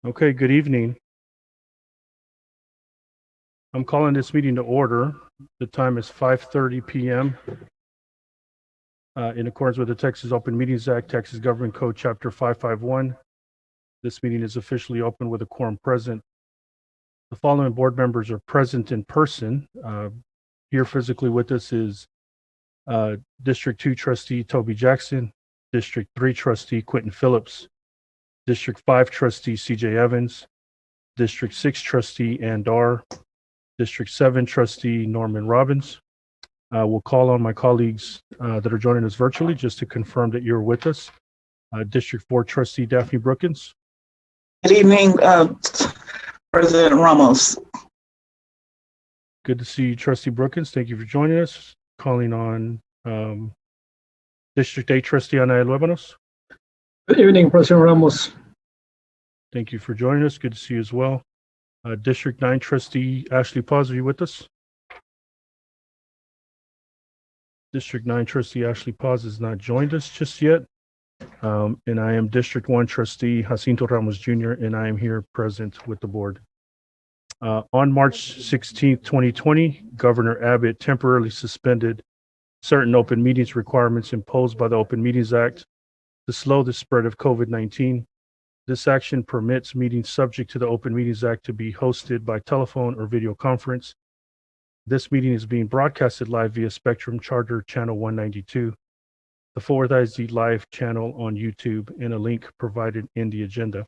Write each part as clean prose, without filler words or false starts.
Okay, good evening. I'm calling this meeting to order. The time is 5:30 p.m. In accordance with the Texas Open Meetings Act, Texas Government Code Chapter 551. This meeting is officially open with a quorum present. The following board members are present in person. Here physically with us is District 2 Trustee Toby Jackson, District 3 Trustee Quentin Phillips, District 5 Trustee CJ Evans, District 6 Trustee Ann Dar, District 7 Trustee Norman Robbins. We'll call on my colleagues that are joining us virtually just to confirm that you're with us. District 4 Trustee Daphne Brookins. Good evening, President Ramos. Good to see you, Trustee Brookins. Thank you for joining us. Calling on District 8 Trustee Ana Luebanos. Good evening, President Ramos. Thank you for joining us. Good to see you as well. District 9 Trustee Ashley Paz, are you with us? District 9 Trustee Ashley Paz has not joined us just yet. And I am District 1 Trustee Jacinto Ramos Jr., and I am here present with the board. On March 16th, 2020, Governor Abbott temporarily suspended certain open meetings requirements imposed by the Open Meetings Act to slow the spread of COVID-19. This action permits meetings subject to the Open Meetings Act to be hosted by telephone or video conference. This meeting is being broadcasted live via Spectrum Charter Channel 192, the Forward ISD Live channel on YouTube, and a link provided in the agenda.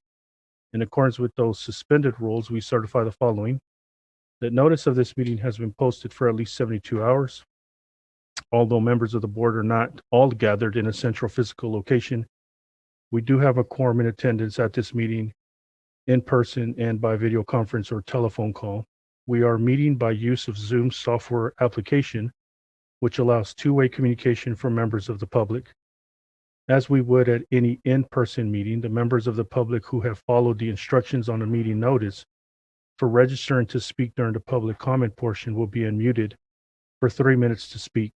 In accordance with those suspended rules, we certify the following: that notice of this meeting has been posted for at least 72 hours. Although members of the board are not all gathered in a central physical location, we do have a quorum in attendance at this meeting in person and by video conference or telephone call. We are meeting by use of Zoom software application, which allows two-way communication from members of the public. As we would at any in-person meeting, the members of the public who have followed the instructions on the meeting notice for registering to speak during the public comment portion will be unmuted for 3 minutes to speak.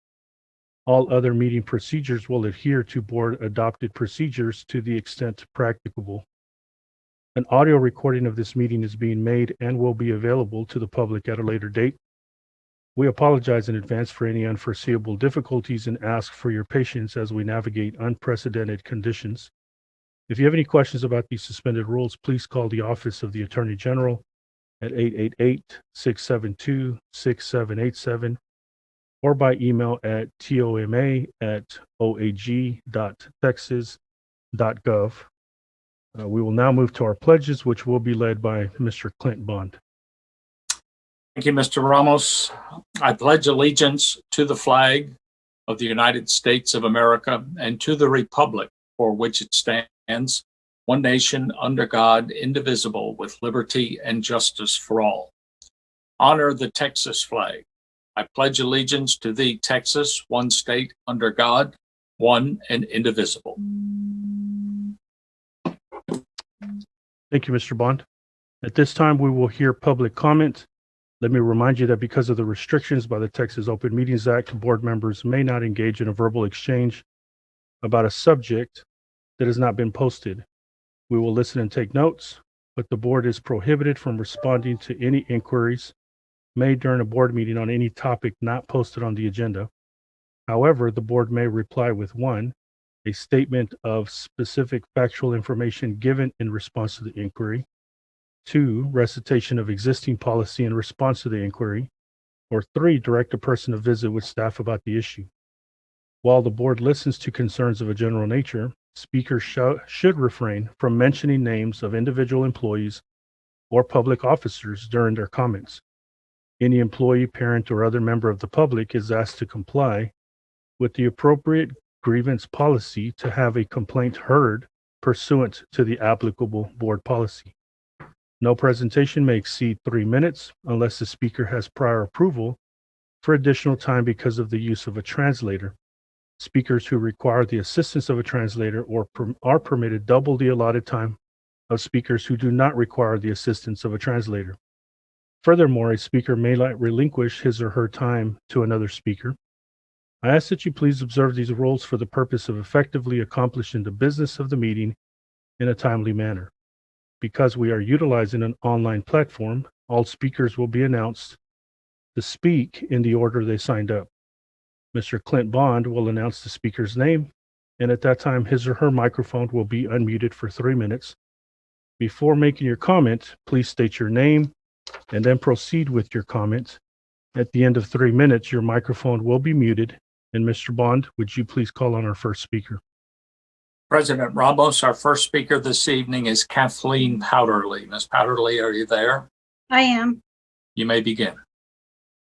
All other meeting procedures will adhere to board adopted procedures to the extent practicable. An audio recording of this meeting is being made and will be available to the public at a later date. We apologize in advance for any unforeseeable difficulties and ask for your patience as we navigate unprecedented conditions. If you have any questions about these suspended rules, please call the Office of the Attorney General at 888-672-6787 or by email at toma@oag.texas.gov. We will now move to our pledges, which will be led by Mr. Clint Bond. Thank you, Mr. Ramos. I pledge allegiance to the flag of the United States of America and to the republic for which it stands, one nation under God, indivisible, with liberty and justice for all. Honor the Texas flag. I pledge allegiance to thee, Texas, one state under God, one and indivisible. Thank you, Mr. Bond. At this time, we will hear public comment. Let me remind you that because of the restrictions by the Texas Open Meetings Act, board members may not engage in a verbal exchange about a subject that has not been posted. We will listen and take notes, but the board is prohibited from responding to any inquiries made during a board meeting on any topic not posted on the agenda. However, the board may reply with 1, a statement of specific factual information given in response to the inquiry, 2, recitation of existing policy in response to the inquiry, or 3, direct a person to visit with staff about the issue. While the board listens to concerns of a general nature, speakers should refrain from mentioning names of individual employees or public officers during their comments. Any employee, parent, or other member of the public is asked to comply with the appropriate grievance policy to have a complaint heard pursuant to the applicable board policy. No presentation may exceed 3 minutes unless the speaker has prior approval for additional time because of the use of a translator. Speakers who require the assistance of a translator are permitted double the allotted time of speakers who do not require the assistance of a translator. Furthermore, a speaker may not relinquish his or her time to another speaker. I ask that you please observe these rules for the purpose of effectively accomplishing the business of the meeting in a timely manner. Because we are utilizing an online platform, all speakers will be announced to speak in the order they signed up. Mr. Clint Bond will announce the speaker's name, and at that time, his or her microphone will be unmuted for 3 minutes. Before making your comment, please state your name and then proceed with your comment. At the end of 3 minutes, your microphone will be muted. And Mr. Bond, would you please call on our first speaker? President Ramos, our first speaker this evening is Kathleen Powderly. Ms. Powderly, are you there? I am. You may begin.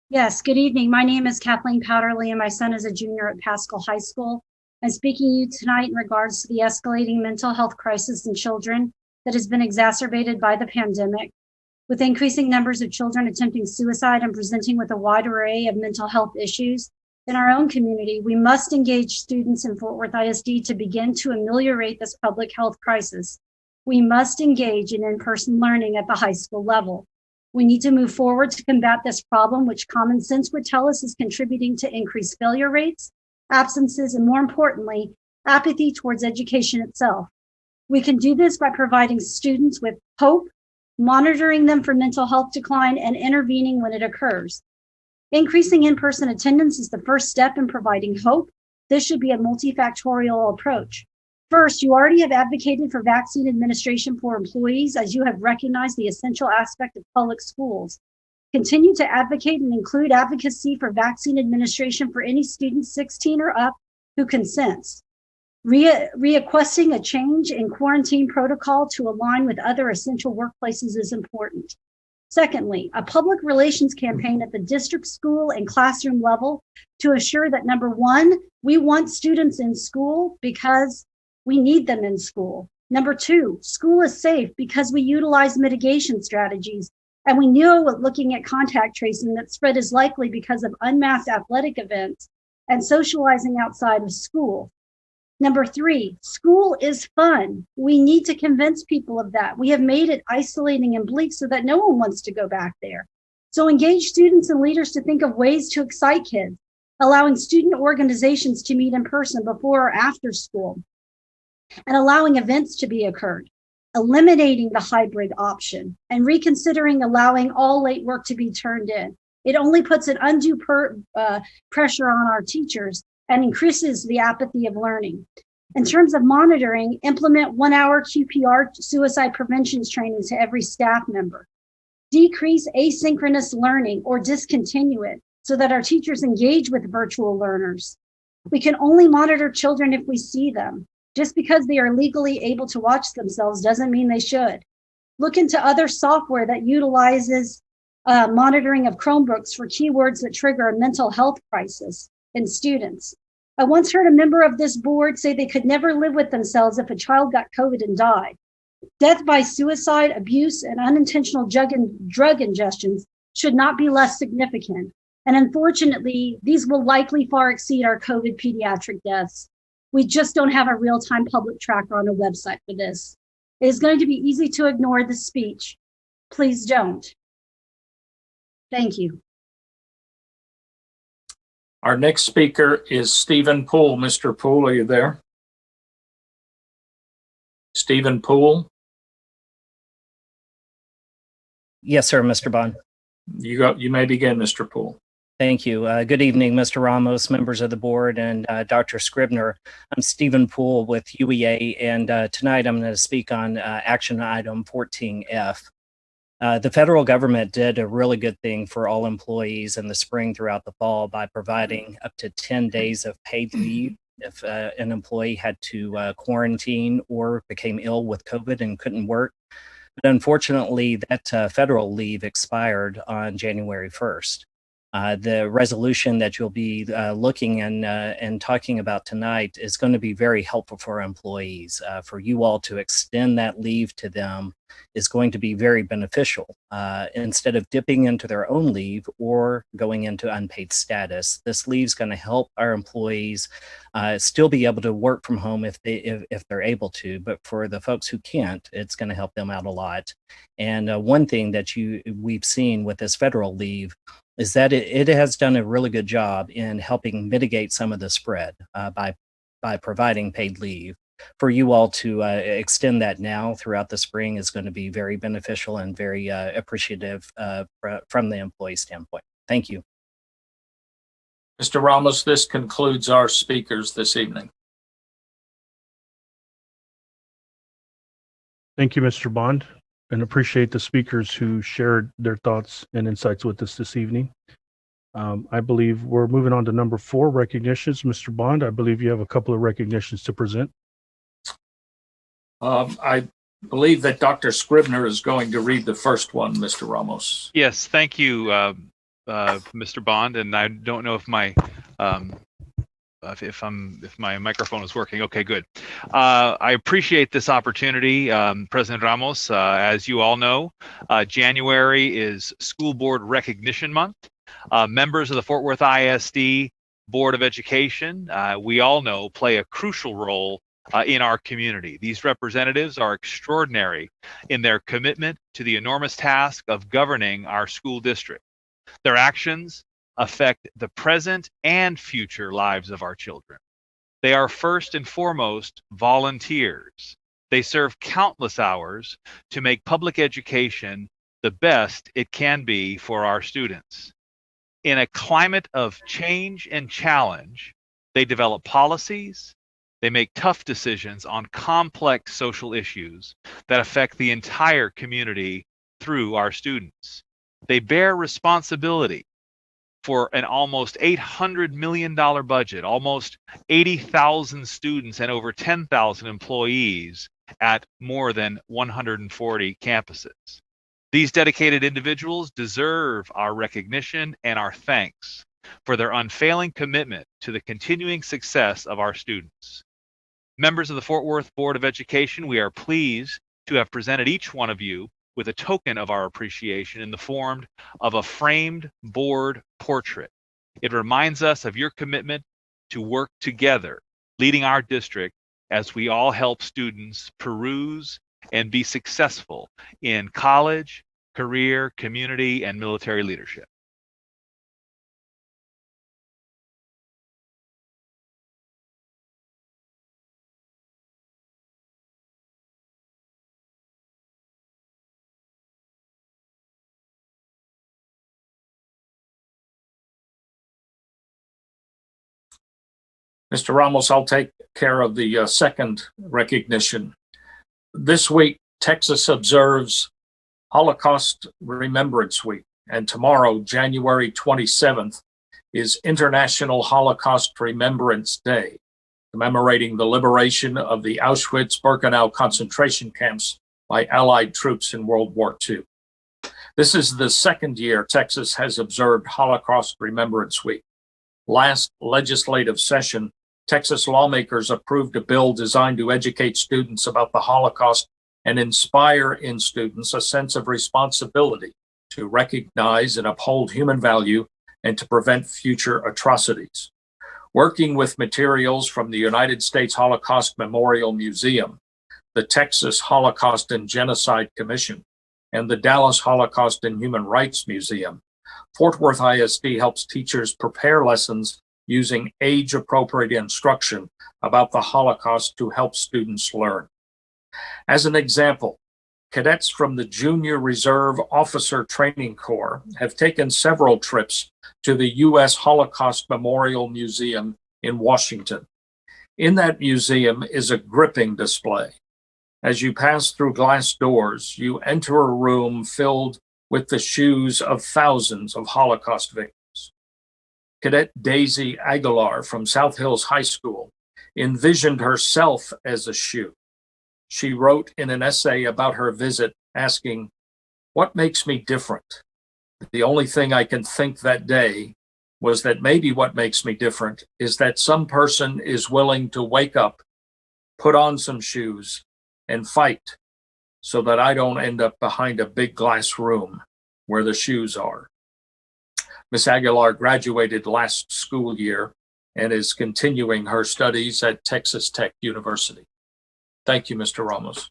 Yes, good evening. My name is Kathleen Powderly, and my son is a junior at Pascal High School. I'm speaking to you tonight in regards to the escalating mental health crisis in children that has been exacerbated by the pandemic. With increasing numbers of children attempting suicide and presenting with a wide array of mental health issues in our own community, we must engage students in Fort Worth ISD to begin to ameliorate this public health crisis. We must engage in in-person learning at the high school level. We need to move forward to combat this problem, which common sense would tell us is contributing to increased failure rates, absences, and more importantly, apathy towards education itself. We can do this by providing students with hope, monitoring them for mental health decline, and intervening when it occurs. Increasing in-person attendance is the first step in providing hope. This should be a multifactorial approach. First, you already have advocated for vaccine administration for employees as you have recognized the essential aspect of public schools. Continue to advocate and include advocacy for vaccine administration for any student 16 or up who consents. Requesting a change in quarantine protocol to align with other essential workplaces is important. Secondly, a public relations campaign at the district, school, and classroom level to assure that, number one, we want students in school because we need them in school. Number two, school is safe because we utilize mitigation strategies. And we know looking at contact tracing that spread is likely because of unmasked athletic events and socializing outside of school. Number three, school is fun. We need to convince people of that. We have made it isolating and bleak so that no one wants to go back there. So engage students and leaders to think of ways to excite kids, allowing student organizations to meet in person before or after school, and allowing events to be occurred, eliminating the hybrid option, and reconsidering allowing all late work to be turned in. It only puts an undue pressure on our teachers and increases the apathy of learning. In terms of monitoring, implement 1-hour QPR suicide prevention training to every staff member. Decrease asynchronous learning or discontinue it so that our teachers engage with virtual learners. We can only monitor children if we see them. Just because they are legally able to watch themselves doesn't mean they should. Look into other software that utilizes monitoring of Chromebooks for keywords that trigger a mental health crisis in students. I once heard a member of this board say they could never live with themselves if a child got COVID and died. Death by suicide, abuse, and unintentional drug ingestions should not be less significant. And unfortunately, these will likely far exceed our COVID pediatric deaths. We just don't have a real-time public tracker on a website for this. It is going to be easy to ignore the speech. Please don't. Thank you. Our next speaker is Stephen Poole. Mr. Poole, are you there? Stephen Poole? Yes, sir, Mr. Bond. You may begin, Mr. Poole. Thank you. Good evening, Mr. Ramos, members of the board, and Dr. Scribner. I'm Stephen Poole with UEA, and tonight I'm going to speak on action item 14F. The federal government did a really good thing for all employees in the spring throughout the fall by providing up to 10 days of paid leave if an employee had to quarantine or became ill with COVID and couldn't work. But unfortunately, that federal leave expired on January 1st. The resolution that you'll be looking and talking about tonight is going to be very helpful for our employees. For you all to extend that leave to them is going to be very beneficial. Instead of dipping into their own leave or going into unpaid status, this leave is going to help our employees still be able to work from home if they're able to. But for the folks who can't, it's going to help them out a lot. And one thing that we've seen with this federal leave is that it has done a really good job in helping mitigate some of the spread by providing paid leave. for you all to extend that now throughout the spring is going to be very beneficial and very appreciative from the employee standpoint. Thank you. Mr. Ramos, this concludes our speakers this evening. Thank you, Mr. Bond, and appreciate the speakers who shared their thoughts and insights with us this evening. I believe we're moving on to number 4, recognitions. Mr. Bond, I believe you have a couple of recognitions to present. I believe that Dr. Scribner is going to read the first one, Mr. Ramos. Yes, thank you, Mr. Bond. And I don't know if my if my microphone is working. Okay, good. I appreciate this opportunity, President Ramos. As you all know, January is School Board Recognition Month. Members of the Fort Worth ISD Board of Education, we all know, play a crucial role in our community. These representatives are extraordinary in their commitment to the enormous task of governing our school district. Their actions affect the present and future lives of our children. They are first and foremost volunteers. They serve countless hours to make public education the best it can be for our students. In a climate of change and challenge, they develop policies, they make tough decisions on complex social issues that affect the entire community through our students. They bear responsibility for an almost $800 million budget, almost 80,000 students and over 10,000 employees at more than 140 campuses. These dedicated individuals deserve our recognition and our thanks for their unfailing commitment to the continuing success of our students. Members of the Fort Worth Board of Education, we are pleased to have presented each one of you with a token of our appreciation in the form of a framed board portrait. It reminds us of your commitment to work together, leading our district as we all help students peruse and be successful in college, career, community, and military leadership. Mr. Ramos, I'll take care of the second recognition. This week, Texas observes Holocaust Remembrance Week, and tomorrow, January 27th, is International Holocaust Remembrance Day, commemorating the liberation of the Auschwitz-Birkenau concentration camps by Allied troops in World War II. This is the second year Texas has observed Holocaust Remembrance Week. Last legislative session, Texas lawmakers approved a bill designed to educate students about the Holocaust and inspire in students a sense of responsibility to recognize and uphold human value and to prevent future atrocities. Working with materials from the United States Holocaust Memorial Museum, the Texas Holocaust and Genocide Commission, and the Dallas Holocaust and Human Rights Museum, Fort Worth ISD helps teachers prepare lessons using age-appropriate instruction about the Holocaust to help students learn. As an example, cadets from the Junior Reserve Officer Training Corps have taken several trips to the U.S. Holocaust Memorial Museum in Washington. In that museum is a gripping display. As you pass through glass doors, you enter a room filled with the shoes of thousands of Holocaust victims. Cadet Daisy Aguilar from South Hills High School envisioned herself as a shoe. She wrote in an essay about her visit, asking, "What makes me different?" The only thing I can think that day was that maybe what makes me different is that some person is willing to wake up, put on some shoes, and fight so that I don't end up behind a big glass room where the shoes are. Ms. Aguilar graduated last school year and is continuing her studies at Texas Tech University. Thank you, Mr. Ramos.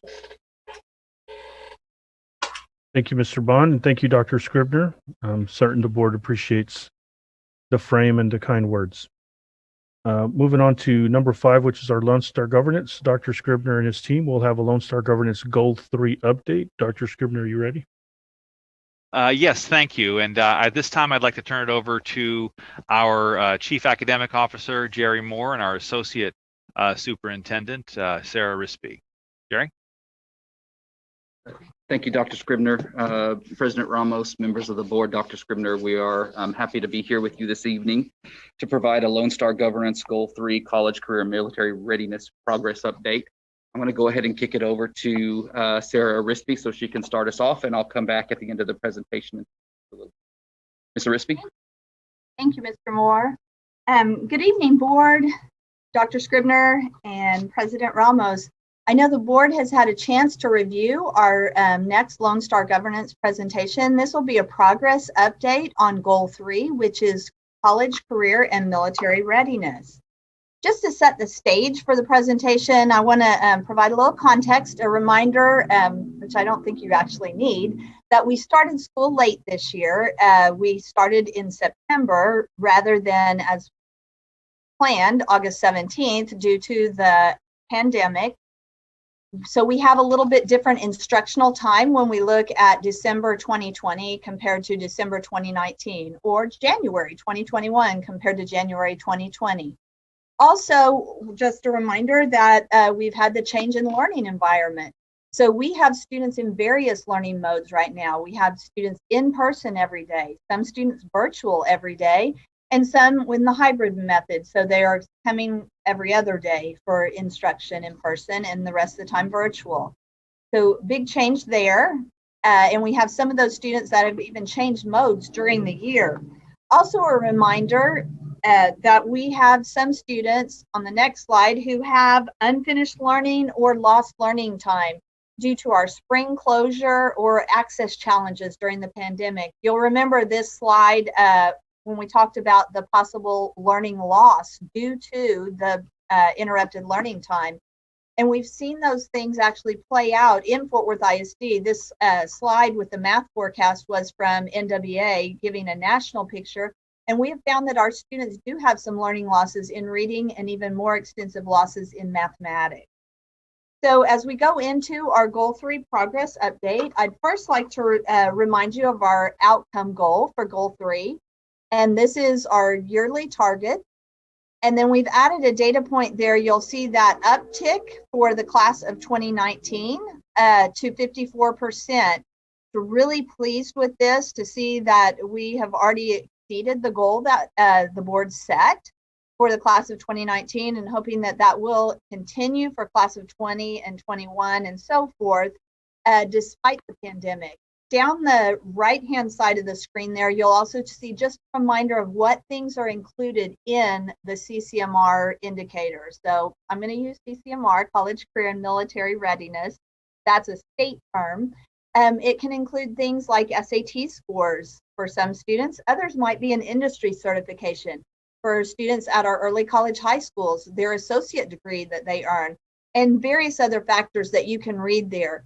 Thank you, Mr. Bond, and thank you, Dr. Scribner. I'm certain the board appreciates the frame and the kind words. Moving on to number 5, which is our Lone Star Governance. Dr. Scribner and his team will have a Lone Star Governance Goal 3 update. Dr. Scribner, are you ready? Yes, thank you. And at this time, I'd like to turn it over to our Chief Academic Officer, Jerry Moore, and our Associate Superintendent, Sarah Rispey. Jerry? Thank you, Dr. Scribner. President Ramos, members of the board, Dr. Scribner, we are happy to be here with you this evening to provide a Lone Star Governance Goal 3 College Career and Military Readiness Progress Update. I'm going to go ahead and kick it over to Sarah Rispey so she can start us off, and I'll come back at the end of the presentation. Ms. Rispey? Thank you, Mr. Moore. Good evening, board, Dr. Scribner, and President Ramos. I know the board has had a chance to review our next Lone Star Governance presentation. This will be a progress update on Goal 3, which is College, Career, and Military Readiness. Just to set the stage for the presentation, I want to provide a little context, a reminder, which I don't think you actually need, that we started school late this year. We started in September rather than as planned, August 17th, due to the pandemic. So we have a little bit different instructional time when we look at December 2020 compared to December 2019, or January 2021 compared to January 2020. Also, just a reminder that we've had the change in learning environment. So we have students in various learning modes right now. We have students in person every day, some students virtual every day, and some with the hybrid method. So they are coming every other day for instruction in person and the rest of the time virtual. So big change there. And we have some of those students that have even changed modes during the year. Also a reminder that we have some students on the next slide who have unfinished learning or lost learning time due to our spring closure or access challenges during the pandemic. You'll remember this slide when we talked about the possible learning loss due to the interrupted learning time. And we've seen those things actually play out in Fort Worth ISD. This slide with the math forecast was from NWA, giving a national picture. And we have found that our students do have some learning losses in reading and even more extensive losses in mathematics. So as we go into our Goal 3 progress update, I'd first like to remind you of our outcome goal for Goal 3. And this is our yearly target. And then we've added a data point there. You'll see that uptick for the class of 2019 to 54%. We're really pleased with this to see that we have already exceeded the goal that the board set for the class of 2019, and hoping that that will continue for class of 20 and 21 and so forth, despite the pandemic. Down the right-hand side of the screen there, you'll also see just a reminder of what things are included in the CCMR indicators. So I'm going to use CCMR, College, Career, and Military Readiness. That's a state term. It can include things like SAT scores for some students. Others might be an industry certification for students at our early college high schools, their associate degree that they earn, and various other factors that you can read there.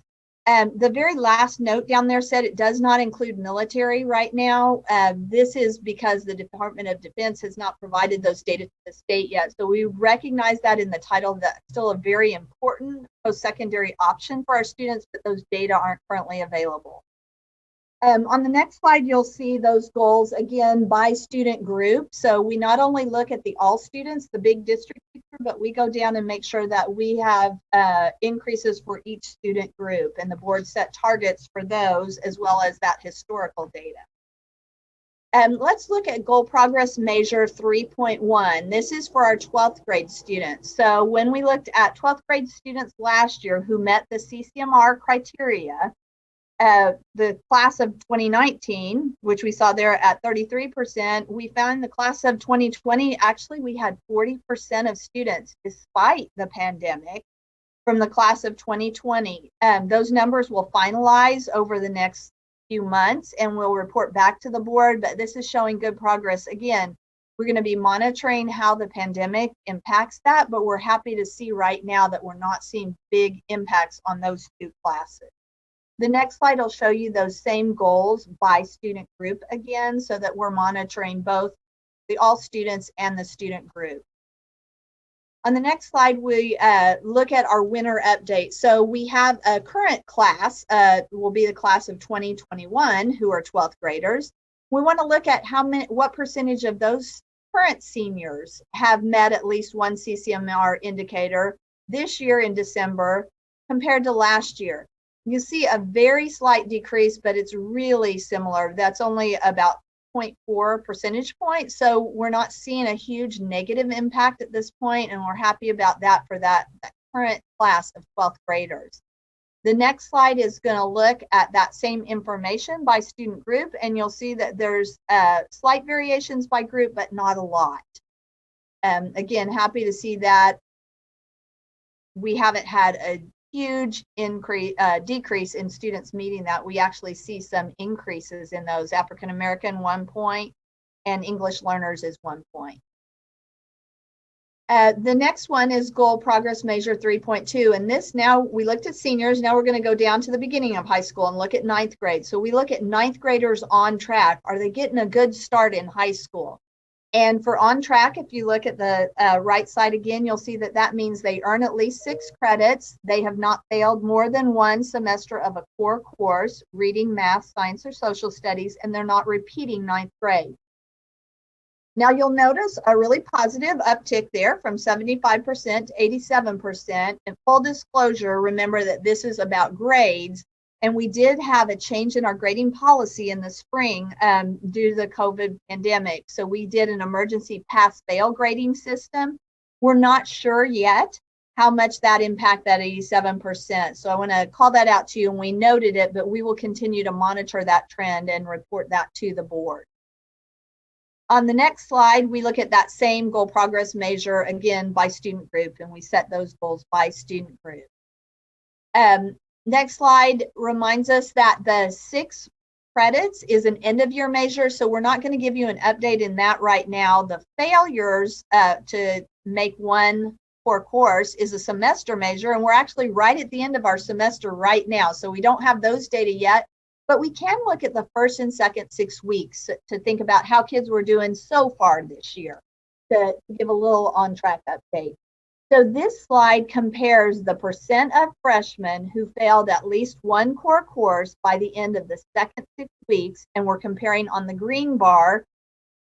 The very last note down there said it does not include military right now. This is because the Department of Defense has not provided those data to the state yet. So we recognize that in the title, that's still a very important post-secondary option for our students, but those data aren't currently available. On the next slide, you'll see those goals again by student group. So we not only look at the all students, the big district picture, but we go down and make sure that we have increases for each student group, and the board set targets for those as well as that historical data. Let's look at goal progress measure 3.1. This is for our 12th grade students. So when we looked at 12th grade students last year who met the CCMR criteria, the class of 2019, which we saw there at 33%, we found the class of 2020, actually we had 40% of students, despite the pandemic, from the class of 2020. Those numbers will finalize over the next few months and we'll report back to the board, but this is showing good progress. Again, we're going to be monitoring how the pandemic impacts that, but we're happy to see right now that we're not seeing big impacts on those two classes. The next slide will show you those same goals by student group again, so that we're monitoring both the all students and the student group. On the next slide, we look at our winter update. So we have a current class, will be the class of 2021, who are 12th graders. We want to look at what percentage of those current seniors have met at least one CCMR indicator this year in December compared to last year. You see a very slight decrease, but it's really similar. That's only about 0.4 percentage points. So we're not seeing a huge negative impact at this point, and we're happy about that for that current class of 12th graders. The next slide is going to look at that same information by student group, and you'll see that there's slight variations by group, but not a lot. Again, happy to see that we haven't had a huge decrease in students meeting that. We actually see some increases in those. African American 1 point and English learners is 1 point. The next one is goal progress measure 3.2, and this, now we looked at seniors, now we're going to go down to the beginning of high school and look at 9th grade. So we look at 9th graders on track. Are they getting a good start in high school? And for on track, if you look at the right side again, you'll see that that means they earn at least 6 credits. They have not failed more than 1 semester of a core course, reading, math, science, or social studies, and they're not repeating 9th grade. Now you'll notice a really positive uptick there from 75% to 87%. And full disclosure, remember that this is about grades. And we did have a change in our grading policy in the spring due to the COVID pandemic. So we did an emergency pass-fail grading system. We're not sure yet how much that impacted that 87%. So I want to call that out to you, and we noted it, but we will continue to monitor that trend and report that to the board. On the next slide, we look at that same goal progress measure again by student group, and we set those goals by student group. Next slide reminds us that the 6 credits is an end of year measure, so we're not going to give you an update in that right now. The failures to make 1 core course is a semester measure, and we're actually right at the end of our semester right now, so we don't have those data yet, but we can look at the first and second 6 weeks to think about how kids were doing so far this year, to give a little on track update. So this slide compares the percent of freshmen who failed at least 1 core course by the end of the second 6 weeks, and we're comparing on the green bar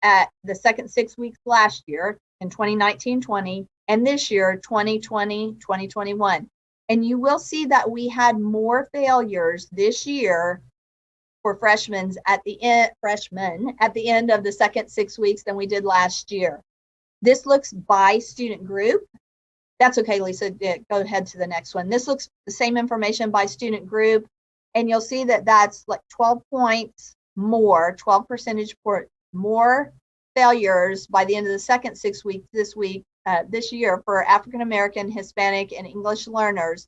at the second 6 weeks last year in 2019-20, and this year 2020-2021. And you will see that we had more failures this year for freshmen at the end of the second 6 weeks than we did last year. This looks by student group. That's okay, Lisa, go ahead to the next one. This looks the same information by student group, and you'll see that that's like 12 points more, 12 percentage point more failures by the end of the second 6 weeks this year for African American, Hispanic, and English learners.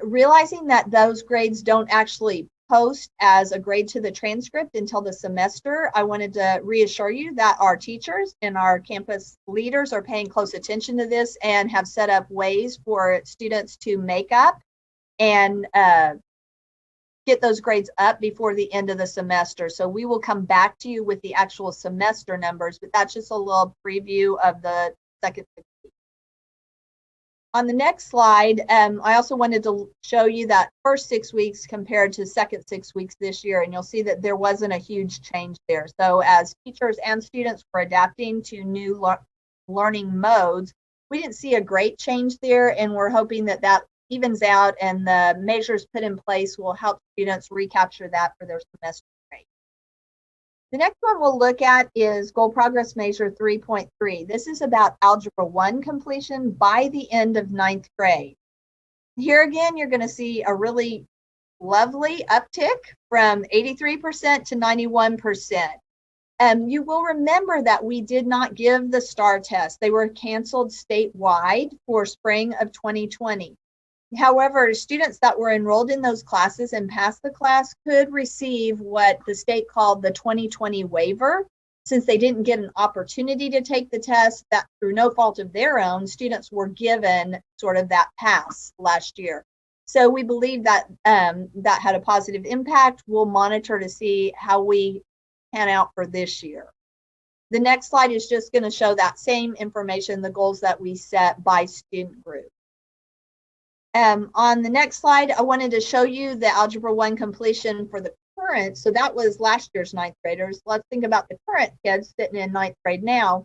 Realizing that those grades don't actually post as a grade to the transcript until the semester, I wanted to reassure you that our teachers and our campus leaders are paying close attention to this and have set up ways for students to make up and get those grades up before the end of the semester. So we will come back to you with the actual semester numbers, but that's just a little preview of the second 6 weeks. On the next slide, I also wanted to show you that first 6 weeks compared to second 6 weeks this year, and you'll see that there wasn't a huge change there. So as teachers and students were adapting to new learning modes, we didn't see a great change there, and we're hoping that that evens out and the measures put in place will help students recapture that for their semester grade. The next one we'll look at is Goal Progress Measure 3.3. This is about Algebra 1 completion by the end of 9th grade. Here again, you're going to see a really lovely uptick from 83% to 91%. You will remember that we did not give the STAR test. They were canceled statewide for spring of 2020. However, students that were enrolled in those classes and passed the class could receive what the state called the 2020 waiver. Since they didn't get an opportunity to take the test, that through no fault of their own, students were given sort of that pass last year. So we believe that that had a positive impact. We'll monitor to see how we pan out for this year. The next slide is just going to show that same information, the goals that we set by student group. On the next slide, I wanted to show you the Algebra 1 completion for the current. So that was last year's ninth graders. Let's think about the current kids sitting in ninth grade now.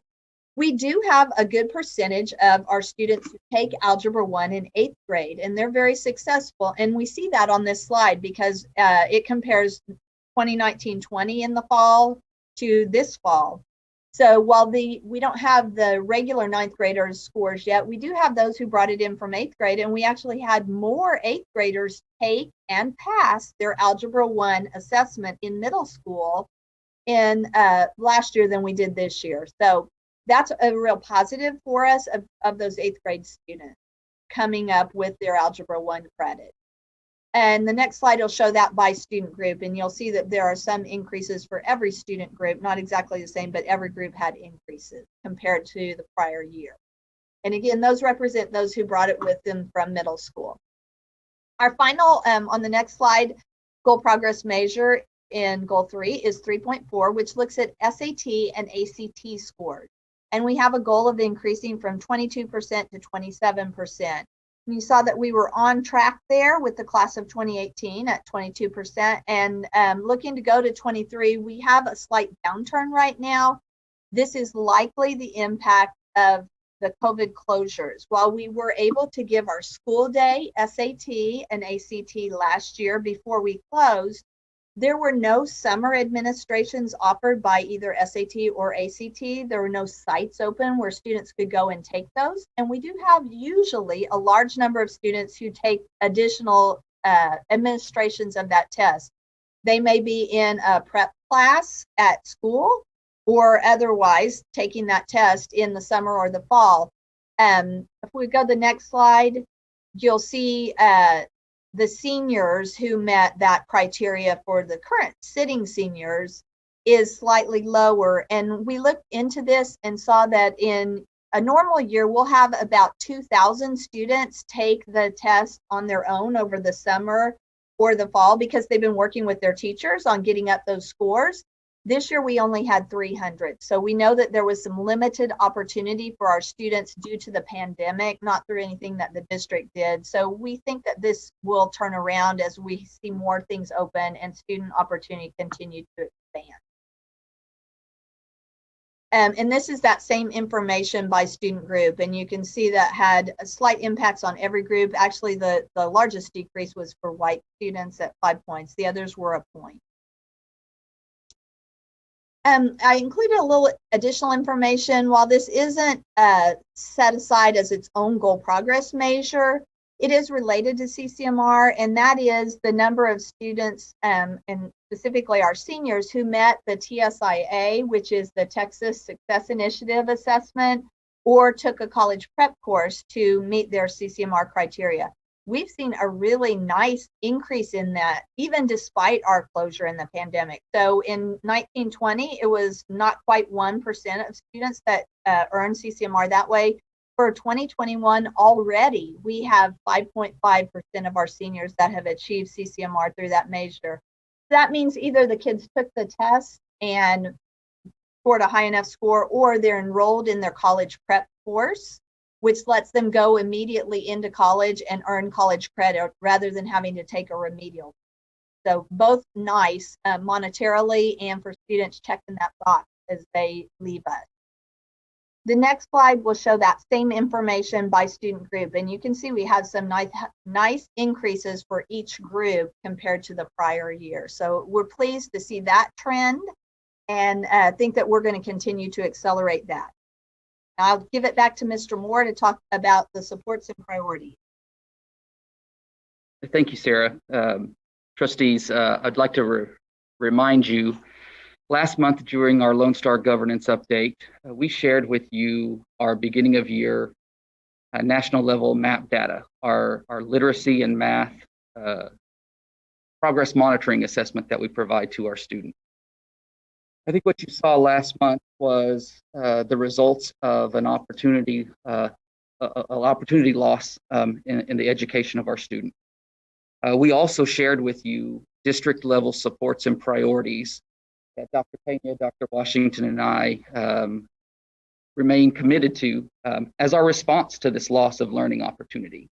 We do have a good percentage of our students who take Algebra 1 in 8th grade, and they're very successful. And we see that on this slide because it compares 2019-20 in the fall to this fall. So while we don't have the regular ninth graders scores yet, we do have those who brought it in from 8th grade, and we actually had more 8th graders take and pass their Algebra 1 assessment in middle school in last year than we did this year. So that's a real positive for us of those 8th grade students coming up with their Algebra 1 credit. And the next slide will show that by student group, and you'll see that there are some increases for every student group, not exactly the same, but every group had increases compared to the prior year. And again, those represent those who brought it with them from middle school. Our final, on the next slide, goal progress measure in goal 3 is 3.4, which looks at SAT and ACT scores. And we have a goal of increasing from 22% to 27%. You saw that we were on track there with the class of 2018 at 22%, and looking to go to 23, we have a slight downturn right now. This is likely the impact of the COVID closures. While we were able to give our school day SAT and ACT last year before we closed, there were no summer administrations offered by either SAT or ACT. There were no sites open where students could go and take those. And we do have usually a large number of students who take additional administrations of that test. They may be in a prep class at school or otherwise taking that test in the summer or the fall. If we go to the next slide, you'll see the seniors who met that criteria for the current sitting seniors is slightly lower. And we looked into this and saw that in a normal year, we'll have about 2,000 students take the test on their own over the summer or the fall because they've been working with their teachers on getting up those scores. This year, we only had 300. So we know that there was some limited opportunity for our students due to the pandemic, not through anything that the district did. So we think that this will turn around as we see more things open and student opportunity continue to expand. And this is that same information by student group. And you can see that had slight impacts on every group. Actually, the largest decrease was for white students at 5 points. The others were a point. I included a little additional information. While this isn't set aside as its own goal progress measure, it is related to CCMR, and that is the number of students, and specifically our seniors, who met the TSIA, which is the Texas Success Initiative assessment, or took a college prep course to meet their CCMR criteria. We've seen a really nice increase in that, even despite our closure in the pandemic. So in 1920, it was not quite 1% of students that earned CCMR that way. For 2021, already we have 5.5% of our seniors that have achieved CCMR through that measure. That means either the kids took the test and scored a high enough score, or they're enrolled in their college prep course, which lets them go immediately into college and earn college credit rather than having to take a remedial. So both nice monetarily and for students checking that box as they leave us. The next slide will show that same information by student group. And you can see we have some nice increases for each group compared to the prior year. So we're pleased to see that trend and think that we're going to continue to accelerate that. I'll give it back to Mr. Moore to talk about the supports and priorities. Thank you, Sarah. Trustees, I'd like to remind you, last month during our Lone Star Governance Update, we shared with you our beginning of year national level MAP data, our literacy and math progress monitoring assessment that we provide to our students. I think what you saw last month was the results of an opportunity loss in the education of our students. We also shared with you district level supports and priorities that Dr. Pena, Dr. Washington, and I remain committed to as our response to this loss of learning opportunity.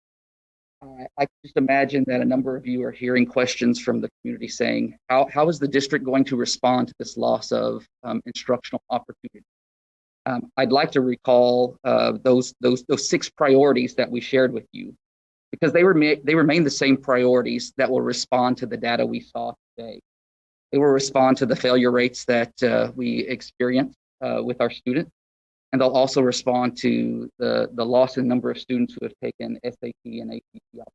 I can just imagine that a number of you are hearing questions from the community saying, how is the district going to respond to this loss of instructional opportunity? I'd like to recall those 6 priorities that we shared with you, because they remain the same priorities that will respond to the data we saw today. They will respond to the failure rates that we experience with our students, and they'll also respond to the loss in number of students who have taken SAT and ACT.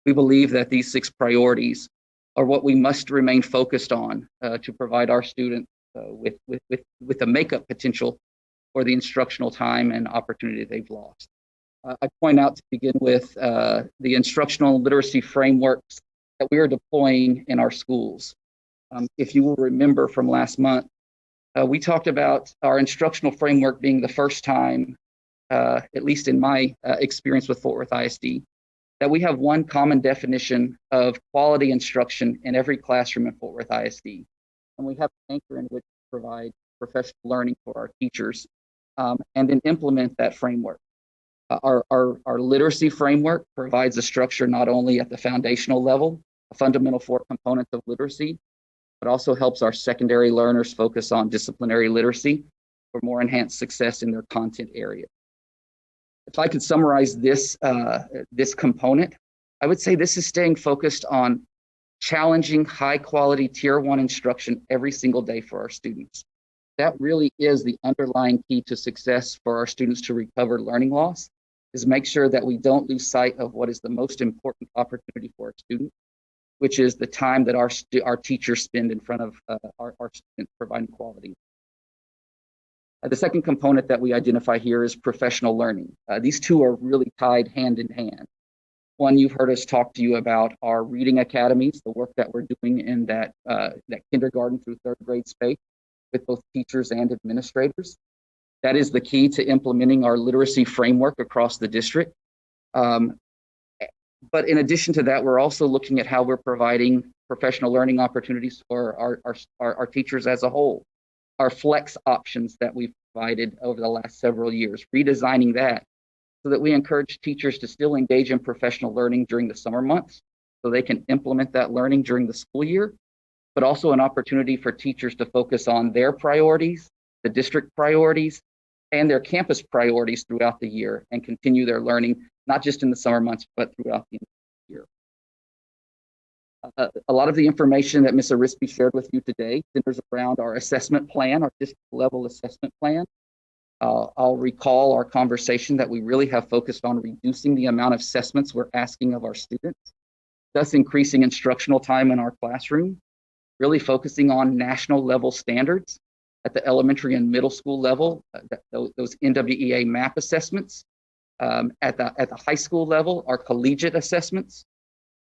We believe that these 6 priorities are what we must remain focused on to provide our students with the makeup potential for the instructional time and opportunity they've lost. I point out to begin with the instructional literacy frameworks that we are deploying in our schools. If you will remember from last month, we talked about our instructional framework being the first time, at least in my experience with Fort Worth ISD, that we have one common definition of quality instruction in every classroom in Fort Worth ISD. And we have an anchor in which to provide professional learning for our teachers and then implement that framework. Our literacy framework provides a structure not only at the foundational level, a fundamental 4 components of literacy, but also helps our secondary learners focus on disciplinary literacy for more enhanced success in their content area. If I could summarize this component, I would say this is staying focused on challenging high quality tier 1 instruction every single day for our students. That really is the underlying key to success for our students to recover learning loss, is make sure that we don't lose sight of what is the most important opportunity for our students, which is the time that our teachers spend in front of our students providing quality. The second component that we identify here is professional learning. These two are really tied hand in hand. One, you've heard us talk to you about our reading academies, the work that we're doing in that kindergarten through 3rd grade space with both teachers and administrators. That is the key to implementing our literacy framework across the district. But in addition to that, we're also looking at how we're providing professional learning opportunities for our teachers as a whole. Our flex options that we've provided over the last several years, redesigning that so that we encourage teachers to still engage in professional learning during the summer months so they can implement that learning during the school year, but also an opportunity for teachers to focus on their priorities, the district priorities, and their campus priorities throughout the year and continue their learning, not just in the summer months, but throughout the year. A lot of the information that Ms. Arispe shared with you today centers around our assessment plan, our district level assessment plan. I'll recall our conversation that we really have focused on reducing the amount of assessments we're asking of our students, thus increasing instructional time in our classroom, really focusing on national level standards at the elementary and middle school level, those NWEA MAP assessments, at the high school level, our collegiate assessments,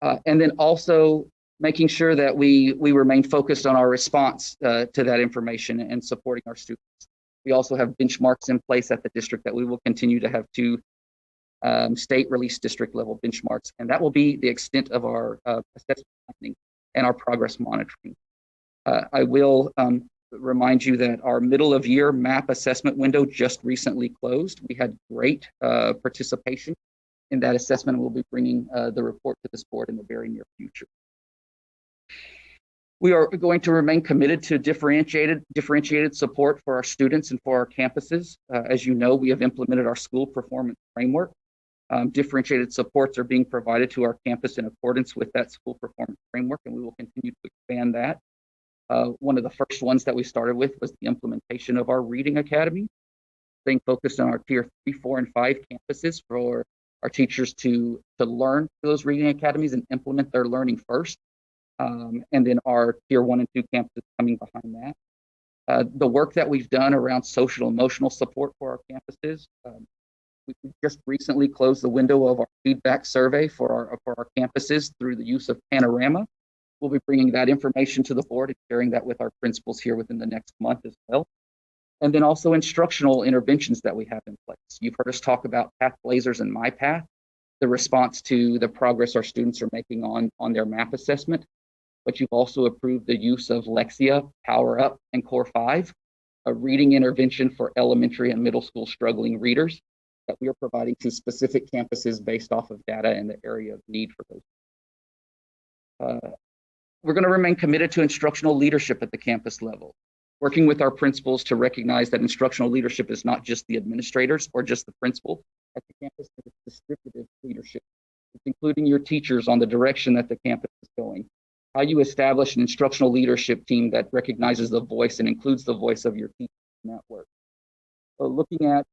and then also making sure that we remain focused on our response to that information and supporting our students. We also have benchmarks in place at the district that we will continue to have 2 state release district level benchmarks, and that will be the extent of our assessment planning and our progress monitoring. I will remind you that our middle of year MAP assessment window just recently closed. We had great participation in that assessment, and we'll be bringing the report to this board in the very near future. We are going to remain committed to differentiated support for our students and for our campuses. As you know, we have implemented our school performance framework. Differentiated supports are being provided to our campus in accordance with that school performance framework, and we will continue to expand that. One of the first ones that we started with was the implementation of our reading academy, staying focused on our tier 3, 4, and 5 campuses for our teachers to learn those reading academies and implement their learning first. And then our tier 1 and 2 campuses coming behind that. The work that we've done around social emotional support for our campuses. We just recently closed the window of our feedback survey for our campuses through the use of Panorama. We'll be bringing that information to the board and sharing that with our principals here within the next month as well. And then also instructional interventions that we have in place. You've heard us talk about Path Blazers and My Path, the response to the progress our students are making on their MAP assessment. but you've also approved the use of Lexia, Power Up, and Core 5, a reading intervention for elementary and middle school struggling readers that we are providing to specific campuses based off of data and the area of need for those. We're going to remain committed to instructional leadership at the campus level, working with our principals to recognize that instructional leadership is not just the administrators or just the principal at the campus, but it's distributive leadership. It's including your teachers on the direction that the campus is going. How you establish an instructional leadership team that recognizes the voice and includes the voice of your teachers in that work. So looking at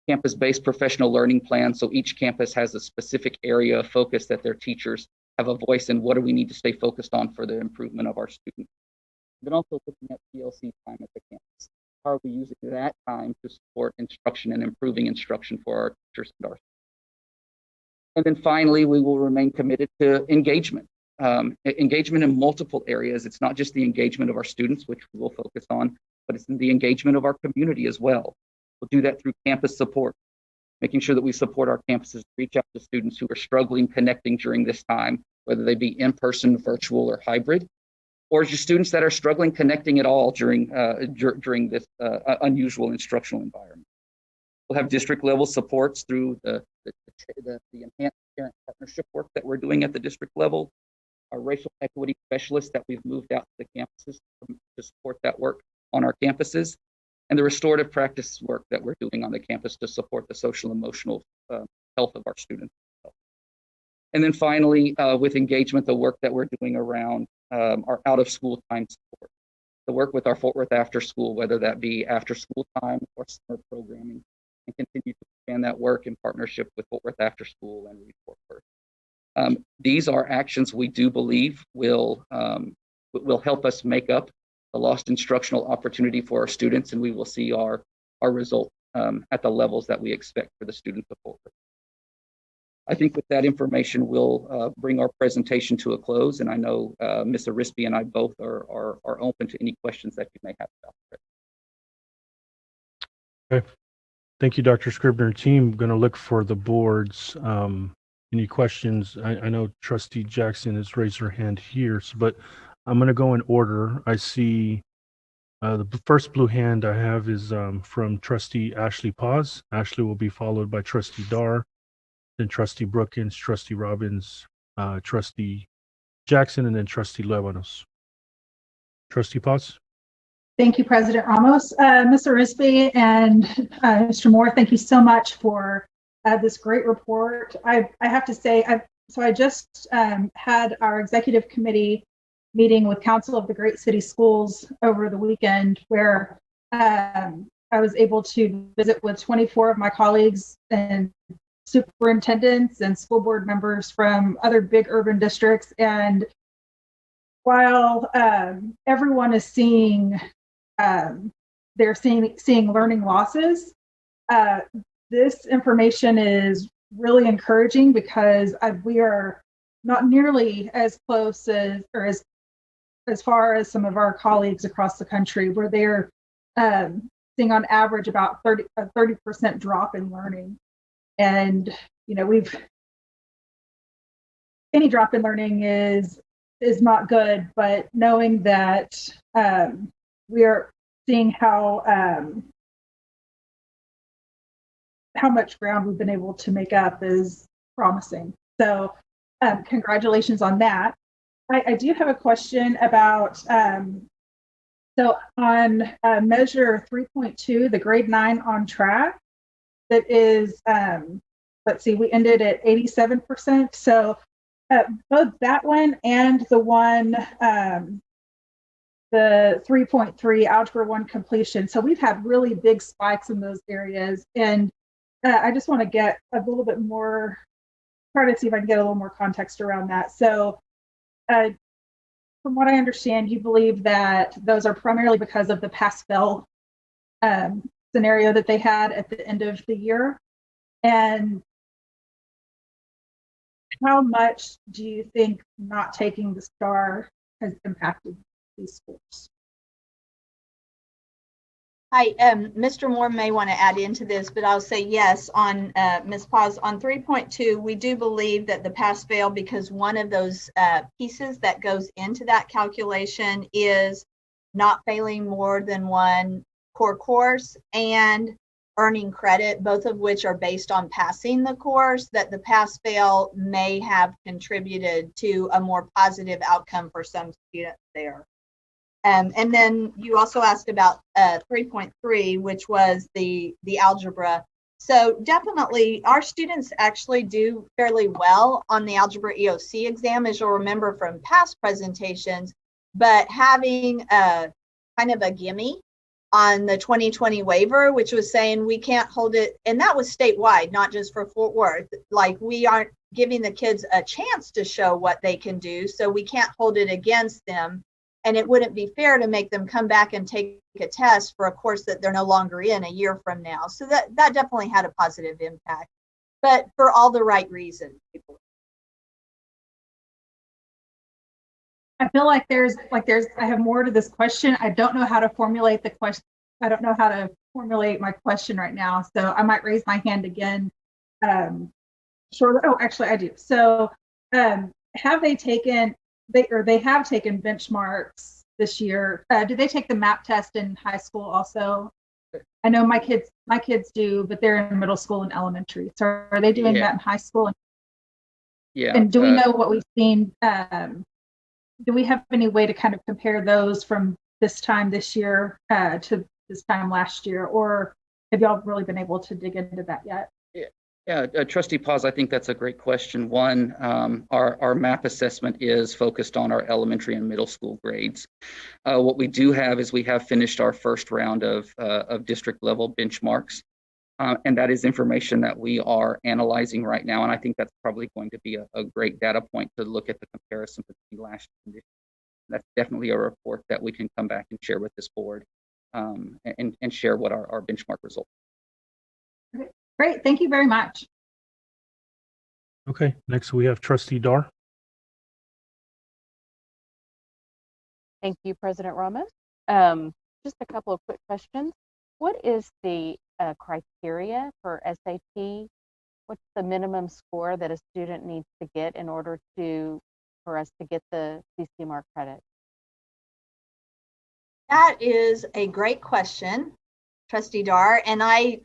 campus-based professional learning plans, so each campus has a specific area of focus that their teachers have a voice in. What do we need to stay focused on for the improvement of our students? Then also looking at PLC time at the campus. How are we using that time to support instruction and improving instruction for our teachers and our students? And then finally, we will remain committed to engagement. Engagement in multiple areas. It's not just the engagement of our students, which we will focus on, but it's in the engagement of our community as well. We'll do that through campus support, making sure that we support our campuses to reach out to students who are struggling connecting during this time, whether they be in-person, virtual, or hybrid, or just students that are struggling connecting at all during this unusual instructional environment. We'll have district level supports through the enhanced parent partnership work that we're doing at the district level, our racial equity specialists that we've moved out to the campuses to support that work on our campuses, and the restorative practice work that we're doing on the campus to support the social emotional health of our students. And then finally, with engagement, the work that we're doing around our out of school time support, the work with our Fort Worth after school, whether that be after school time or summer programming, and continue to expand that work in partnership with Fort Worth After School and Read Fort Worth. These are actions we do believe will help us make up the lost instructional opportunity for our students, and we will see our result at the levels that we expect for the students of Fort Worth. I think with that information, we'll bring our presentation to a close, and I know Ms. Arispe and I both are open to any questions that you may have about it. Okay. Thank you, Dr. Scribner. Team, I'm going to look for the boards. Any questions? I know Trustee Jackson has raised her hand here, but I'm going to go in order. I see the first blue hand I have is from Trustee Ashley Paz. Ashley will be followed by Trustee Dar, then Trustee Brookins, Trustee Robbins, Trustee Jackson, and then Trustee Lebanos. Trustee Paz. Thank you, President Ramos. Ms. Arispe and Mr. Moore, thank you so much for this great report. I have to say, I just had our executive committee meeting with Council of the Great City Schools over the weekend, where I was able to visit with 24 of my colleagues and superintendents and school board members from other big urban districts. And while everyone is seeing learning losses, this information is really encouraging because we are not nearly as close as far as some of our colleagues across the country, where they're seeing on average about a 30% drop in learning. And any drop in learning is not good, but knowing that we are seeing how much ground we've been able to make up is promising. So congratulations on that. I do have a question about, so on measure 3.2, the grade 9 on track, that is, let's see, we ended at 87%. So both that one and the one, the 3.3 Algebra 1 completion. So we've had really big spikes in those areas. And I just want to get a little bit more, try to see if I can get a little more context around that. So from what I understand, you believe that those are primarily because of the pass-fail scenario that they had at the end of the year. And how much do you think not taking the STAR has impacted these schools? Hi, Mr. Moore may want to add into this, but I'll say yes on Ms. Paz on 3.2. We do believe that the pass fail, because one of those pieces that goes into that calculation is not failing more than one core course and earning credit, both of which are based on passing the course, that the pass fail may have contributed to a more positive outcome for some students there. And then you also asked about 3.3, which was the algebra. So definitely our students actually do fairly well on the algebra EOC exam, as you'll remember from past presentations, but having a kind of a gimme on the 2020 waiver, which was saying we can't hold it, and that was statewide, not just for Fort Worth. Like, we aren't giving the kids a chance to show what they can do, so we can't hold it against them. And it wouldn't be fair to make them come back and take a test for a course that they're no longer in a year from now. So that definitely had a positive impact, but for all the right reasons. I feel like I have more to this question. I don't know how to formulate the question. I don't know how to formulate my question right now. So I might raise my hand again. Sure. Oh, actually I do. So have they taken, they have taken benchmarks this year? Did they take the MAP test in high school also? I know my kids do, but they're in middle school and elementary. So are they doing that in high school? Yeah. And do we know what we've seen? Do we have any way to kind of compare those from this time this year to this time last year, or have y'all really been able to dig into that yet? Yeah, Trustee Paz, I think that's a great question. One, our MAP assessment is focused on our elementary and middle school grades. What we do have is we have finished our first round of district level benchmarks. And that is information that we are analyzing right now. And I think that's probably going to be a great data point to look at the comparison between last year and this year. That's definitely a report that we can come back and share with this board and share what our benchmark results. Okay. Great, thank you very much. Okay, next we have Trustee Dar. Thank you, President Ramos. Just a couple of quick questions. What is the criteria for SAT? What's the minimum score that a student needs to get in order for us to get the CCMR credit? That is a great question, Trustee Dar, and I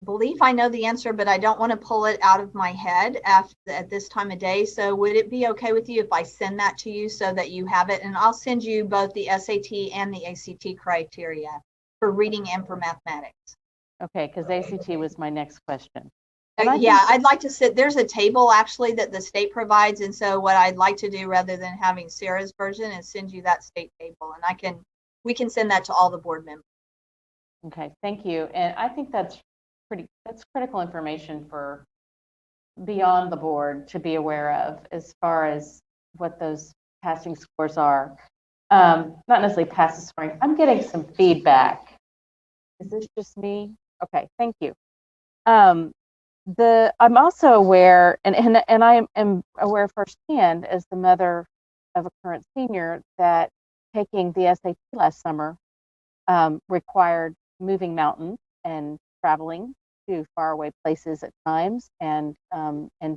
believe I know the answer, but I don't want to pull it out of my head at this time of day. So would it be okay with you if I send that to you so that you have it? And I'll send you both the SAT and the ACT criteria for reading and for mathematics. Okay, because ACT was my next question. Yeah, I'd like to there's a table actually that the state provides. And so what I'd like to do rather than having Sarah's version is send you that state table, and we can send that to all the board members. Okay, thank you. And I think that's critical information for beyond the board to be aware of as far as what those passing scores are. Not necessarily passing scoring. I'm getting some feedback. Is this just me? Okay, thank you. I'm also aware, and I am aware firsthand as the mother of a current senior, that taking the SAT last summer required moving mountains and traveling to faraway places at times, and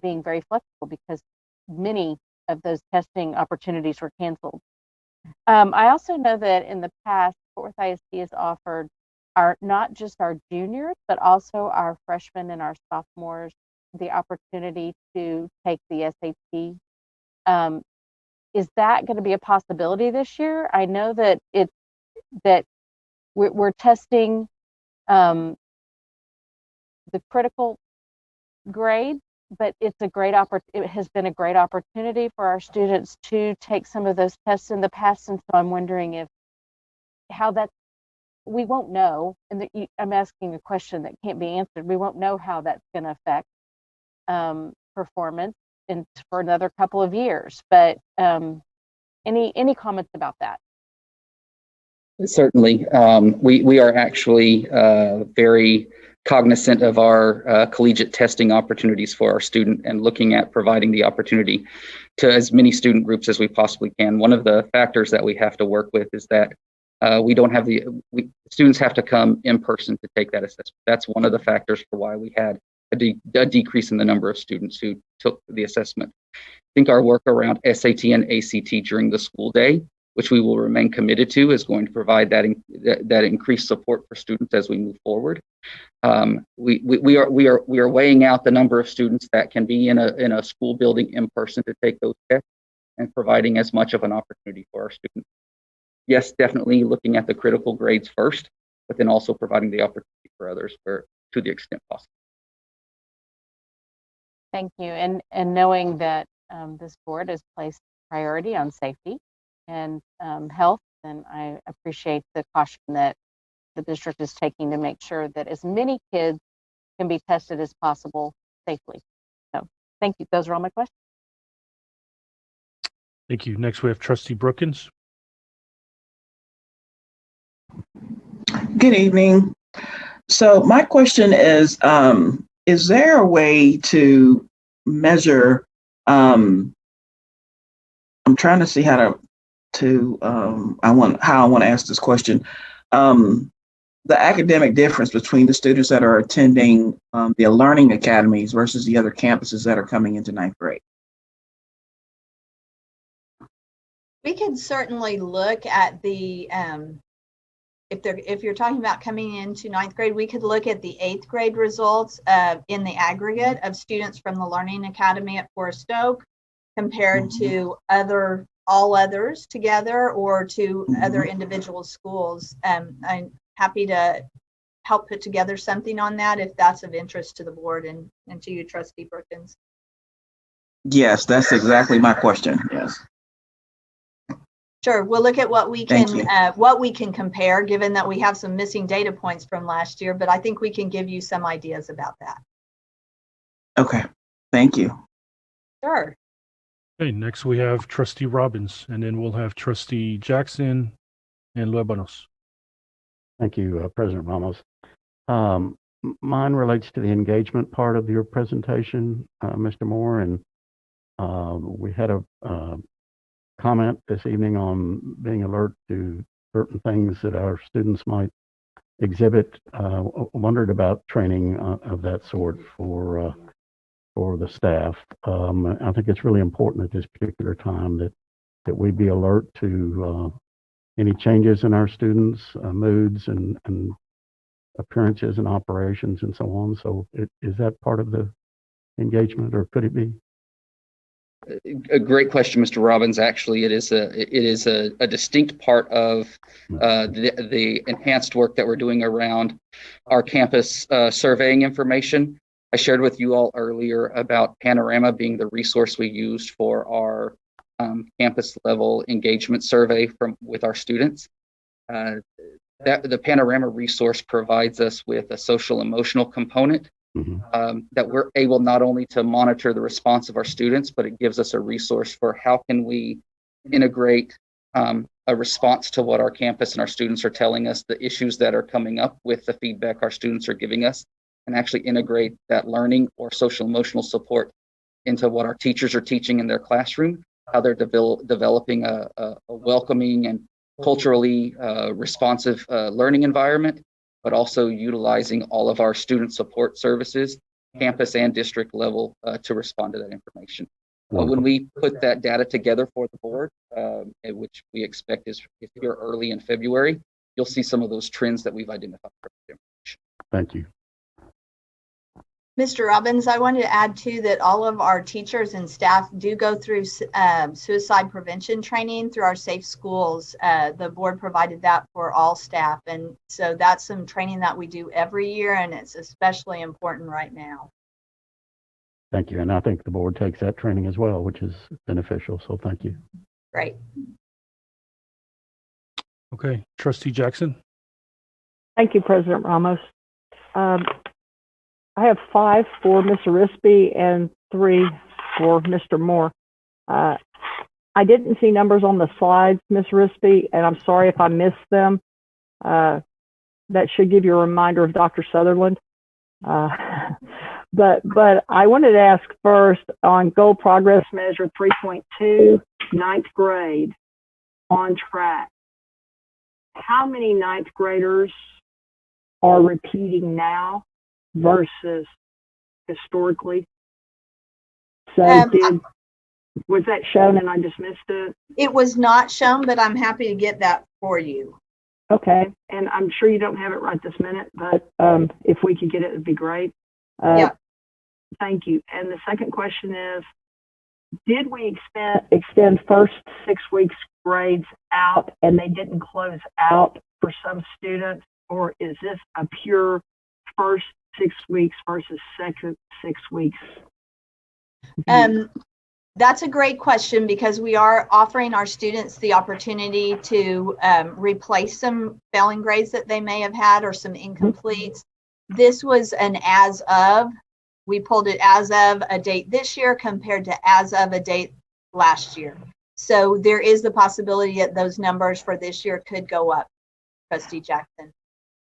being very flexible because many of those testing opportunities were canceled. I also know that in the past, Fort Worth ISD has offered not just our juniors, but also our freshmen and our sophomores the opportunity to take the SAT. Is that going to be a possibility this year? I know that we're testing the critical grade, but it has been a great opportunity for our students to take some of those tests in the past, and so I'm wondering we won't know, and I'm asking a question that can't be answered. We won't know how that's going to affect performance for another couple of years. But any comments about that? Certainly. We are actually very cognizant of our collegiate testing opportunities for our student and looking at providing the opportunity to as many student groups as we possibly can. One of the factors that we have to work with is that Students have to come in person to take that assessment. That's one of the factors for why we had a decrease in the number of students who took the assessment. I think our work around SAT and ACT during the school day, which we will remain committed to, is going to provide that increased support for students as we move forward. We are weighing out the number of students that can be in a school building in person to take those tests and providing as much of an opportunity for our students. Yes, definitely looking at the critical grades first, but then also providing the opportunity for others to the extent possible. Thank you. And knowing that this board has placed priority on safety and health, and I appreciate the caution that the district is taking to make sure that as many kids can be tested as possible safely. So thank you. Those are all my questions. Thank you. Next, we have Trustee Brookins. Good evening. So my question is there a way to measure, I'm trying to see how I want to ask this question. The academic difference between the students that are attending the learning academies versus the other campuses that are coming into ninth grade. We can certainly look at the, if you're talking about coming into ninth grade, we could look at the 8th grade results in the aggregate of students from the Learning Academy at Forest Oak compared to all others together or to other individual schools. I'm happy to help put together something on that if that's of interest to the board and to you, Trustee Brookins. Yes, that's exactly my question. Yes. Sure, we'll look at what we can compare, given that we have some missing data points from last year, but I think we can give you some ideas about that. Okay, thank you. Sure. Okay, next we have Trustee Robbins, and then we'll have Trustee Jackson and Luebanos. Thank you, President Ramos. Mine relates to the engagement part of your presentation, Mr. Moore, and we had a comment this evening on being alert to certain things that our students might exhibit. Wondered about training of that sort for the staff. I think it's really important at this particular time that we be alert to any changes in our students' moods and appearances and operations and so on. So is that part of the engagement, or could it be? A great question, Mr. Robbins. Actually, it is a distinct part of the enhanced work that we're doing around our campus surveying information. I shared with you all earlier about Panorama being the resource we used for our campus level engagement survey with our students. The Panorama resource provides us with a social emotional component that we're able not only to monitor the response of our students, but it gives us a resource for how can we integrate a response to what our campus and our students are telling us, the issues that are coming up with the feedback our students are giving us, and actually integrate that learning or social emotional support into what our teachers are teaching in their classroom, how they're developing a welcoming and culturally responsive learning environment, but also utilizing all of our student support services, campus and district level, to respond to that information. When we put that data together for the board, which we expect is here early in February, you'll see some of those trends that we've identified. Thank you. Mr. Robbins, I wanted to add too that all of our teachers and staff do go through suicide prevention training through our Safe Schools. The board provided that for all staff, and so that's some training that we do every year, and it's especially important right now. Thank you, and I think the board takes that training as well, which is beneficial, so thank you. Great. Okay, Trustee Jackson. Thank you, President Ramos. I have 5 for Mr. Rispey and 3 for Mr. Moore. I didn't see numbers on the slides, Ms. Rispey, and I'm sorry if I missed them. That should give you a reminder of Dr. Sutherland. But I wanted to ask first on goal progress measure 3.2, 9th grade, on track. how many ninth graders are repeating now versus historically? So was that shown and I just missed it? It was not shown, but I'm happy to get that for you. Okay, and I'm sure you don't have it right this minute, but if we could get it, it'd be great. Yeah. Thank you. And the second question is, did we extend first 6 weeks grades out and they didn't close out for some students, or is this a pure first 6 weeks versus second 6 weeks? That's a great question, because we are offering our students the opportunity to replace some failing grades that they may have had or some incompletes. This was an as of. We pulled it as of a date this year compared to as of a date last year. So there is the possibility that those numbers for this year could go up, Trustee Jackson.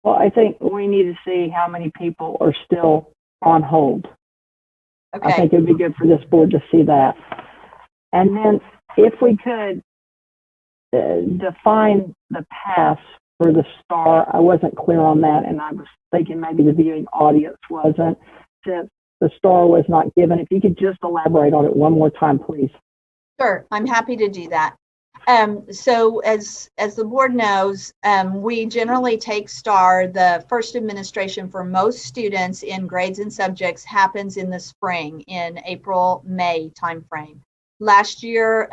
Well, I think we need to see how many people are still on hold. Okay. I think it'd be good for this board to see that. And then if we could define the pass for the STAR, I wasn't clear on that, and I was thinking maybe the viewing audience wasn't, since the STAR was not given. If you could just elaborate on it one more time, please. Sure, I'm happy to do that. So as the board knows, we generally take STAR. The first administration for most students in grades and subjects happens in the spring, in April, May timeframe. Last year,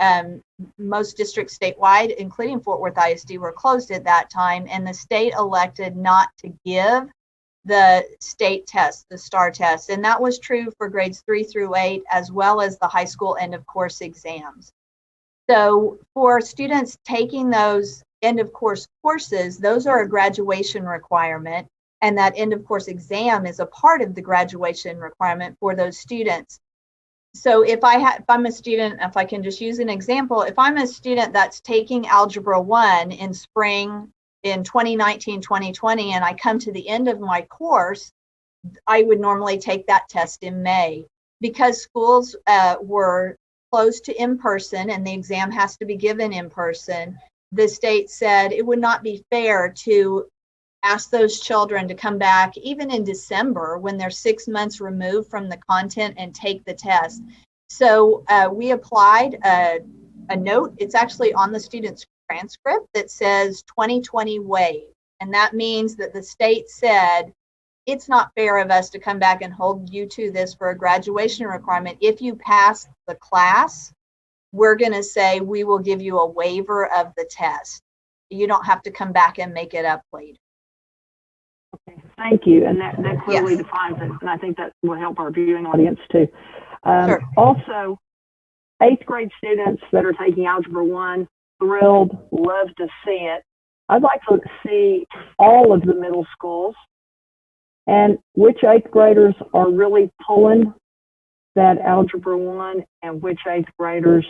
most districts statewide, including Fort Worth ISD, were closed at that time, and the state elected not to give the state test, the STAR test, and that was true for grades 3 through 8, as well as the high school end of course exams. So for students taking those end of course courses, those are a graduation requirement, and that end of course exam is a part of the graduation requirement for those students. So if I'm a student, if I can just use an example, if I'm a student that's taking Algebra 1 in spring in 2019, 2020, and I come to the end of my course, I would normally take that test in May. Because schools were closed to in-person and the exam has to be given in person, the state said it would not be fair to ask those children to come back even in December when they're 6 months removed from the content and take the test. So we applied a note. It's actually on the student's transcript that says 2020 waived. And that means that the state said, it's not fair of us to come back and hold you to this for a graduation requirement. If you pass the class, we're going to say we will give you a waiver of the test. You don't have to come back and make it up later. Okay, thank you. And that clearly Yes. defines it. And I think that will help our viewing audience too. Sure. Also, 8th grade students that are taking Algebra 1, thrilled, love to see it. I'd like to see all of the middle schools and which 8th graders are really pulling that Algebra 1 and which 8th graders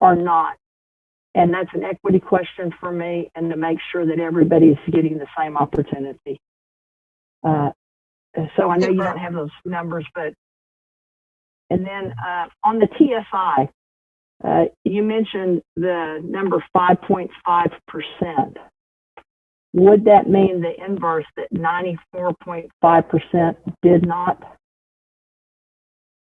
are not. And that's an equity question for me, and to make sure that everybody's getting the same opportunity. So I know you don't have those numbers, but, and then on the TSI, you mentioned the number 5.5%. Would that mean the inverse, that 94.5% did not?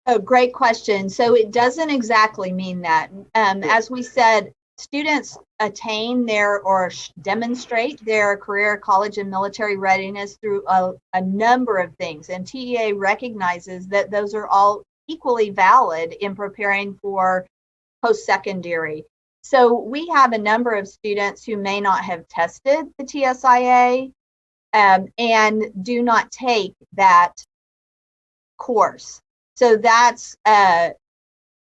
Oh, great question. So it doesn't exactly mean that. As we said, students attain or demonstrate their career, college, and military readiness through a number of things. And TEA recognizes that those are all equally valid in preparing for post-secondary. So we have a number of students who may not have tested the TSIA and do not take that course. So that's,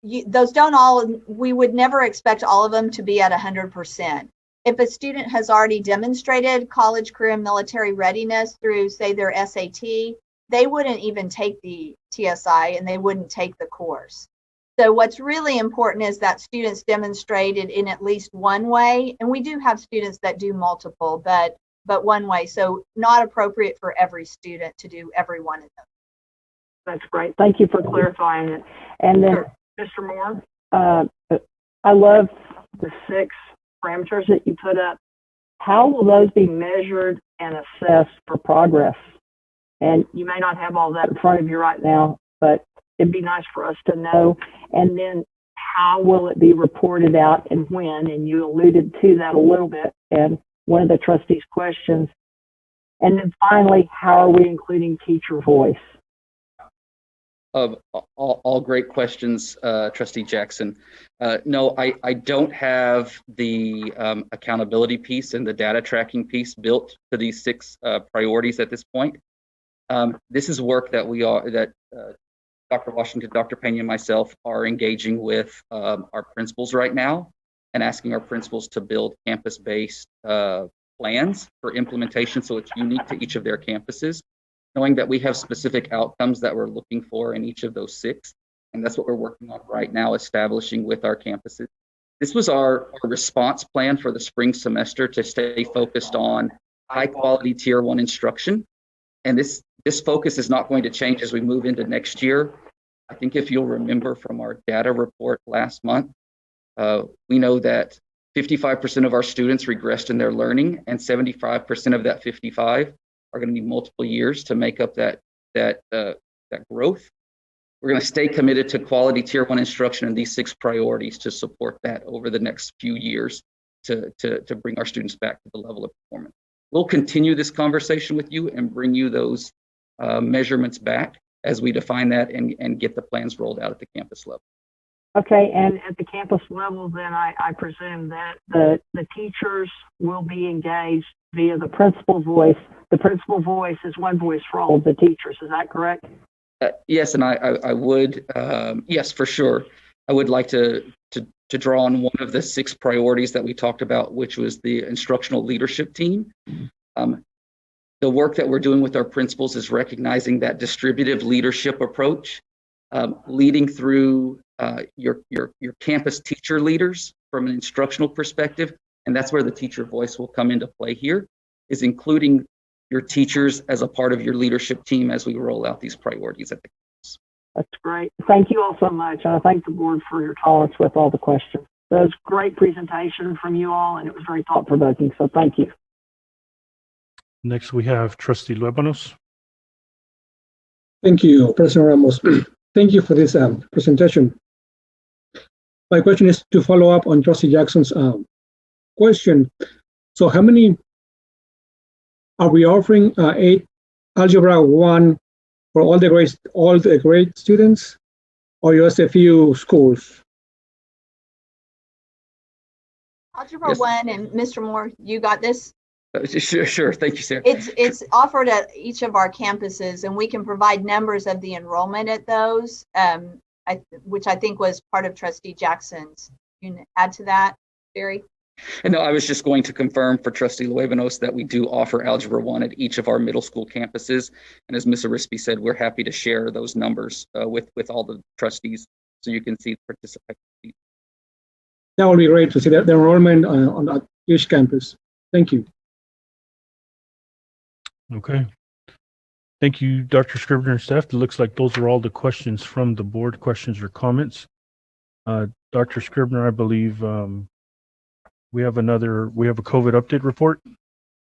those don't all, we would never expect all of them to be at 100%. If a student has already demonstrated college, career, and military readiness through, say, their SAT, they wouldn't even take the TSI and they wouldn't take the course. So what's really important is that students demonstrated in at least one way, and we do have students that do multiple, but one way. So not appropriate for every student to do every one of them. That's great. Thank you for clarifying it. And then, Mr. Moore, I love the 6 parameters that you put up. how will those be measured and assessed for progress? And you may not have all that in front of you right now, but it'd be nice for us to know. And then how will it be reported out and when? And you alluded to that a little bit. And one of the trustees' questions. And then finally, how are we including teacher voice? All great questions, Trustee Jackson. No, I don't have the accountability piece and the data tracking piece built to these 6 priorities at this point. This is work that Dr. Washington, Dr. Pena, and myself are engaging with our principals right now and asking our principals to build campus-based plans for implementation so it's unique to each of their campuses, knowing that we have specific outcomes that we're looking for in each of those 6. And that's what we're working on right now, establishing with our campuses. This was our response plan for the spring semester to stay focused on high quality tier 1 instruction. And this focus is not going to change as we move into next year. I think if you'll remember from our data report last month, we know that 55% of our students regressed in their learning, and 75% of that 55 are going to need multiple years to make up that growth. We're going to stay committed to quality tier 1 instruction and these 6 priorities to support that over the next few years to bring our students back to the level of performance. We'll continue this conversation with you and bring you those measurements back as we define that and get the plans rolled out at the campus level. Okay, and at the campus level, then I presume that the teachers will be engaged via the principal voice. The principal voice is one voice for all of the teachers. Is that correct? Yes, and I would, yes, for sure. I would like to draw on one of the 6 priorities that we talked about, which was the instructional leadership team. The work that we're doing with our principals is recognizing that distributive leadership approach, leading through your campus teacher leaders from an instructional perspective, and that's where the teacher voice will come into play here, is including your teachers as a part of your leadership team as we roll out these priorities at the campus. That's great. Thank you all so much. And I thank the board for your tolerance with all the questions. That was a great presentation from you all, and it was very thought-provoking, so thank you. Next, we have Trustee Luebanos. Thank you, President Ramos. Thank you for this presentation. My question is to follow up on Trustee Jackson's question. So how many are we offering 8 Algebra 1 for all the grade students, or just a few schools? Algebra Yes. 1, and Mr. Moore, you got this? Sure. Thank you, Sarah. It's offered at each of our campuses, and we can provide numbers of the enrollment at those, which I think was part of Trustee Jackson's. You can add to that, Barry? And no, I was just going to confirm for Trustee Luebanos that we do offer Algebra 1 at each of our middle school campuses. And as Ms. Arispe said, we're happy to share those numbers with all the trustees so you can see the participation. That would be great to see the enrollment on each campus. Thank you. Okay. Thank you, Dr. Scribner and staff. It looks like those are all the questions from the board, questions or comments. Dr. Scribner, I believe we have a COVID update report.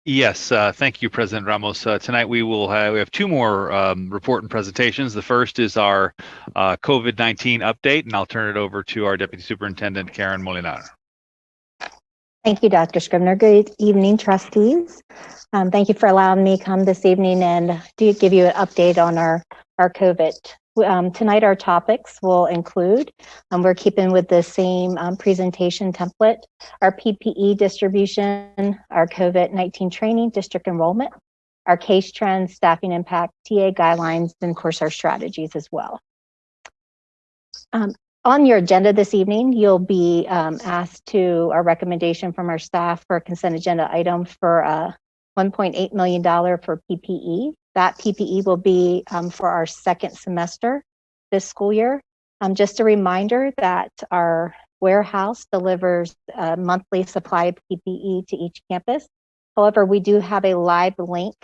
Yes, thank you, President Ramos. Tonight we have 2 more report and presentations. The first is our COVID-19 update, and I'll turn it over to our Deputy Superintendent, Karen Molinar. Thank you, Dr. Scribner. Good evening, trustees. Thank you for allowing me to come this evening and to give you an update on our COVID. Tonight, our topics will include, we're keeping with the same presentation template, our PPE distribution, our COVID-19 training, district enrollment, our case trends, staffing impact, TA guidelines, and of course, our strategies as well. On your agenda this evening, you'll be asked to a recommendation from our staff for a consent agenda item for $1.8 million for PPE. That PPE will be for our second semester this school year. Just a reminder that our warehouse delivers a monthly supply of PPE to each campus. However, we do have a live link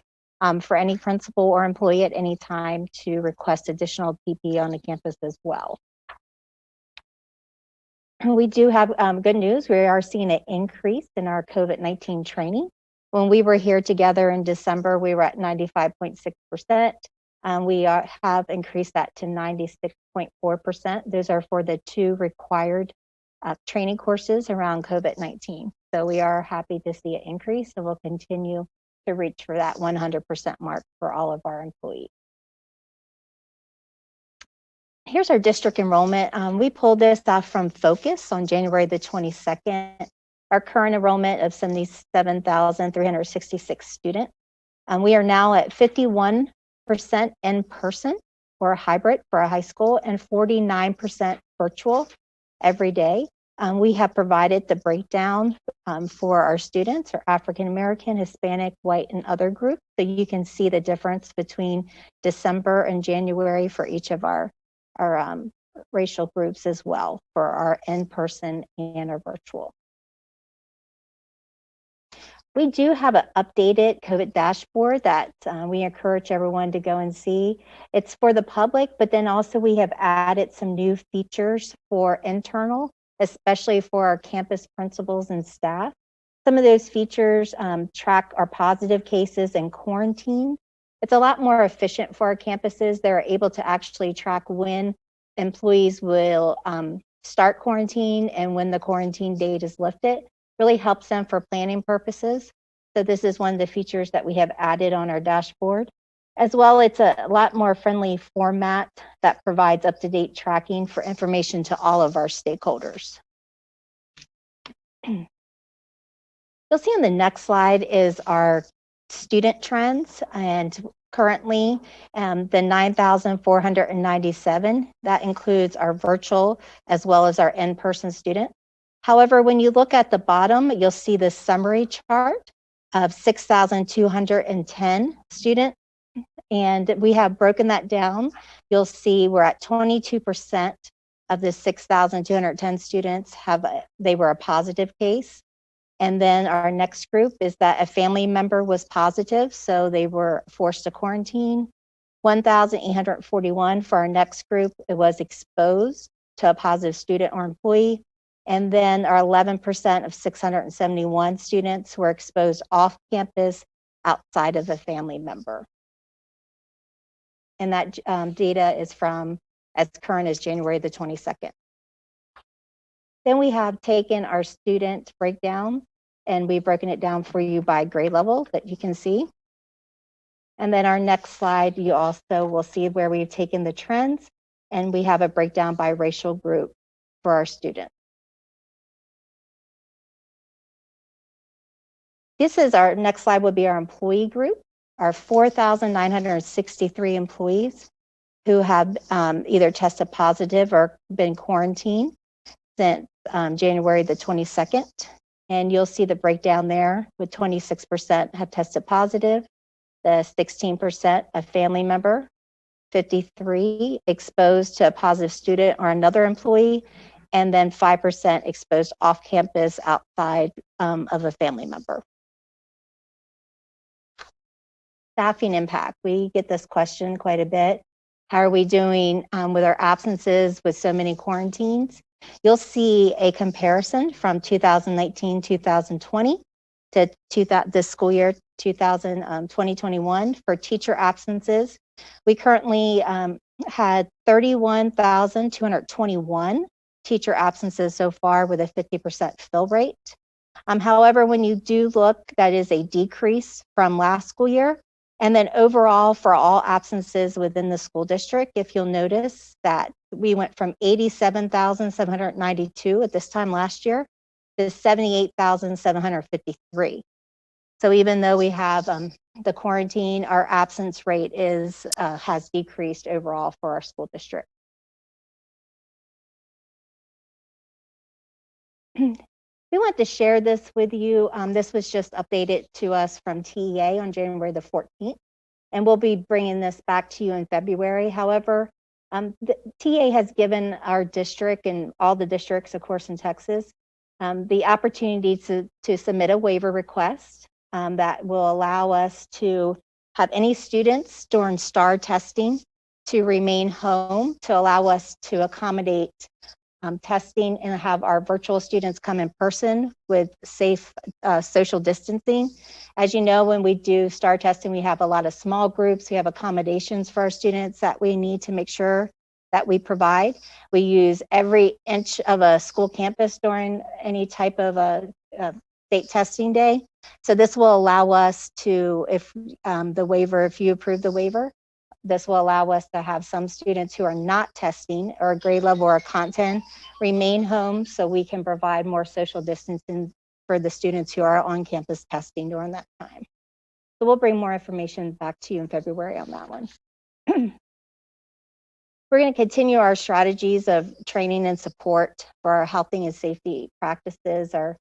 for any principal or employee at any time to request additional PPE on the campus as well. We do have good news. We are seeing an increase in our COVID-19 training. When we were here together in December, we were at 95.6%. We have increased that to 96.4%. Those are for the 2 required training courses around COVID-19. So we are happy to see an increase, and we'll continue to reach for that 100% mark for all of our employees. Here's our district enrollment. We pulled this off from Focus on January the 22nd. Our current enrollment of 77,366 students. We are now at 51% in person or hybrid for a high school and 49% virtual every day. We have provided the breakdown for our students, or African American, Hispanic, white, and other groups. So you can see the difference between December and January for each of our racial groups as well, for our in-person and our virtual. We do have an updated COVID dashboard that we encourage everyone to go and see. It's for the public, but then also we have added some new features for internal, especially for our campus principals and staff. Some of those features track our positive cases and quarantine. It's a lot more efficient for our campuses. They're able to actually track when employees will start quarantine and when the quarantine date is lifted. Really helps them for planning purposes. So this is one of the features that we have added on our dashboard. As well, it's a lot more friendly format that provides up-to-date tracking for information to all of our stakeholders. You'll see on the next slide is our student trends, and currently the 9,497, that includes our virtual as well as our in-person students. However, when you look at the bottom, you'll see the summary chart of 6,210 students, and we have broken that down. You'll see we're at 22% of the 6,210 students they were a positive case. And then our next group is that a family member was positive, so they were forced to quarantine. 1,841 for our next group, it was exposed to a positive student or employee. And then our 11% of 671 students were exposed off campus outside of a family member. And that data is from as current as January the 22nd. Then we have taken our student breakdown and we've broken it down for you by grade level that you can see. And then our next slide, you also will see where we've taken the trends and we have a breakdown by racial group for our students. This is our next slide would be our employee group, our 4,963 employees who have either tested positive or been quarantined since January the 22nd. And you'll see the breakdown there with 26% have tested positive, the 16% a family member, 53 exposed to a positive student or another employee, and then 5% exposed off campus outside of a family member. Staffing impact. We get this question quite a bit. How are we doing with our absences with so many quarantines? You'll see a comparison from 2019-2020 to this school year 2020-21 for teacher absences. We currently had 31,221 teacher absences so far with a 50% fill rate. However, when you do look, that is a decrease from last school year. And then overall, for all absences within the school district, if you'll notice that we went from 87,792 at this time last year to 78,753. So even though we have the quarantine, our absence rate has decreased overall for our school district. We want to share this with you. This was just updated to us from TEA on January the 14th, and we'll be bringing this back to you in February. However, the TEA has given our district and all the districts, of course, in Texas, the opportunity to submit a waiver request that will allow us to have any students during STAR testing to remain home to allow us to accommodate testing and have our virtual students come in person with safe social distancing. As you know, when we do STAR testing, we have a lot of small groups. We have accommodations for our students that we need to make sure that we provide. We use every inch of a school campus during any type of a state testing day. So this will allow us to, if you approve the waiver, this will allow us to have some students who are not testing or a grade level or content remain home so we can provide more social distancing for the students who are on campus testing during that time. So we'll bring more information back to you in February on that one. We're going to continue our strategies of training and support for our health and safety practices, our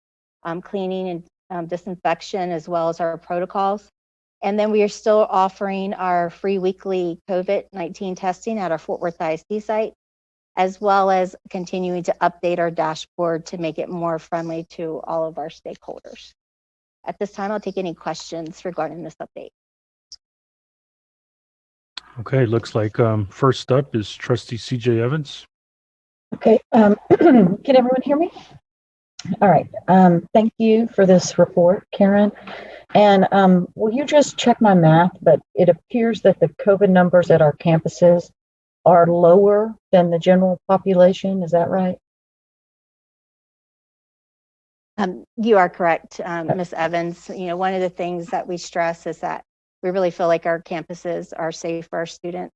cleaning and disinfection, as well as our protocols. And then we are still offering our free weekly COVID-19 testing at our Fort Worth ISD site, as well as continuing to update our dashboard to make it more friendly to all of our stakeholders. At this time, I'll take any questions regarding this update. Okay, looks like first up is Trustee CJ Evans. Okay, can everyone hear me? All right, thank you for this report, Karen. And will you just check my math, but it appears that the COVID numbers at our campuses are lower than the general population, is that right? You are correct, Ms. Evans. You know, one of the things that we stress is that we really feel like our campuses are safe for our students.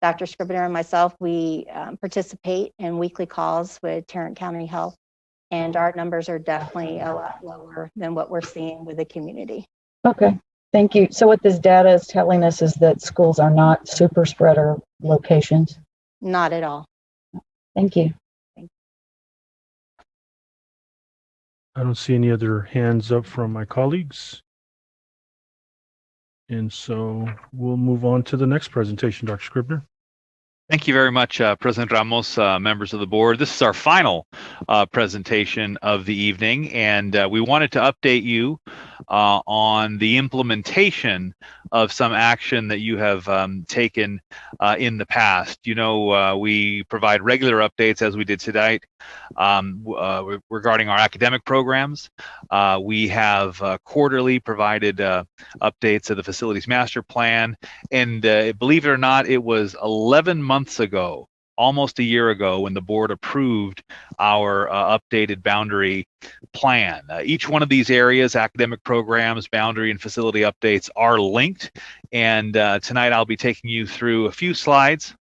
Dr. Scribner and myself, we participate in weekly calls with Tarrant County Health, and our numbers are definitely a lot lower than what we're seeing with the community. Okay, thank you. So what this data is telling us is that schools are not super spreader locations? Not at all. Thank you. I don't see any other hands up from my colleagues. And so we'll move on to the next presentation, Dr. Scribner. Thank you very much, President Ramos, members of the board. This is our final presentation of the evening, and we wanted to update you on the implementation of some action that you have taken in the past. You know, we provide regular updates, as we did tonight, regarding our academic programs. We have quarterly provided updates of the facilities master plan, and believe it or not, it was 11 months ago, almost a year ago, when the board approved our updated boundary plan. Each one of these areas, academic programs, boundary, and facility updates, are linked. And tonight I'll be taking you through a few slides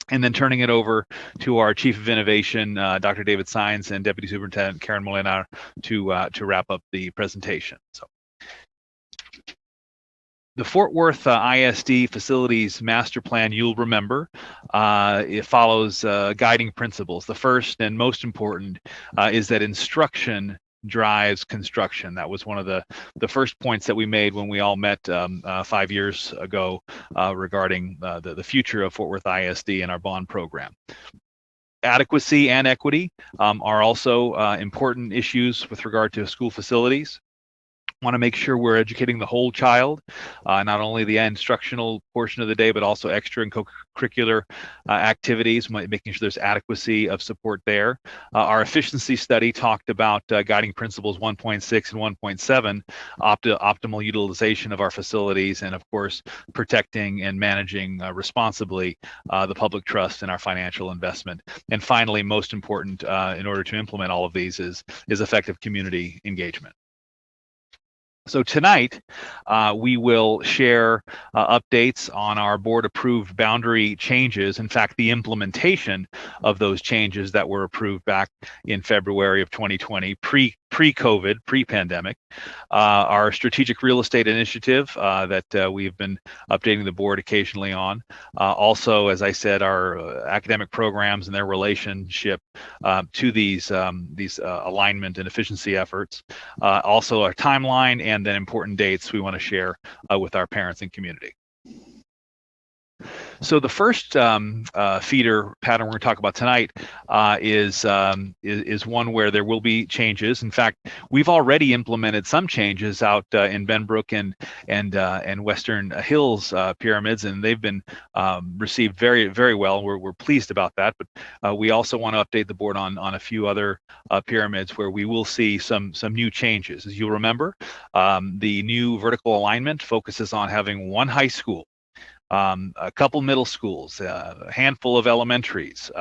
and then turning it over to our Chief of Innovation, Dr. David Sines, and Deputy Superintendent Karen Molina to wrap up the presentation. So, the Fort Worth ISD Facilities Master Plan, you'll remember, it follows guiding principles. The first and most important is that instruction drives construction. That was one of the first points that we made when we all met 5 years ago regarding the future of Fort Worth ISD and our bond program. Adequacy and equity are also important issues with regard to school facilities. Want to make sure we're educating the whole child, not only the instructional portion of the day, but also extra and co-curricular activities, making sure there's adequacy of support there. Our efficiency study talked about guiding principles 1.6 and 1.7, optimal utilization of our facilities, and of course, protecting and managing responsibly the public trust in our financial investment. And finally, most important in order to implement all of these is effective community engagement. So tonight, we will share updates on our board-approved boundary changes. In fact, the implementation of those changes that were approved back in February of 2020, pre-COVID, pre-pandemic. Our strategic real estate initiative that we've been updating the board occasionally on. Also, as I said, our academic programs and their relationship to these alignment and efficiency efforts. Also, our timeline, and then important dates we want to share with our parents and community. So the first feeder pattern we're going to talk about tonight is one where there will be changes. In fact, we've already implemented some changes out in Benbrook and Western Hills pyramids, and they've been received very, very well. We're pleased about that. But we also want to update the board on a few other pyramids where we will see some new changes. As you'll remember, the new vertical alignment focuses on having one high school, a couple middle schools, a handful of elementaries,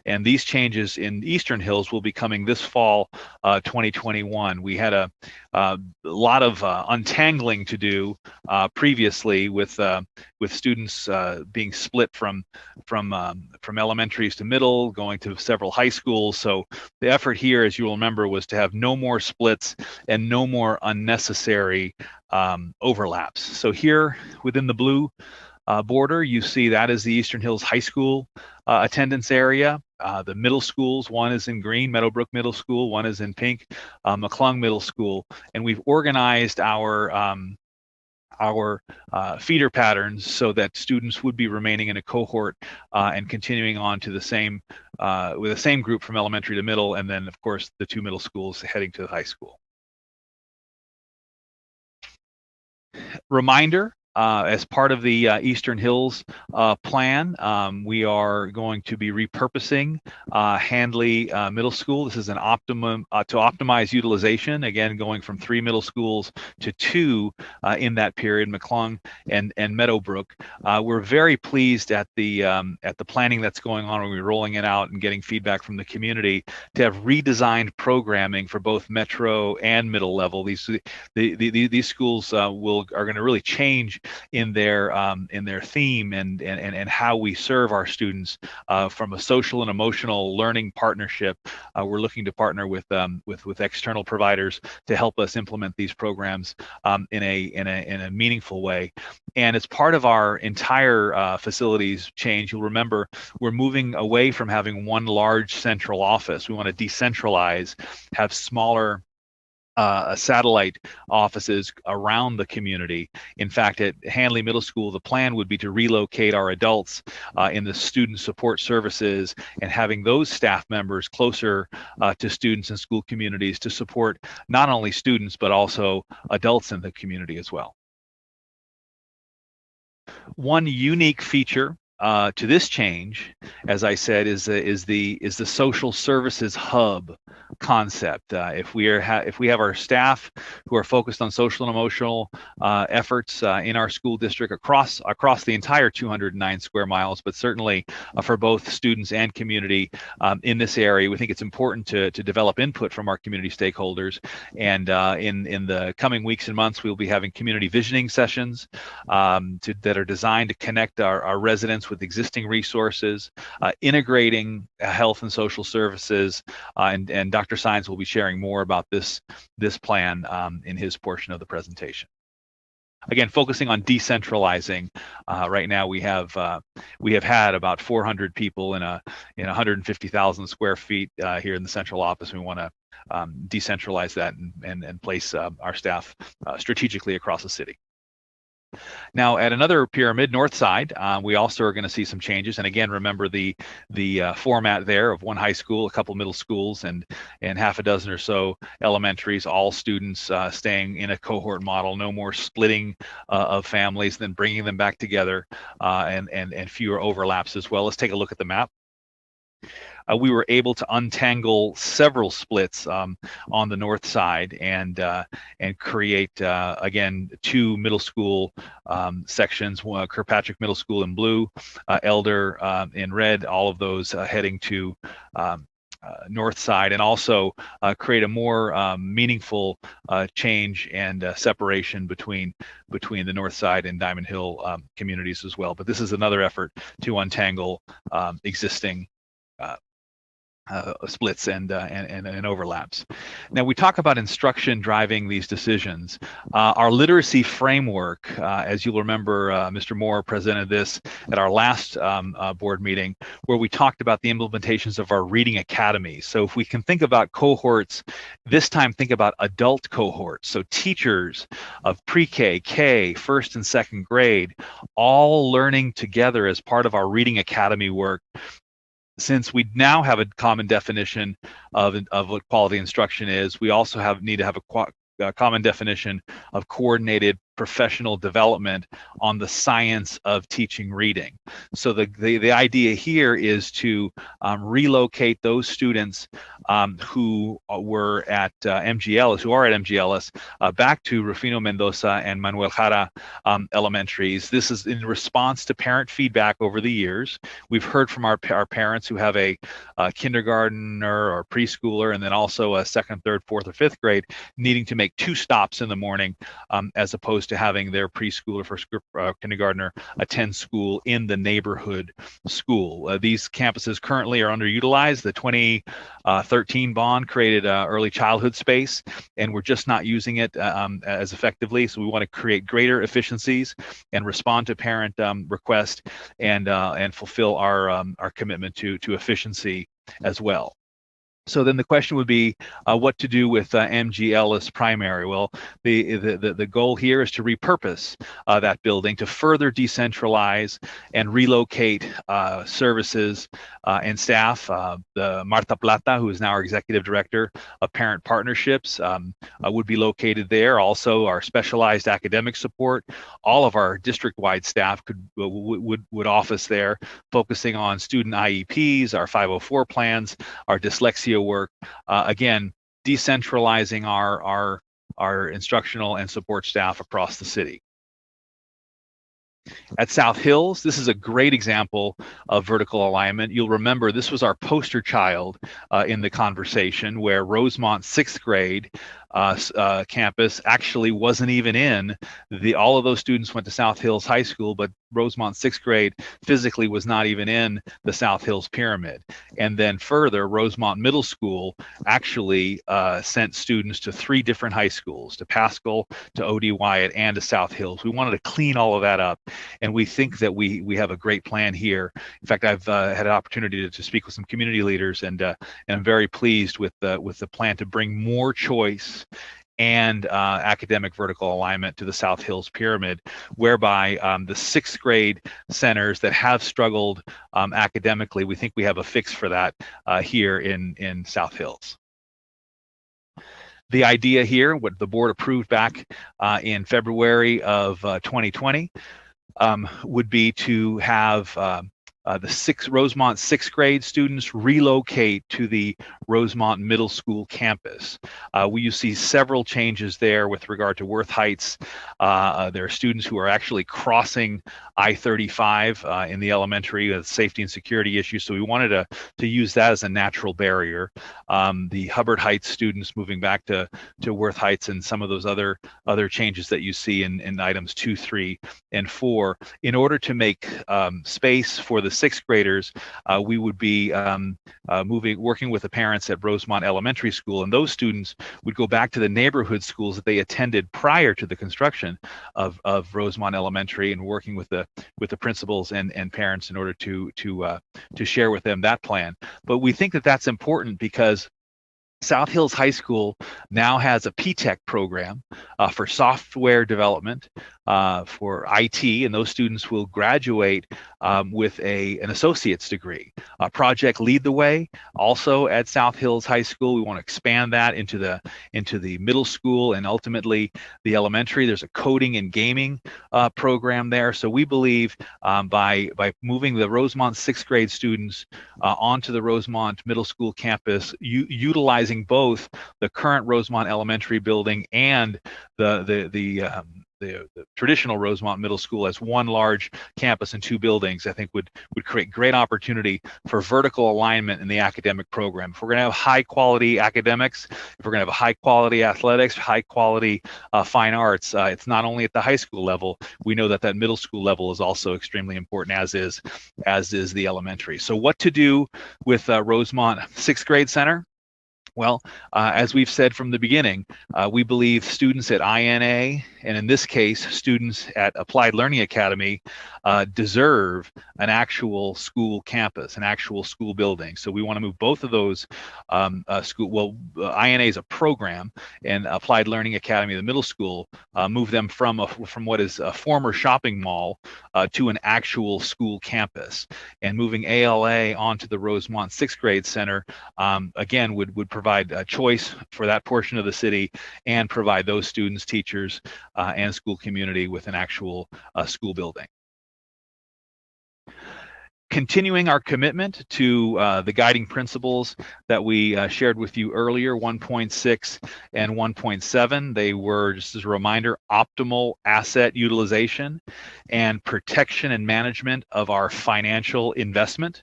and these changes in Eastern Hills will be coming this fall, 2021. We had a lot of untangling to do previously with students being split from elementaries to middle, going to several high schools. So the effort here, as you will remember, was to have no more splits and no more unnecessary overlaps. So here within the blue border, you see that is the Eastern Hills High School attendance area. The middle schools, one is in green, Meadowbrook Middle School, one is in pink, McClung Middle School, and we've organized our feeder patterns so that students would be remaining in a cohort and continuing on to the same with the same group from elementary to middle, and then of course the two middle schools heading to the high school. Reminder, as part of the Eastern Hills plan, we are going to be repurposing Handley Middle School. This is an optimum to optimize utilization, again going from 3 middle schools to 2 in that period, McClung and Meadowbrook. We're very pleased at the planning that's going on when we're rolling it out and getting feedback from the community to have redesigned programming for both metro and middle level. These schools are going to really change in their theme and how we serve our students from a social and emotional learning partnership. We're looking to partner with external providers to help us implement these programs in a meaningful way. And as part of our entire facilities change, you'll remember we're moving away from having one large central office. We want to decentralize, have smaller satellite offices around the community. In fact, at Handley Middle School, the plan would be to relocate our adults in the student support services and having those staff members closer to students and school communities to support not only students, but also adults in the community as well. One unique feature to this change, as I said, is the social services hub concept. If we have our staff who are focused on social and emotional efforts in our school district across the entire 209 square miles, but certainly for both students and community in this area, we think it's important to develop input from our community stakeholders. And in the coming weeks and months, we'll be having community visioning sessions that are designed to connect our residents with existing resources, integrating health and social services, and Dr. Sines will be sharing more about this plan in his portion of the presentation. Again, focusing on decentralizing. Right now, we have had about 400 people in 150,000 square feet here in the central office. We want to decentralize that and place our staff strategically across the city. Now, at another pyramid, north side, we also are going to see some changes. And again, remember the format there of one high school, a couple middle schools, and half a dozen or so elementaries, all students staying in a cohort model, no more splitting of families, then bringing them back together, and fewer overlaps as well. Let's take a look at the map. We were able to untangle several splits on the north side and create again 2 middle school sections, Kirkpatrick Middle School in blue, Elder in red, all of those heading to north side, and also create a more meaningful change and separation between the north side and Diamond Hill communities as well. But this is another effort to untangle existing splits and overlaps. Now we talk about instruction driving these decisions. Our literacy framework, as you'll remember, Mr. Moore presented this at our last board meeting, where we talked about the implementations of our reading academy. So if we can think about cohorts, this time think about adult cohorts. So teachers of pre-K, K, first and second grade, all learning together as part of our reading academy work. Since we now have a common definition of what quality instruction is, we also need to have a common definition of coordinated professional development on the science of teaching reading. So the idea here is to relocate those students who were at MGLS, back to Rufino Mendoza and Manuel Jara elementaries. This is in response to parent feedback over the years. We've heard from our parents who have a kindergartner or preschooler, and then also a second, third, fourth, or fifth grade, needing to make 2 stops in the morning as opposed to having their preschooler, first kindergartner attend school in the neighborhood school. These campuses currently are underutilized. The 2013 bond created early childhood space, and we're just not using it as effectively. So we want to create greater efficiencies and respond to parent requests and fulfill our commitment to efficiency as well. So then the question would be what to do with MGLS primary. Well, the goal here is to repurpose that building to further decentralize and relocate services and staff. The Marta Plata, who is now our executive director of parent partnerships, would be located there. Also, our specialized academic support, all of our district-wide staff would office there, focusing on student IEPs, our 504 plans, our dyslexia work, again, decentralizing our instructional and support staff across the city. At South Hills, this is a great example of vertical alignment. You'll remember this was our poster child in the conversation, where Rosemont 6th grade campus actually wasn't even in all of those students went to South Hills High School, but Rosemont 6th grade physically was not even in the South Hills pyramid. And then further, Rosemont Middle School actually sent students to 3 different high schools, to Pascal, to O.D. Wyatt, and to South Hills. We wanted to clean all of that up, and we think that we have a great plan here. In fact, I've had an opportunity to speak with some community leaders, and I'm very pleased with the plan to bring more choice and academic vertical alignment to the South Hills pyramid, whereby the 6th grade centers that have struggled academically, we think we have a fix for that here in South Hills. The idea here, what the board approved back in February of 2020, would be to have the Rosemont 6th grade students relocate to the Rosemont Middle School campus. You see several changes there with regard to Worth Heights. There are students who are actually crossing I-35 in the elementary, safety and security issues, so we wanted to use that as a natural barrier. The Hubbard Heights students moving back to Worth Heights, and some of those other changes that you see in items 2, 3, and 4. In order to make space for the 6th graders, we would be working with the parents at Rosemont Elementary School, and those students would go back to the neighborhood schools that they attended prior to the construction of Rosemont Elementary, and working with the principals and parents in order to share with them that plan. But we think that that's important because South Hills High School now has a P-Tech program for software development for IT, and those students will graduate with an associate's degree. Project Lead the Way, also at South Hills High School. We want to expand that into the middle school and ultimately the elementary. There's a coding and gaming program there. So we believe by moving the Rosemont 6th grade students onto the Rosemont Middle School campus, utilizing both the current Rosemont Elementary building and the traditional Rosemont Middle School as one large campus and two buildings, I think would create great opportunity for vertical alignment in the academic program. If we're going to have high quality academics, if we're going to have high quality athletics, high quality fine arts, it's not only at the high school level. We know that middle school level is also extremely important, as is the elementary. So what to do with Rosemont 6th grade center? Well, as we've said from the beginning, we believe students at INA, and in this case, students at Applied Learning Academy, deserve an actual school campus, an actual school building. So we want to move both of those INA is a program, and Applied Learning Academy, the middle school, move them from what is a former shopping mall to an actual school campus. And moving ALA onto the Rosemont 6th grade center, again, would provide a choice for that portion of the city and provide those students, teachers, and school community with an actual school building. Continuing our commitment to the guiding principles that we shared with you earlier, 1.6 and 1.7, they were, just as a reminder, optimal asset utilization and protection and management of our financial investment.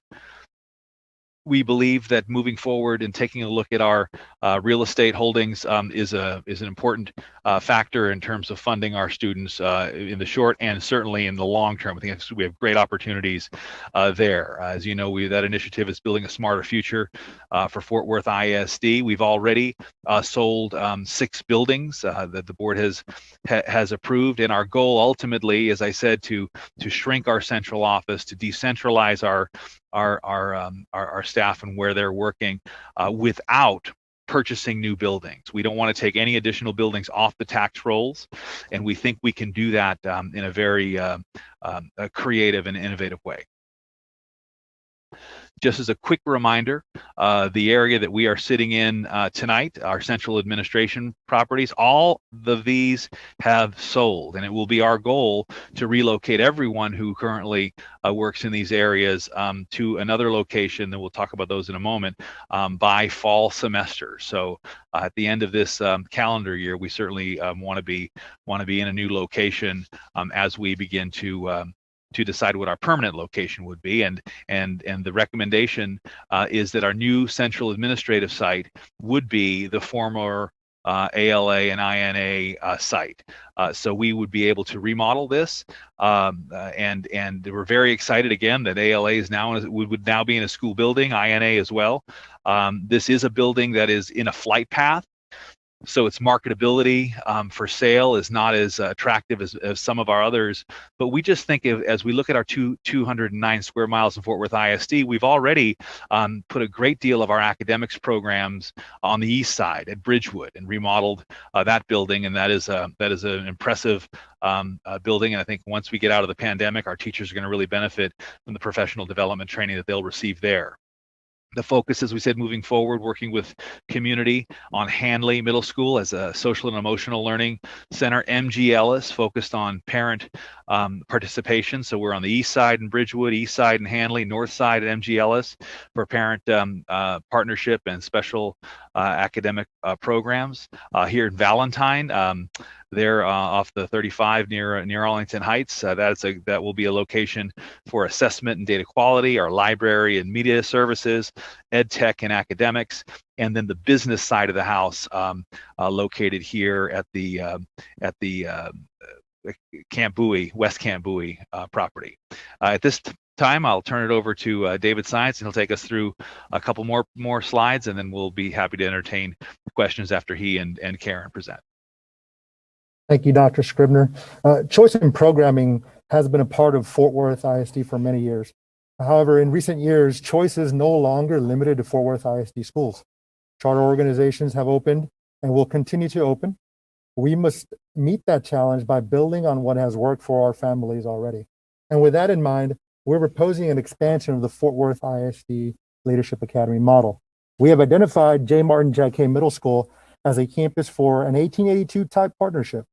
We believe that moving forward and taking a look at our real estate holdings is an important factor in terms of funding our students in the short and certainly in the long term. I think we have great opportunities there. As you know, that initiative is building a smarter future for Fort Worth ISD. We've already sold 6 buildings that the board has approved, and our goal ultimately, as I said, to shrink our central office, to decentralize our staff and where they're working without purchasing new buildings. We don't want to take any additional buildings off the tax rolls, and we think we can do that in a very creative and innovative way. Just as a quick reminder, the area that we are sitting in tonight, our central administration properties, all of these have sold, and it will be our goal to relocate everyone who currently works in these areas to another location, and we'll talk about those in a moment, by fall semester. So at the end of this calendar year, we certainly want to be in a new location as we begin to decide what our permanent location would be, and the recommendation is that our new central administrative site would be the former ALA and INA site. So we would be able to remodel this, and we're very excited again that ALA is would now be in a school building, INA as well. This is a building that is in a flight path, so its marketability for sale is not as attractive as some of our others. But we just think as we look at our 209 square miles in Fort Worth ISD, we've already put a great deal of our academics programs on the east side at Bridgewood and remodeled that building. And that is an impressive building. And I think once we get out of the pandemic, our teachers are going to really benefit from the professional development training that they'll receive there. The focus, as we said, moving forward, working with community on Hanley Middle School as a social and emotional learning center. MG Ellis focused on parent participation. So we're on the east side in Bridgewood, east side in Hanley, north side at MG Ellis for parent partnership and special academic programs. Here in Valentine, they're off the 35 near Arlington Heights. That will be a location for assessment and data quality, our library and media services, ed tech and academics, and then the business side of the house located here at the Camp Bowie, West Camp Bowie property. At this time, I'll turn it over to David Science, and he'll take us through a couple more slides, and then we'll be happy to entertain questions after he and Karen present. Thank you, Dr. Scribner. Choice in programming has been a part of Fort Worth ISD for many years. However, in recent years, choice is no longer limited to Fort Worth ISD schools. Charter organizations have opened and will continue to open. We must meet that challenge by building on what has worked for our families already. And with that in mind, we're proposing an expansion of the Fort Worth ISD Leadership Academy model. We have identified J. Martin Jack K. Middle School as a campus for an 1882 type partnership.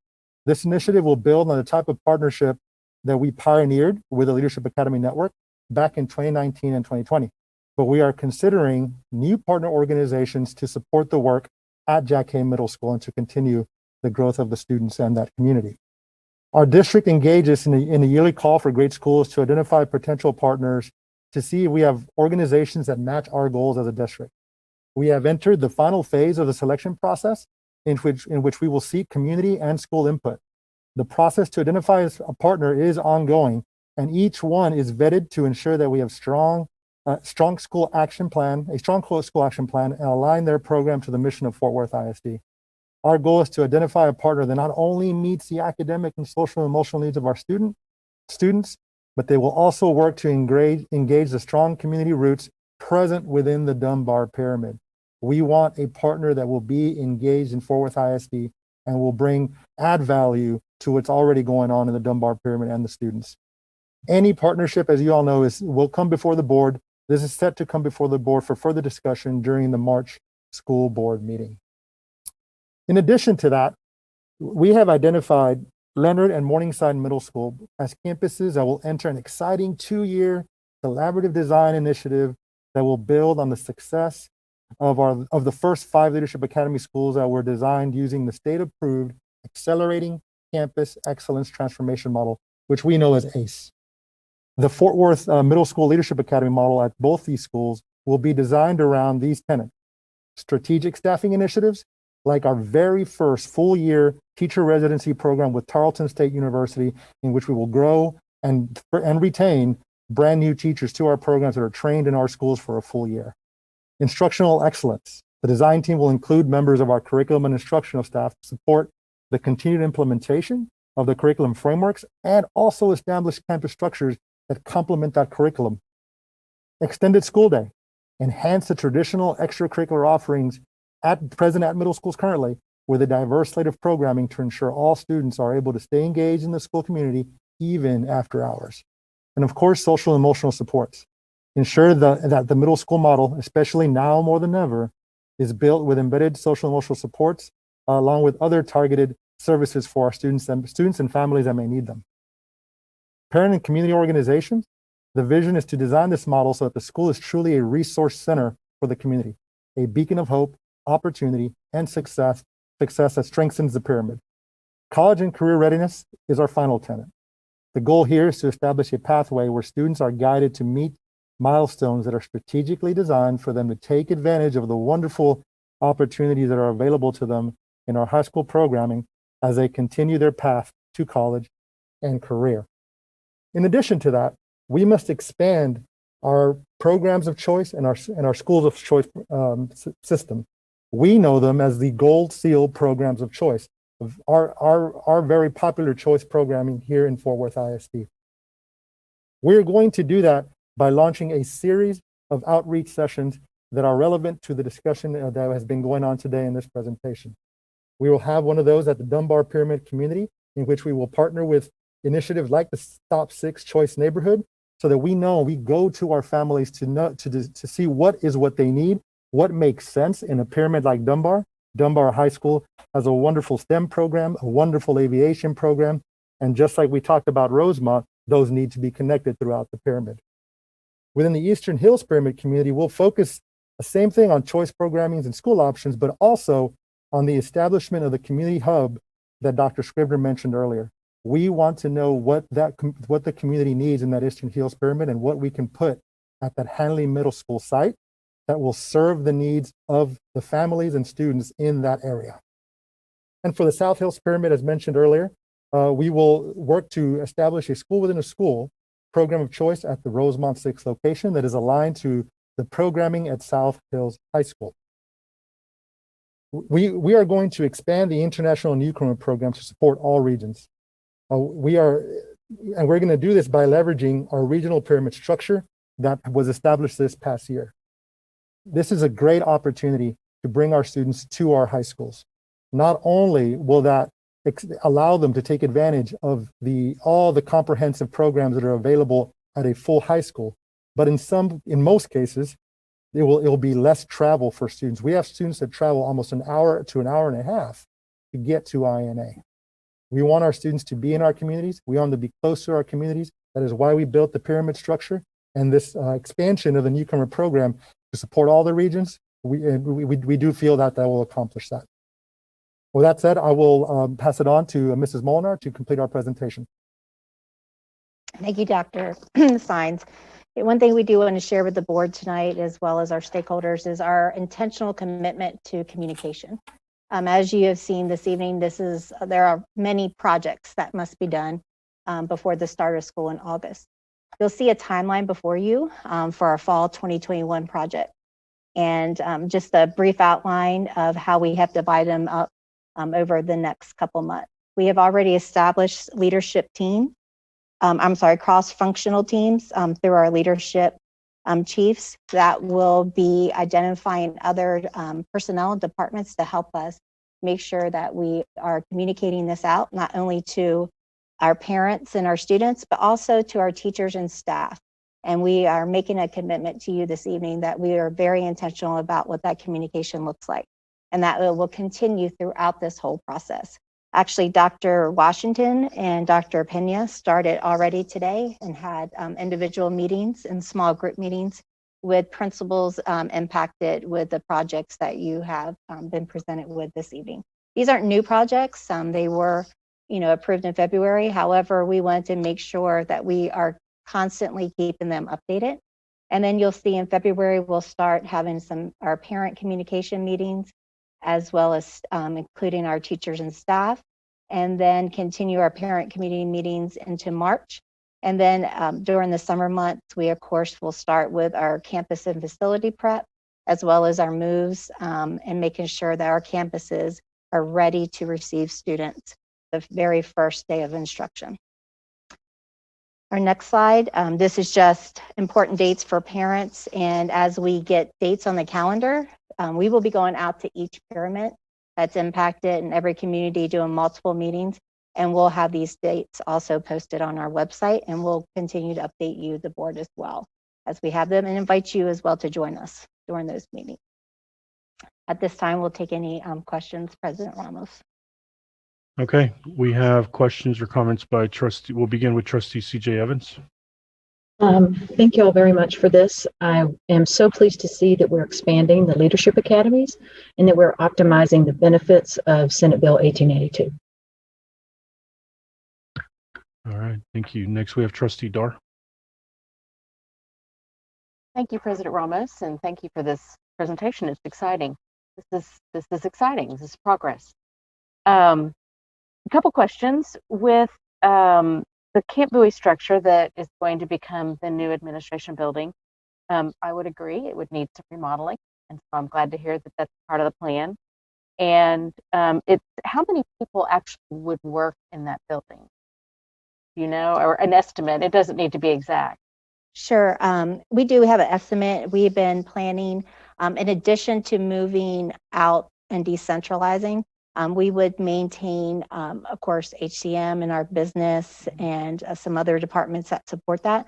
This initiative will build on the type of partnership that we pioneered with the Leadership Academy Network back in 2019 and 2020. But we are considering new partner organizations to support the work at Jack K. Middle School and to continue the growth of the students and that community. Our district engages in the yearly call for great schools to identify potential partners to see if we have organizations that match our goals as a district. We have entered the final phase of the selection process in which we will seek community and school input. The process to identify a partner is ongoing, and each one is vetted to ensure that we have a strong school action plan, and align their program to the mission of Fort Worth ISD. Our goal is to identify a partner that not only meets the academic and social and emotional needs of our students, but they will also work to engage the strong community roots present within the Dunbar pyramid. We want a partner that will be engaged in Fort Worth ISD and will add value to what's already going on in the Dunbar pyramid and the students. Any partnership, as you all know, will come before the board. This is set to come before the board for further discussion during the March school board meeting. In addition to that, we have identified Leonard and Morningside Middle School as campuses that will enter an exciting 2-year collaborative design initiative that will build on the success of the first 5 Leadership Academy schools that were designed using the state-approved Accelerating Campus Excellence Transformation Model, which we know as ACE. The Fort Worth Middle School Leadership Academy model at both these schools will be designed around these tenets: strategic staffing initiatives, like our very first full-year teacher residency program with Tarleton State University, in which we will grow and retain brand new teachers to our programs that are trained in our schools for a full year. Instructional excellence. The design team will include members of our curriculum and instructional staff to support the continued implementation of the curriculum frameworks and also establish campus structures that complement that curriculum. Extended school day. Enhance the traditional extracurricular offerings present at middle schools currently with a diverse slate of programming to ensure all students are able to stay engaged in the school community even after hours. And of course, social and emotional supports. Ensure that the middle school model, especially now more than ever, is built with embedded social and emotional supports along with other targeted services for our students and families that may need them. Parent and community organizations. The vision is to design this model so that the school is truly a resource center for the community, a beacon of hope, opportunity, and success that strengthens the pyramid. College and career readiness is our final tenet. The goal here is to establish a pathway where students are guided to meet milestones that are strategically designed for them to take advantage of the wonderful opportunities that are available to them in our high school programming as they continue their path to college and career. In addition to that, we must expand our programs of choice and our schools of choice system. We know them as the Gold Seal programs of choice, of our very popular choice programming here in Fort Worth ISD. We're going to do that by launching a series of outreach sessions that are relevant to the discussion that has been going on today in this presentation. We will have one of those at the Dunbar Pyramid community, in which we will partner with initiatives like the Stop 6 Choice Neighborhood, so that we go to our families to see what they need, what makes sense in a pyramid like Dunbar. Dunbar High School has a wonderful STEM program, a wonderful aviation program, and just like we talked about Rosemont, those need to be connected throughout the pyramid. Within the Eastern Hills Pyramid community, we'll focus the same thing on choice programming and school options, but also on the establishment of the community hub that Dr. Scribner mentioned earlier. We want to know what the community needs in that Eastern Hills Pyramid and what we can put at that Hanley Middle School site that will serve the needs of the families and students in that area. And for the South Hills Pyramid, as mentioned earlier, we will work to establish a school within a school program of choice at the Rosemont 6 location that is aligned to the programming at South Hills High School. We are going to expand the international newcomer program to support all regions. We're going to do this by leveraging our regional pyramid structure that was established this past year. This is a great opportunity to bring our students to our high schools. Not only will that allow them to take advantage of all the comprehensive programs that are available at a full high school, but in most cases, it will be less travel for students. We have students that travel almost an hour to an hour and a half to get to INA. We want our students to be in our communities. We want them to be close to our communities. That is why we built the pyramid structure and this expansion of the newcomer program to support all the regions. We do feel that will accomplish that. With that said, I will pass it on to Mrs. Molnar to complete our presentation. Thank you, Dr. Sines. One thing we do want to share with the board tonight, as well as our stakeholders, is our intentional commitment to communication. As you have seen this evening, there are many projects that must be done before the start of school in August. You'll see a timeline before you for our fall 2021 project. And just a brief outline of how we have divided them up over the next couple months. We have already established leadership team, cross-functional teams through our leadership chiefs that will be identifying other personnel and departments to help us make sure that we are communicating this out, not only to our parents and our students, but also to our teachers and staff. And we are making a commitment to you this evening that we are very intentional about what that communication looks like, and that it will continue throughout this whole process. Actually, Dr. Washington and Dr. Pena started already today and had individual meetings and small group meetings with principals impacted with the projects that you have been presented with this evening. These aren't new projects. They were, approved in February. However, we wanted to make sure that we are constantly keeping them updated. And then you'll see in February, we'll start having our parent communication meetings, as well as including our teachers and staff, and then continue our parent community meetings into March. And then during the summer months, we of course will start with our campus and facility prep, as well as our moves and making sure that our campuses are ready to receive students the very first day of instruction. Our next slide, this is just important dates for parents. And as we get dates on the calendar, we will be going out to each pyramid that's impacted in every community, doing multiple meetings. And we'll have these dates also posted on our website, and we'll continue to update you, the board, as well as we have them, and invite you as well to join us during those meetings. At this time, we'll take any questions, President Ramos. Okay, we have questions or comments by trustee. We'll begin with Trustee CJ Evans. Thank you all very much for this. I am so pleased to see that we're expanding the leadership academies and that we're optimizing the benefits of Senate Bill 1882. All right, thank you. Next, we have Trustee Dar. Thank you, President Ramos, and thank you for this presentation. It's exciting. This is exciting. This is progress. A couple questions with the Camp Bowie structure that is going to become the new administration building. I would agree it would need some remodeling, and so I'm glad to hear that that's part of the plan. And how many people actually would work in that building? Or an estimate? It doesn't need to be exact. Sure. We do have an estimate. We've been planning, in addition to moving out and decentralizing, we would maintain, of course, HCM in our business and some other departments that support that.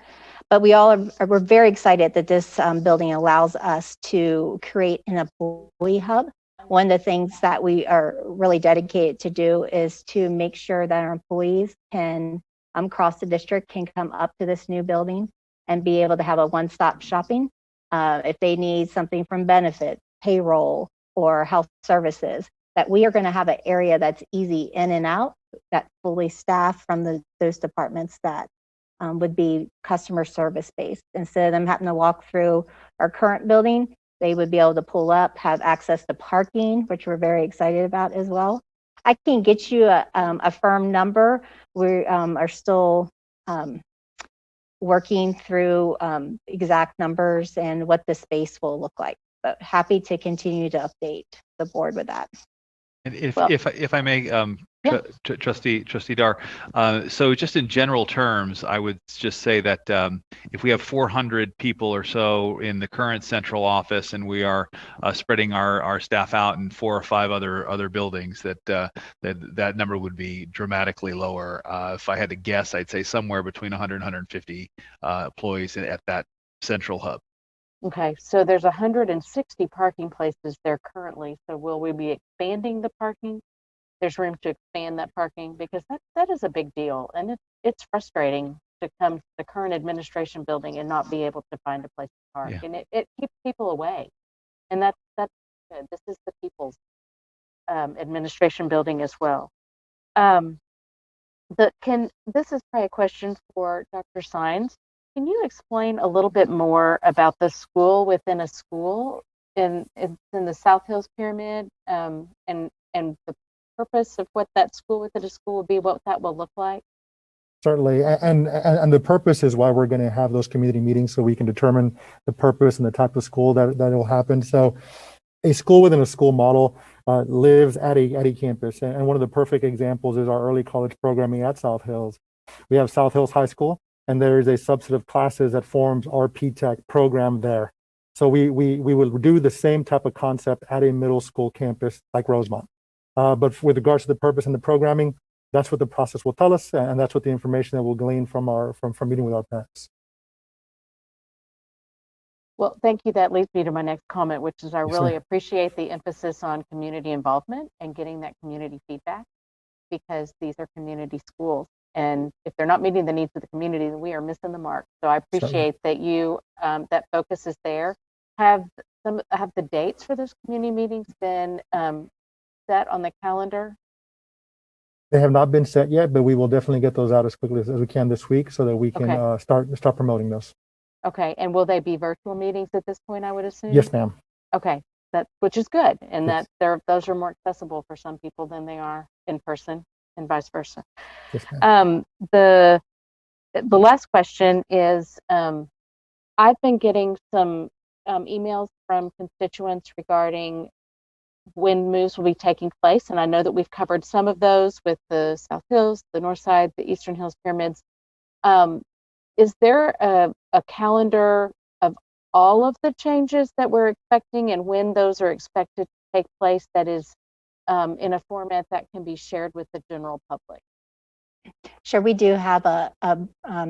But we're very excited that this building allows us to create an employee hub. One of the things that we are really dedicated to do is to make sure that our employees can across the district can come up to this new building and be able to have a one-stop shopping. If they need something from benefits, payroll, or health services, that we are going to have an area that's easy in and out, that's fully staffed from those departments that would be customer service based. Instead of them having to walk through our current building, they would be able to pull up, have access to parking, which we're very excited about as well. I can get you a firm number. We are still working through exact numbers and what the space will look like, but happy to continue to update the board with that. And if I may, Trustee Dar, so just in general terms, I would just say that if we have 400 people or so in the current central office, and we are spreading our staff out in 4 or 5 other buildings, that number would be dramatically lower. If I had to guess, I'd say somewhere between 100 and 150 employees at that central hub. Okay, so there's 160 parking places there currently. So will we be expanding the parking? There's room to expand that parking, because that is a big deal, and it's frustrating to come to the current administration building and not be able to find a place to park, and it keeps people away, and that's good. This is the people's administration building as well. This is probably a question for Dr. Sines. Can you explain a little bit more about the school within a school in the South Hills Pyramid, and the purpose of what that school within a school will be, what that will look like? Certainly, and the purpose is why we're going to have those community meetings, so we can determine the purpose and the type of school that will happen. So a school within a school model lives at a campus, and one of the perfect examples is our early college programming at South Hills. We have South Hills High School, and there is a subset of classes that forms our P-TECH program there. So we will do the same type of concept at a middle school campus like Rosemont. But with regards to the purpose and the programming, that's what the process will tell us, and that's what the information that we'll glean from meeting with our parents. Well, thank you. That leads me to my next comment, which is I really appreciate the emphasis on community involvement and getting that community feedback, because these are community schools. And if they're not meeting the needs of the community, then we are missing the mark. So I appreciate that you that focus is there. Have the dates for those community meetings been set on the calendar? They have not been set yet, but we will definitely get those out as quickly as we can this week, so that we can start promoting those. Okay, and will they be virtual meetings at this point, I would assume? Yes, ma'am. Okay, which is good, and Yes. those are more accessible for some people than they are in person, and vice versa. Yes, ma'am. The last question is, I've been getting some emails from constituents regarding when moves will be taking place, and I know that we've covered some of those with the South Hills, the North Side, the Eastern Hills Pyramids. Is there a calendar of all of the changes that we're expecting and when those are expected to take place that is in a format that can be shared with the general public? Sure, we do have a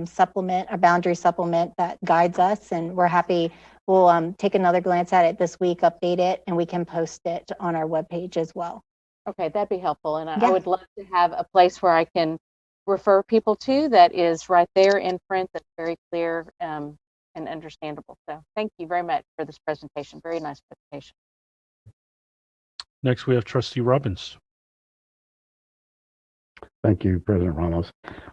supplement, a boundary supplement that guides us, and we're happy. We'll take another glance at it this week, update it, and we can post it on our webpage as well. Okay, that'd be helpful. And I Yeah. would love to have a place where I can refer people to that is right there in print, that's very clear and understandable. So thank you very much for this presentation. Very nice presentation. Next, we have Trustee Robbins. Thank you, President Ramos.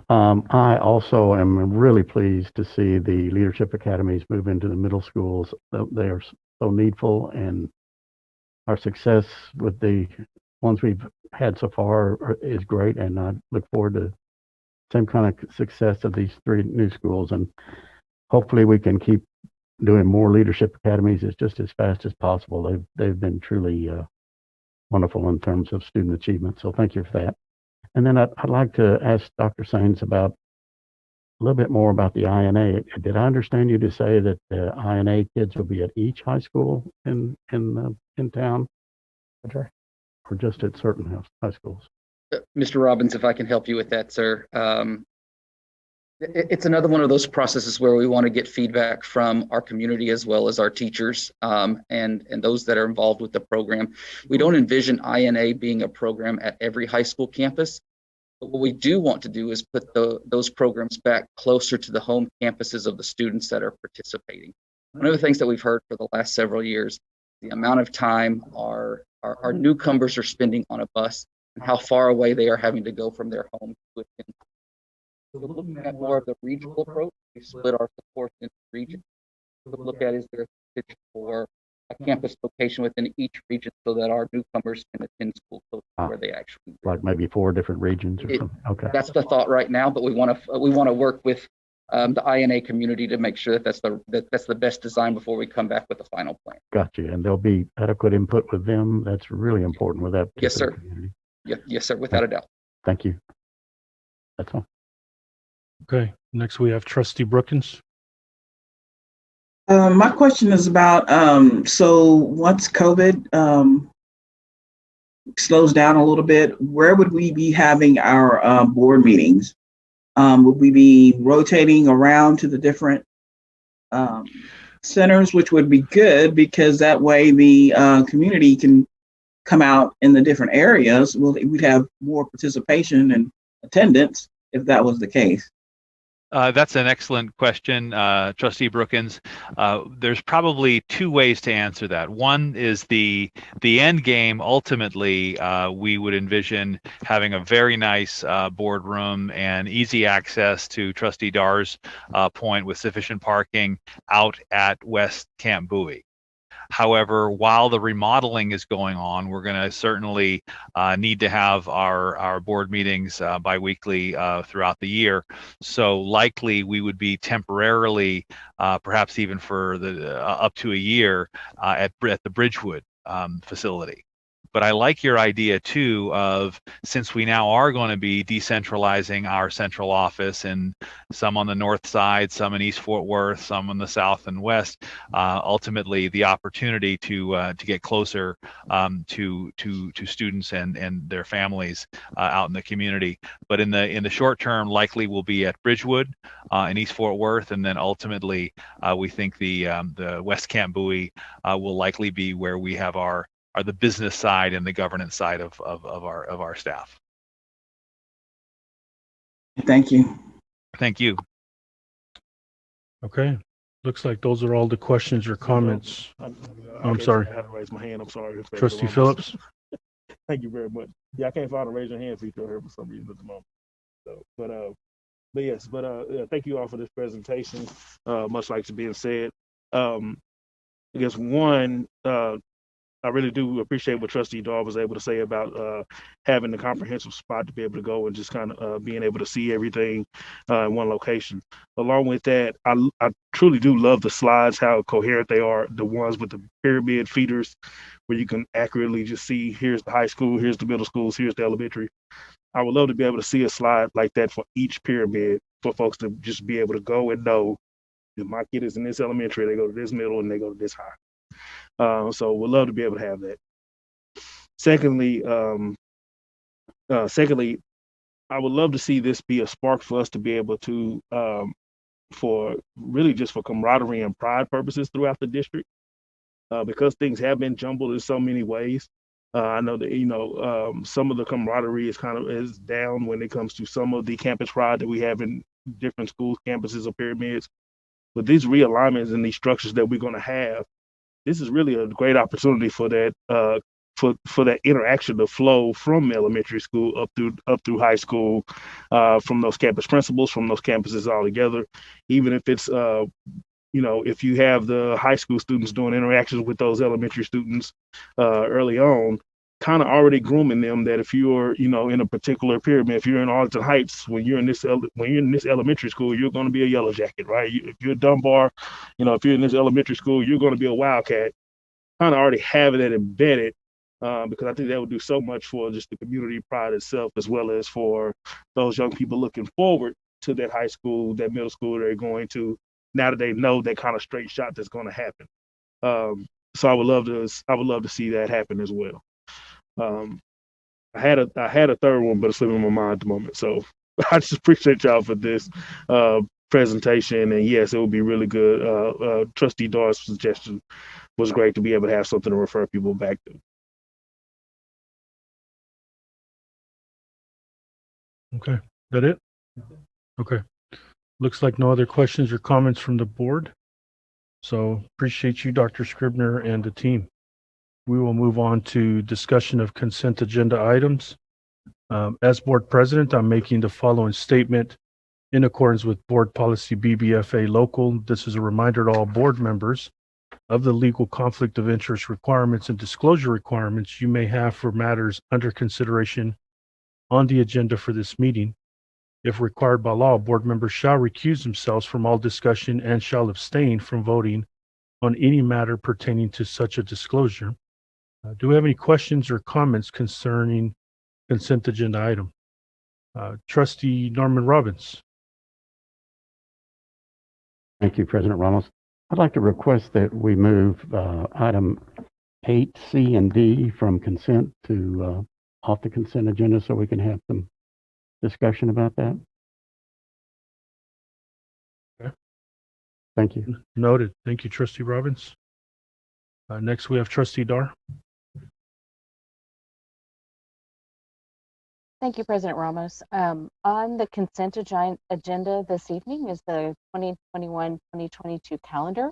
I also am really pleased to see the leadership academies move into the middle schools. They are so needful, and our success with the ones we've had so far is great, and I look forward to same kind of success of these 3 new schools, and hopefully we can keep doing more leadership academies just as fast as possible. They've been truly wonderful in terms of student achievement, so thank you for that. And then I'd like to ask Dr. Saines about a little bit more about the INA. Did I understand you to say that the INA kids will be at each high school in town, Sure. or just at certain high schools? Mr. Robbins, if I can help you with that, sir. It's another one of those processes where we want to get feedback from our community as well as our teachers and those that are involved with the program. We don't envision INA being a program at every high school campus, but what we do want to do is put those programs back closer to the home campuses of the students that are participating. One of the things that we've heard for the last several years, the amount of time our newcomers are spending on a bus and how far away they are having to go from their home to attend. So we're looking at more of the regional approach. We split our support into regions. We'll look at is there a potential for a campus location within each region so that our newcomers can attend school close to where they actually live. Like maybe 4 different regions or something? Okay. That's the thought right now, but we want to work with the INA community to make sure that's the best design before we come back with the final plan. Got you. And there'll be adequate input with them. That's really important with that. Yes, sir. Community. Yes, sir, without a doubt. Thank you. That's all. Okay, next we have Trustee Brookins. My question is about, so once COVID slows down a little bit, where would we be having our board meetings? Would we be rotating around to the different centers, which would be good because that way the community can come out in the different areas? We'd have more participation and attendance if that was the case. That's an excellent question, Trustee Brookins. There's probably two ways to answer that. One is the end game. Ultimately, we would envision having a very nice boardroom and easy access to Trustee Dar's point with sufficient parking out at West Camp Bowie. However, while the remodeling is going on, we're going to certainly need to have our board meetings biweekly throughout the year. So likely we would be temporarily, perhaps even for the up to a year, at the Bridgewood facility. But I like your idea too of, since we now are going to be decentralizing our central office, and some on the north side, some in East Fort Worth, some in the south and west, ultimately the opportunity to get closer to students and their families out in the community. But in the short term, likely we'll be at Bridgewood in East Fort Worth, and then ultimately we think the West Camp Bowie will likely be where we have our the business side and the governance side of our staff. Thank you. Thank you. Okay. Looks like those are all the questions or comments. I'm sorry. I had to raise my hand. I'm sorry. Trustee Phillips. Thank you very much. Yeah, I can't find a raise your hand feature here for some reason at the moment. So, but yes, thank you all for this presentation. Much like to being said, I guess one, I really do appreciate what Trustee Dahl was able to say about having the comprehensive spot to be able to go and just kind of being able to see everything in one location. Along with that, I truly do love the slides, how coherent they are, the ones with the pyramid feeders, where you can accurately just see, here's the high school, here's the middle schools, here's the elementary. I would love to be able to see a slide like that for each pyramid, for folks to just be able to go and know, if my kid is in this elementary, they go to this middle and they go to this high. So we'd love to be able to have that. Secondly, I would love to see this be a spark for us to be able to, for really just for camaraderie and pride purposes throughout the district, because things have been jumbled in so many ways. I know that some of the camaraderie is down when it comes to some of the campus pride that we have in different schools, campuses, or pyramids. But these realignments and these structures that we're going to have, this is really a great opportunity for that for that interaction to flow from elementary school up through high school, from those campus principals, from those campuses all together. Even if it's if you have the high school students doing interactions with those elementary students early on, kind of already grooming them that if you're in a particular pyramid, if you're in Arlington Heights, when you're in this elementary school, you're going to be a yellow jacket, right? If you're Dunbar, if you're in this elementary school, you're going to be a wildcat. Kind of already having that embedded, because I think that would do so much for just the community pride itself, as well as for those young people looking forward to that high school, that middle school they're going to, now that they know that kind of straight shot that's going to happen. So I would love to see that happen as well. I had a third one, but it's slipping my mind at the moment. So I just appreciate y'all for this presentation. And yes, it would be really good. Trustee Dar's suggestion was great, to be able to have something to refer people back to. Okay. Is that it? Okay. Looks like no other questions or comments from the board. So appreciate you, Dr. Scribner, and the team. We will move on to discussion of consent agenda items. As board president, I'm making the following statement in accordance with board policy BBFA local. This is a reminder to all board members of the legal conflict of interest requirements and disclosure requirements you may have for matters under consideration on the agenda for this meeting. If required by law, board members shall recuse themselves from all discussion and shall abstain from voting on any matter pertaining to such a disclosure. Do we have any questions or comments concerning consent agenda item? Trustee Norman Robbins. Thank you, President Ramos. I'd like to request that we move item 8, C, and D from consent to off the consent agenda so we can have some discussion about that. Okay. Thank you. Noted. Thank you, Trustee Robbins. Next, we have Trustee Dar. Thank you, President Ramos. On the consent agenda this evening is the 2021-2022 calendar.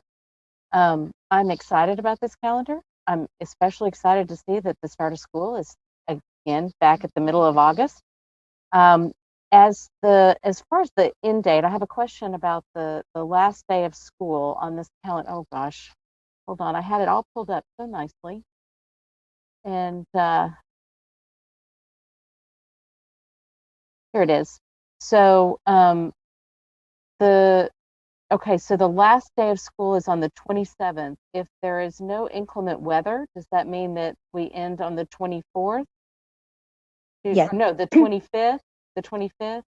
I'm excited about this calendar. I'm especially excited to see that the start of school is again back at the middle of August. As far as the end date, I have a question about the last day of school on this calendar. Oh gosh, hold on, I had it all pulled up so nicely. And here it is. So so the last day of school is on the 27th. If there is no inclement weather, does that mean that we end on the 24th? Yes. No, the 25th. The 25th.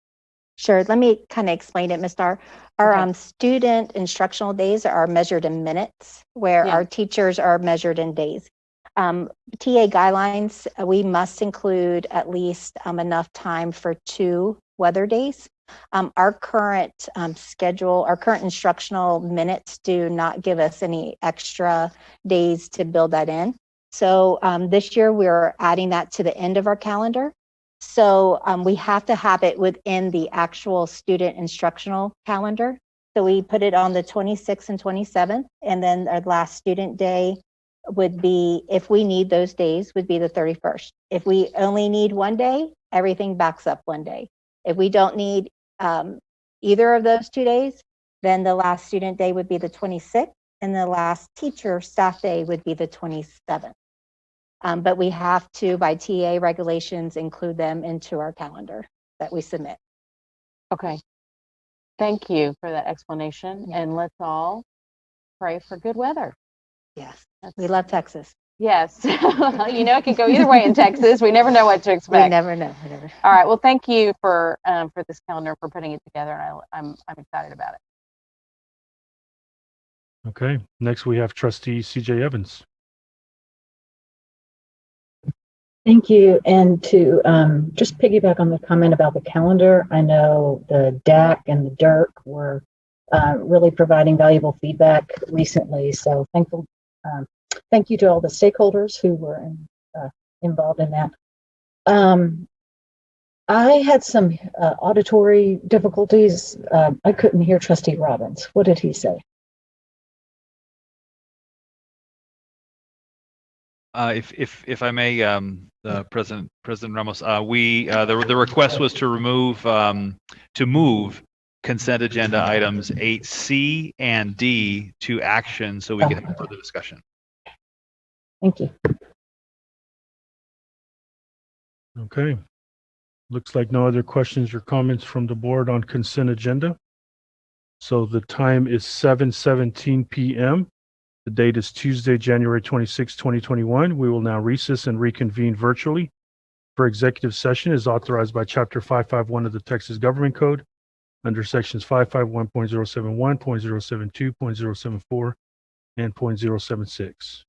Sure. Let me kind of explain it, Ms. Starr. Our Okay. student instructional days are measured in minutes, where Yeah. our teachers are measured in days. TA guidelines, we must include at least enough time for 2 weather days. Our current schedule, our current instructional minutes do not give us any extra days to build that in. So this year we're adding that to the end of our calendar. So we have to have it within the actual student instructional calendar. So we put it on the 26th and 27th, and then our last student day would be, if we need those days, would be the 31st. If we only need one day, everything backs up one day. If we don't need either of those 2 days, then the last student day would be the 26th, and the last teacher staff day would be the 27th. But we have to, by TA regulations, include them into our calendar that we submit. Okay. Thank you for that explanation. Yeah. And let's all pray for good weather. Yes, we love Texas. Yes. It can go either way in Texas. We never know what to expect. We never know. All right. Well, thank you for this calendar, for putting it together, and I'm excited about it. Okay, next we have Trustee CJ Evans. Thank you. And to just piggyback on the comment about the calendar, I know the DAC and the DIRC were really providing valuable feedback recently. So thank you to all the stakeholders who were involved in that. I had some auditory difficulties. I couldn't hear Trustee Robbins. What did he say? If I may, President Ramos, the request was to move consent agenda items 8C and D to action so we can have further discussion. Thank you. Okay, looks like no other questions or comments from the board on consent agenda. So the time is 7:17 p.m. The date is Tuesday, January 26, 2021. We will now recess and reconvene virtually for executive session as authorized by Chapter 551 of the Texas Government Code under Sections 551.071, .072, .074, and .076.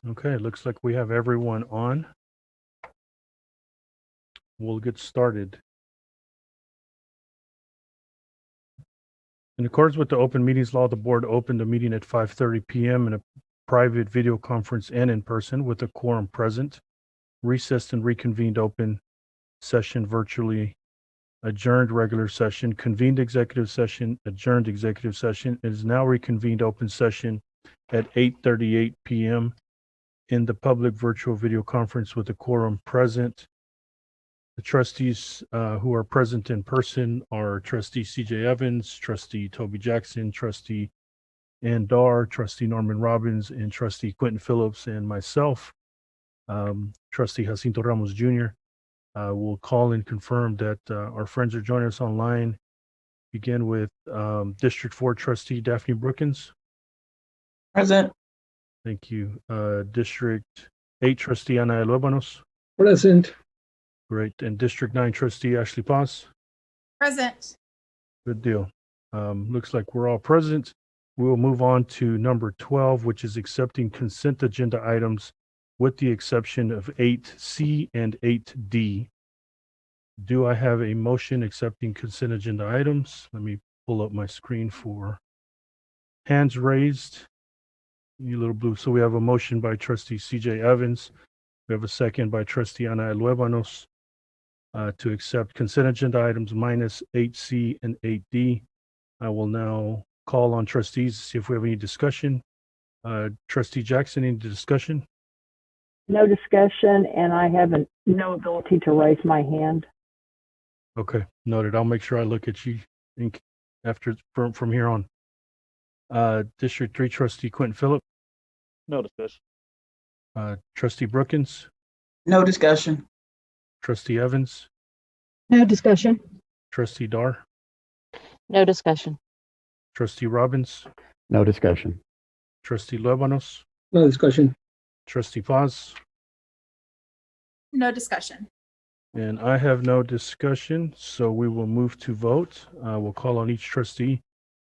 Okay, looks like we have everyone on. We'll get started. In accordance with the open meetings law, the board opened the meeting at 5:30 p.m. in a private video conference and in person with a quorum present, recessed and reconvened open session virtually, adjourned regular session, convened executive session, adjourned executive session. It is now reconvened open session at 8:38 p.m. in the public virtual video conference with a quorum present. The trustees who are present in person are Trustee CJ Evans, Trustee Toby Jackson, Trustee Ann Dar, Trustee Norman Robbins, and Trustee Quentin Phillips, and myself, Trustee Jacinto Ramos Jr. We'll call and confirm that our friends are joining us online. Begin with District 4 Trustee Daphne Brookins. Present. Thank you. District 8 Trustee Ana Luebanos. Present. Great. And District 9 Trustee Ashley Paz. Present. Good deal. Looks like we're all present. We will move on to number 12, which is accepting consent agenda items with the exception of 8C and 8D. Do I have a motion accepting consent agenda items? Let me pull up my screen for hands raised. You little blue. So we have a motion by trustee CJ Evans. We have a second by trustee Ana Luebanos to accept consent agenda items minus 8C and 8D. I will now call on trustees to see if we have any discussion. Trustee Jackson, any discussion? No discussion, and I have no ability to raise my hand. Okay, noted. I'll make sure I look at you after from here on. District 3 trustee Quentin Phillip. No discussion. Trustee Brookins. No discussion. Trustee Evans. No discussion. Trustee Dar. No discussion. Trustee Robbins. No discussion. Trustee Luebanos. No discussion. Trustee Paz. No discussion. And I have no discussion, so we will move to vote. We'll call on each trustee.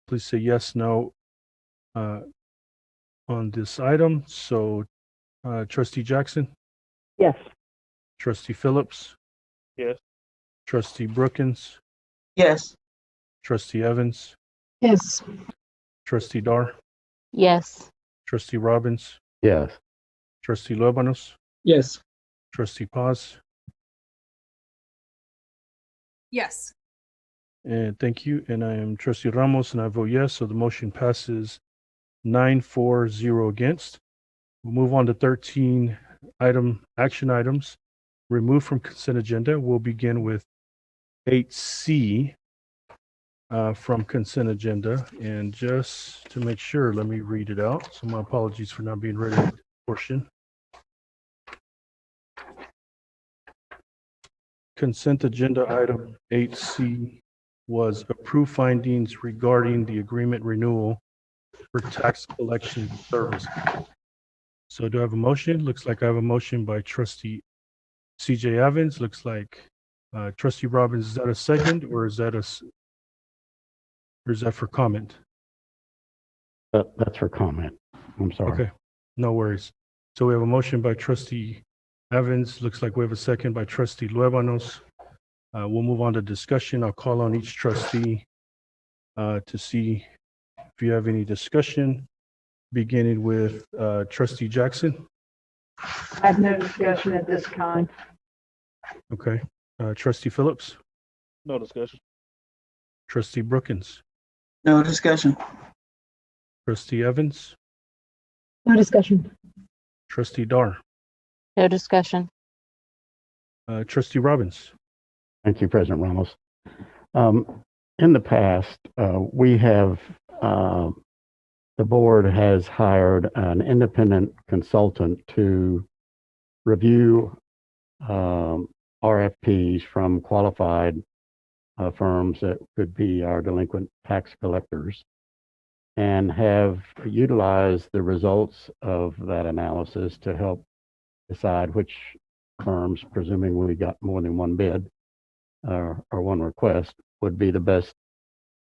Please say yes, no on this item. So Trustee Jackson. Yes. Trustee Phillips. Yes. Trustee Brookins. Yes. Trustee Evans. Yes. Trustee Dar. Yes. Trustee Robbins. Yes. Trustee Luebanos. Yes. Trustee Paz. Yes. And thank you. And I am Trustee Ramos, and I vote yes. So the motion passes 9-4-0 against. We'll move on to 13 action items removed from consent agenda. We'll begin with 8C from consent agenda. And just to make sure, let me read it out. So my apologies for not being ready with this portion. Consent agenda item 8C was approved findings regarding the agreement renewal for tax collection service. So do I have a motion? Looks like I have a motion by trustee CJ Evans. Looks like trustee Robbins. Is that a second, or is that for comment? That's for comment. I'm sorry. Okay, no worries. So we have a motion by trustee Evans. Looks like we have a second by trustee Luebanos. We'll move on to discussion. I'll call on each trustee to see if you have any discussion, beginning with trustee Jackson. I have no discussion at this time. Okay. Trustee Phillips. No discussion. Trustee Brookins. No discussion. Trustee Evans. No discussion. Trustee Dar. No discussion. Trustee Robbins. Thank you, President Ramos. In the past, we have, the board has hired an independent consultant to review RFPs from qualified firms that could be our delinquent tax collectors, and have utilized the results of that analysis to help decide which firms, presuming we got more than one bid or one request, would be the best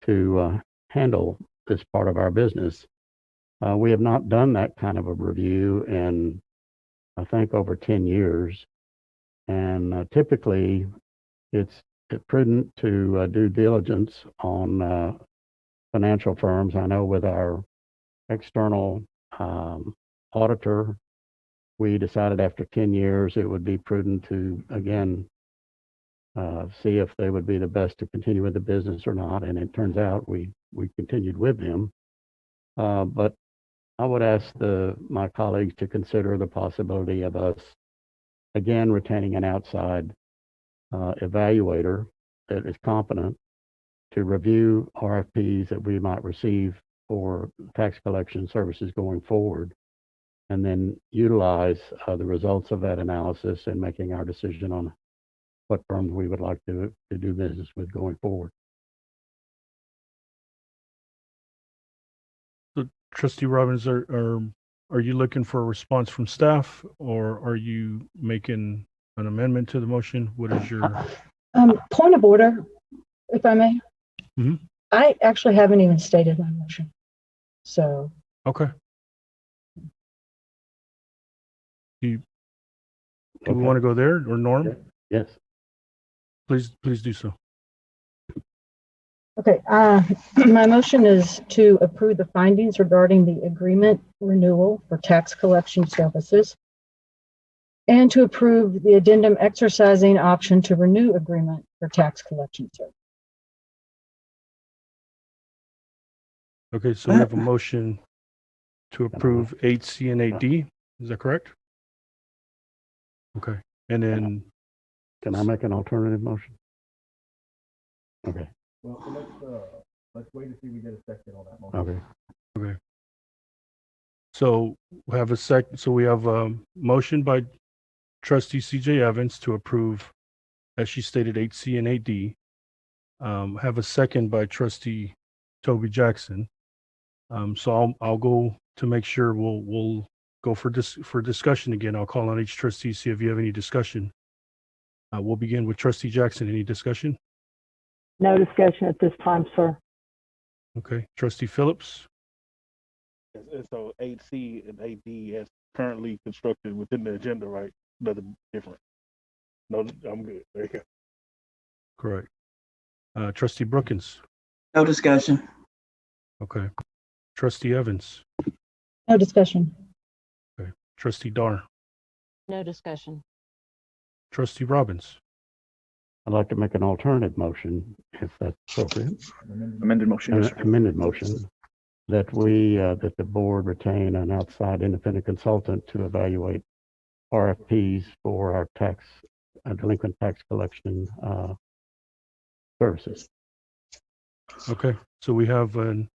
to handle this part of our business. We have not done that kind of a review in, I think, over 10 years. And typically, it's prudent to do diligence on financial firms. I know with our external auditor, we decided after 10 years it would be prudent to, again, see if they would be the best to continue with the business or not. And it turns out we continued with them. But I would ask my colleagues to consider the possibility of us, again, retaining an outside evaluator that is competent to review RFPs that we might receive for tax collection services going forward, and then utilize the results of that analysis in making our decision on what firms we would like to do business with going forward. So, Trustee Robbins, are you looking for a response from staff, or are you making an amendment to the motion? What is your Point of order, if I may? Mhm. I actually haven't even stated my motion. So. Okay. Do we Okay. want to go there or Norm? Yes. Please do so. Okay, my motion is to approve the findings regarding the agreement renewal for tax collection services and to approve the addendum exercising option to renew agreement for tax collection service. Okay, so we have a motion to approve 8C and 8D. Is that correct? Okay, and then Can I make an alternative motion? Okay. Well, let's wait to see if we get a second on that motion. Okay. okay. So we have a motion by Trustee CJ Evans to approve, as she stated, 8C and 8D. Have a second by Trustee Toby Jackson. So I'll go to make sure we'll go for discussion again. I'll call on each trustee, see if you have any discussion. We'll begin with Trustee Jackson. Any discussion? No discussion at this time, sir. Okay. Trustee Phillips? And so 8C and 8D as currently constructed within the agenda, right? Nothing different. No, I'm good. There you go. Correct. Trustee Brookins? No discussion. Okay. Trustee Evans? No discussion. Okay. Trustee Dar? No discussion. Trustee Robbins? I'd like to make an alternative motion, if that's appropriate. Amended motion. Yes, sir. Amended motion that that the board retain an outside independent consultant to evaluate RFPs for our delinquent tax collection services. Okay. So we have an,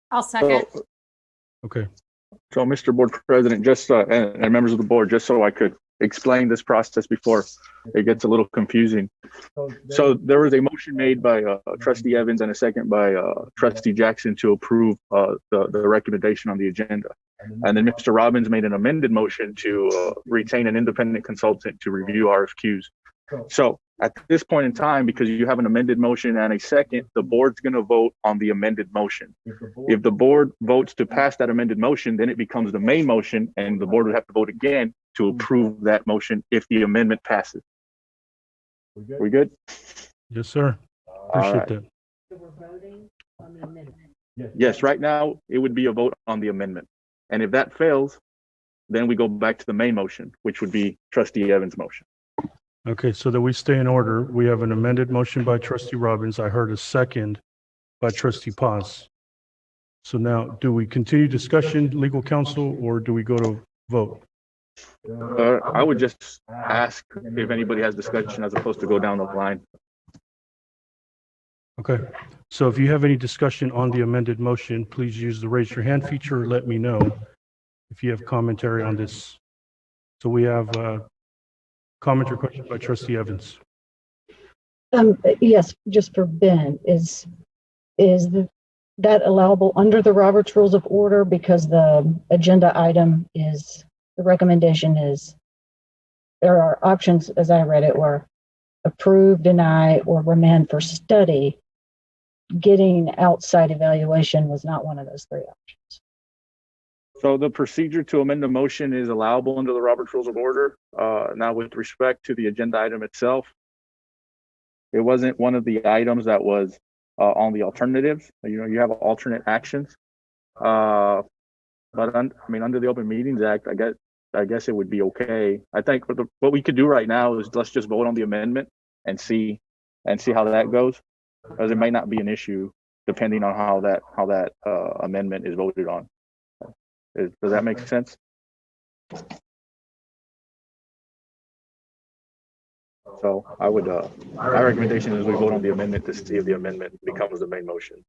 I'll second. okay. So, Mr. Board President, just and members of the board, just so I could explain this process before it gets a little confusing. So there was a motion made by Trustee Evans and a second by Trustee Jackson to approve the recommendation on the agenda. And then Mr. Robbins made an amended motion to retain an independent consultant to review RFQs. So at this point in time, because you have an amended motion and a second, the board's going to vote on the amended motion. If the board votes to pass that amended motion, then it becomes the main motion, and the board would have to vote again to approve that motion if the amendment passes. We good? Yes, sir. Appreciate that. So we're voting on the amendment. Yes, right now it would be a vote on the amendment. And if that fails, then we go back to the main motion, which would be Trustee Evans' motion. Okay, so that we stay in order, we have an amended motion by Trustee Robbins. I heard a second by Trustee Paz. So now, do we continue discussion, legal counsel, or do we go to vote? I would just ask if anybody has discussion as opposed to go down the line. Okay, so if you have any discussion on the amended motion, please use the raise your hand feature or let me know if you have commentary on this. So we have comment or question by Trustee Evans. Yes, just for Ben, is that allowable under the Robert's Rules of Order, because the agenda item is, the recommendation is, there are options, as I read it, were approve, deny, or remand for study. Getting outside evaluation was not one of those three options. So the procedure to amend the motion is allowable under the Robert's Rules of Order. Now, with respect to the agenda item itself, it wasn't one of the items that was on the alternatives. You have alternate actions. But under the Open Meetings Act, I guess it would be okay. I think what we could do right now is let's just vote on the amendment and see how that goes, because it may not be an issue depending on how that amendment is voted on. Does that make sense? So my recommendation is we vote on the amendment to see if the amendment becomes the main motion.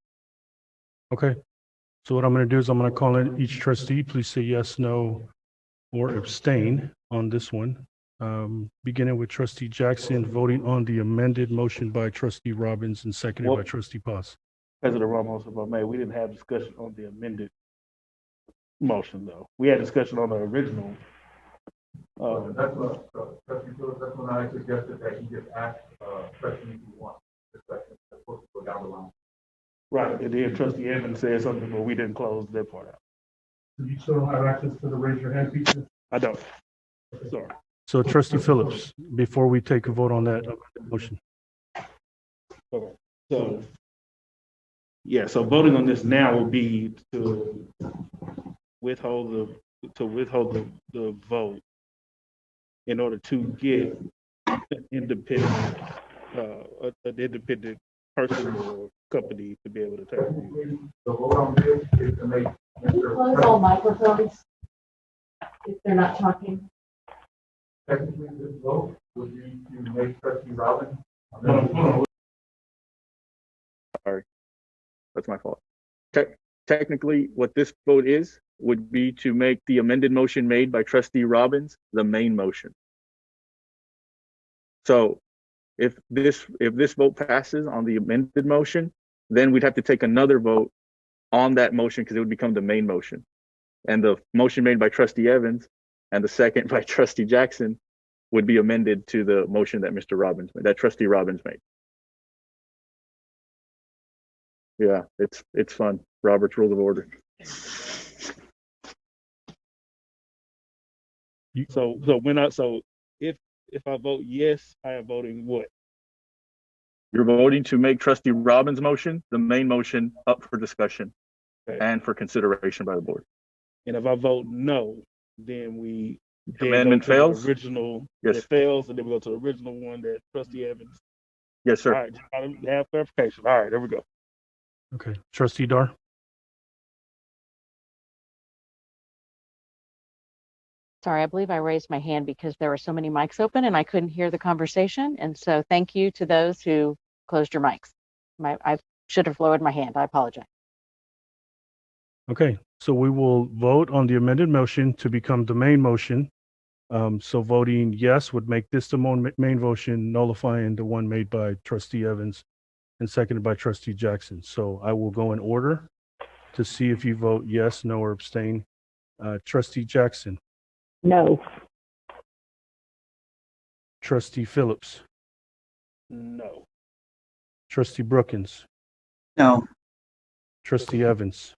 Okay, so what I'm going to do is I'm going to call in each trustee. Please say yes, no, or abstain on this one. Beginning with Trustee Jackson, voting on the amended motion by Trustee Robbins and seconded by Trustee Paz. President Ramos, if I may, we didn't have discussion on the amended motion, though. We had discussion on the original. That's when I suggested that you just ask questions you want. Supposed to go down the line. Right, and then Trustee Evans said something, but we didn't close that part out. You still don't have access to the raise your hand feature? I don't. Sorry. So trustee Phillips, before we take a vote on that motion. Okay. So, yeah, so voting on this now would be to withhold the vote in order to get an independent person or company to be able to take it. The vote on this is to make Close all microphones if they're not talking. technically this vote would be to make trustee Robbins. Sorry, that's my fault. Technically, what this vote would be to make the amended motion made by trustee Robbins the main motion. So if this vote passes on the amended motion, then we'd have to take another vote on that motion because it would become the main motion. And the motion made by trustee Evans and the second by trustee Jackson would be amended to the motion that Mr. Robbins made, that trustee Robbins made. Yeah, it's fun. Robert's Rules of Order. So if I vote yes, I am voting what? You're voting to make trustee Robbins' motion the main motion up for discussion and for consideration by the board. And if I vote no, then the amendment fails. The original, yes, it fails, and then we go to the original one that trustee Evans. Yes, sir. All right, just gotta have clarification. All right, there we go. Okay, trustee Dar. Sorry, I believe I raised my hand because there were so many mics open and I couldn't hear the conversation. And so thank you to those who closed your mics. I should have lowered my hand. I apologize. Okay, so we will vote on the amended motion to become the main motion. So voting yes would make this the main motion, nullifying the one made by trustee Evans and seconded by trustee Jackson. So I will go in order to see if you vote yes, no, or abstain. Trustee Jackson. No. Trustee Phillips. No. Trustee Brookins. No. Trustee Evans.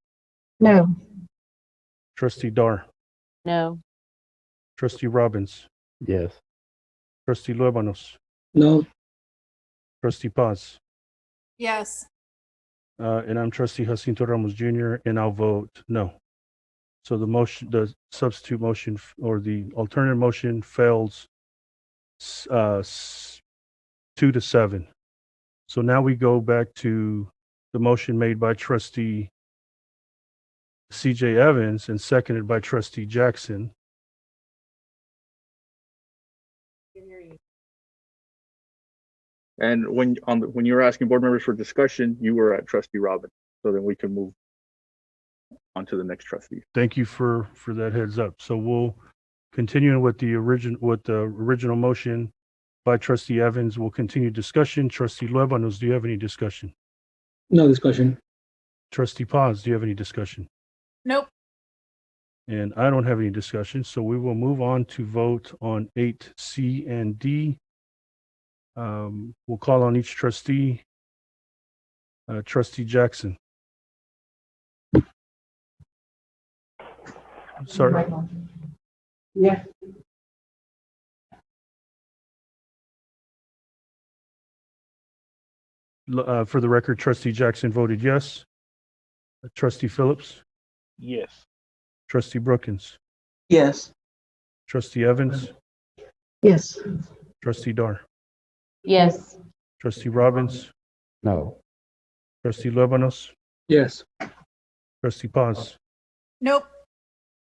No. Trustee Dar. No. Trustee Robbins. Yes. Trustee Luebanos. No. Trustee Paz. Yes. And I'm trustee Jacinto Ramos Jr. and I'll vote no. So the substitute motion or the alternative motion fails 2-7. So now we go back to the motion made by trustee CJ Evans and seconded by trustee Jackson. And when you were asking board members for discussion, you were at trustee Robbins. So then we can move on to the next trustee. Thank you for that heads up. So we'll continue with the original motion by trustee Evans. We'll continue discussion. Trustee Luebanos, do you have any discussion? No discussion. Trustee Paz, do you have any discussion? Nope. And I don't have any discussion. So we will move on to vote on 8C and D. We'll call on each trustee. Trustee Jackson. Sorry. Yeah. For the record, trustee Jackson voted yes. Trustee Phillips. Yes. Trustee Brookins. Yes. Trustee Evans. Yes. Trustee Dar. Yes. Trustee Robbins. No. Trustee Luebanos. Yes. Trustee Paz. Nope.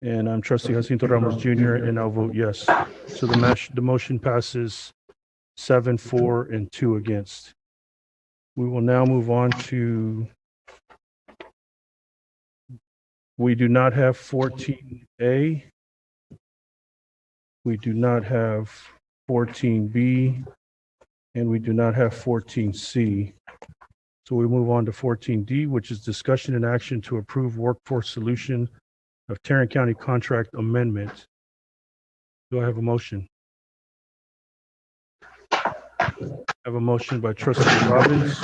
And I'm trustee Jacinto Ramos Jr. and I'll vote yes. So the motion passes 7-4 and 2 against. We will now move on to, we do not have 14A. We do not have 14B. And we do not have 14C. So we move on to 14D, which is discussion and action to approve workforce solution of Tarrant County contract amendment. Do I have a motion? I have a motion by trustee Robbins.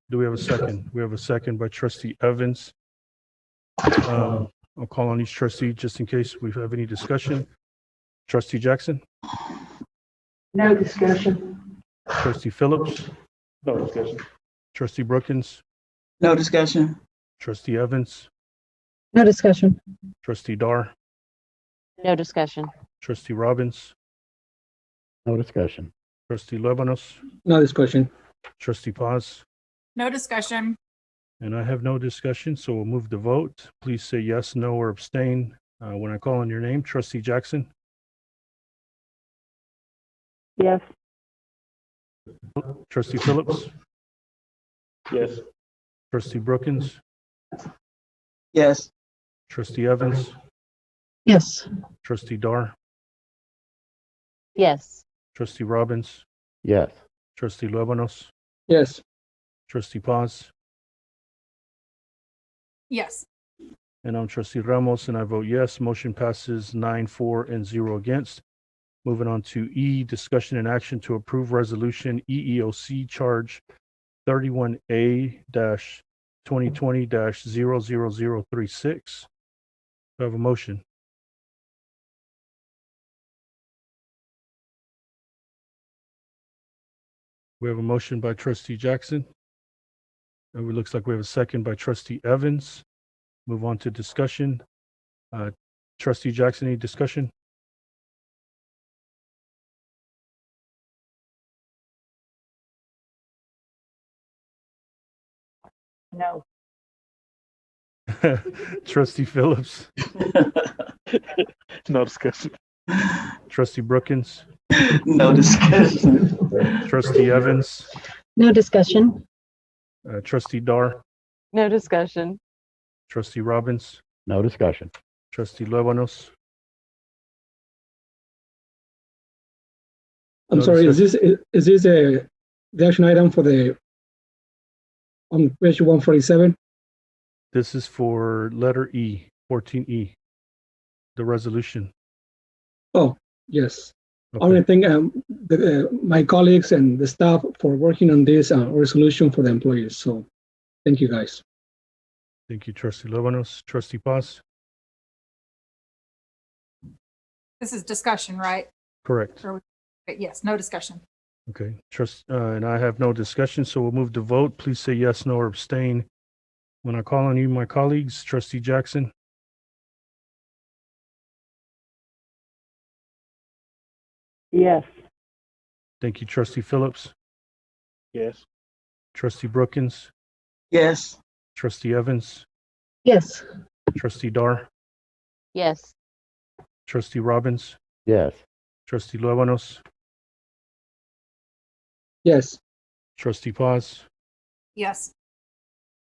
Do we have a second? We have a second by trustee Evans. I'll call on each trustee just in case we have any discussion. Trustee Jackson, No discussion. Trustee Phillips, No discussion. Trustee Brookins, No discussion. Trustee Evans, No discussion. Trustee Dar, No discussion. Trustee Robbins, No discussion. Trustee Luébanos, No discussion. Trustee Paz, No discussion. and I have no discussion, so we'll move to vote. Please say yes, no, or abstain when I call on your name. Trustee Jackson, Yes. Trustee Phillips, Yes. Trustee Brookins, Yes. Trustee Evans, Yes. Trustee Dar, Yes. Trustee Robbins, Yes. Trustee Luébanos, Yes. Trustee Paz, Yes. and I'm Trustee Ramos, and I vote yes. Motion passes 9-4 and 0 against. Moving on to E, discussion and action to approve resolution EEOC charge 31A-2020-00036. Do I have a motion? We have a motion by Trustee Jackson. And it looks like we have a second by Trustee Evans. Move on to discussion. Trustee Jackson, any discussion? No. Trustee Phillips, No discussion. Trustee Brookins, No discussion. Trustee Evans, No discussion. Trustee Dar, No discussion. Trustee Robbins, No discussion. Trustee Luébanos. I'm No sorry, discussion. is this the action item for the on page 147? This is for letter E, 14E, the resolution. Oh, yes. I Okay. want to thank my colleagues and the staff for working on this resolution for the employees. So thank you guys. Thank you, Trustee Luébanos. Trustee Paz? This is discussion, right? Correct. Yes, no discussion. Okay. And I have no discussion, so we'll move to vote. Please say yes, no, or abstain. When I call on you, my colleagues, Trustee Jackson, Yes. thank you, Trustee Phillips, Yes. Trustee Brookins, Yes. Trustee Evans, Yes. Trustee Dar, Yes. Trustee Robbins, Yes. Trustee Luébanos, Yes. Trustee Paz, Yes.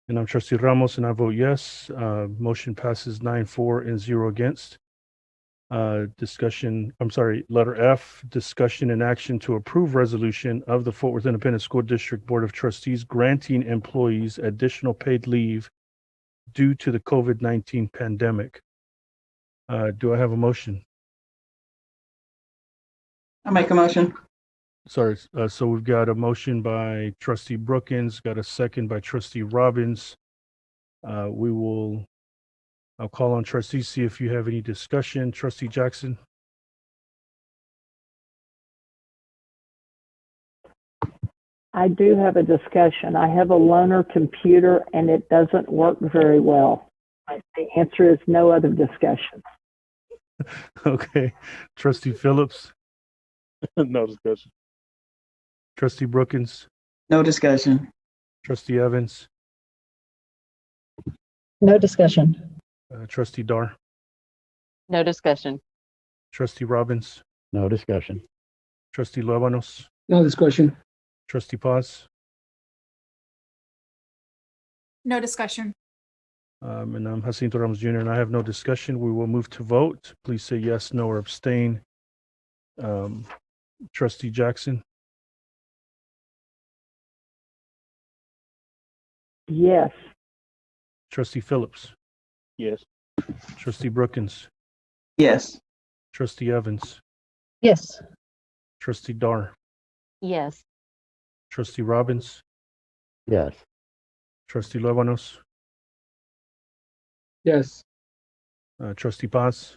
and I'm Trustee Ramos, and I vote yes. Motion passes 9-4 and 0 against. Letter F, discussion and action to approve resolution of the Fort Worth Independent School District Board of Trustees granting employees additional paid leave due to the COVID-19 pandemic. Do I have a motion? I make a motion. Sorry, so we've got a motion by Trustee Brookins, got a second by Trustee Robbins. I'll call on trustees, see if you have any discussion. Trustee Jackson? I do have a discussion. I have a loaner computer and it doesn't work very well. The answer is no other discussion. Okay. Trustee Phillips? No discussion. Trustee Brookins? No discussion. Trustee Evans? No discussion. Trustee Dar? No discussion. Trustee Robbins? No discussion. Trustee Luébanos? No discussion. Trustee Paz? No discussion. And I'm Jacinto Ramos Jr., and I have no discussion. We will move to vote. Please say yes, no, or abstain. Trustee Jackson? Yes. Trustee Phillips? Yes. Trustee Brookins? Yes. Trustee Evans? Yes. Trustee Dar? Yes. Trustee Robbins? Yes. Trustee Luébanos? Yes. Trustee Paz?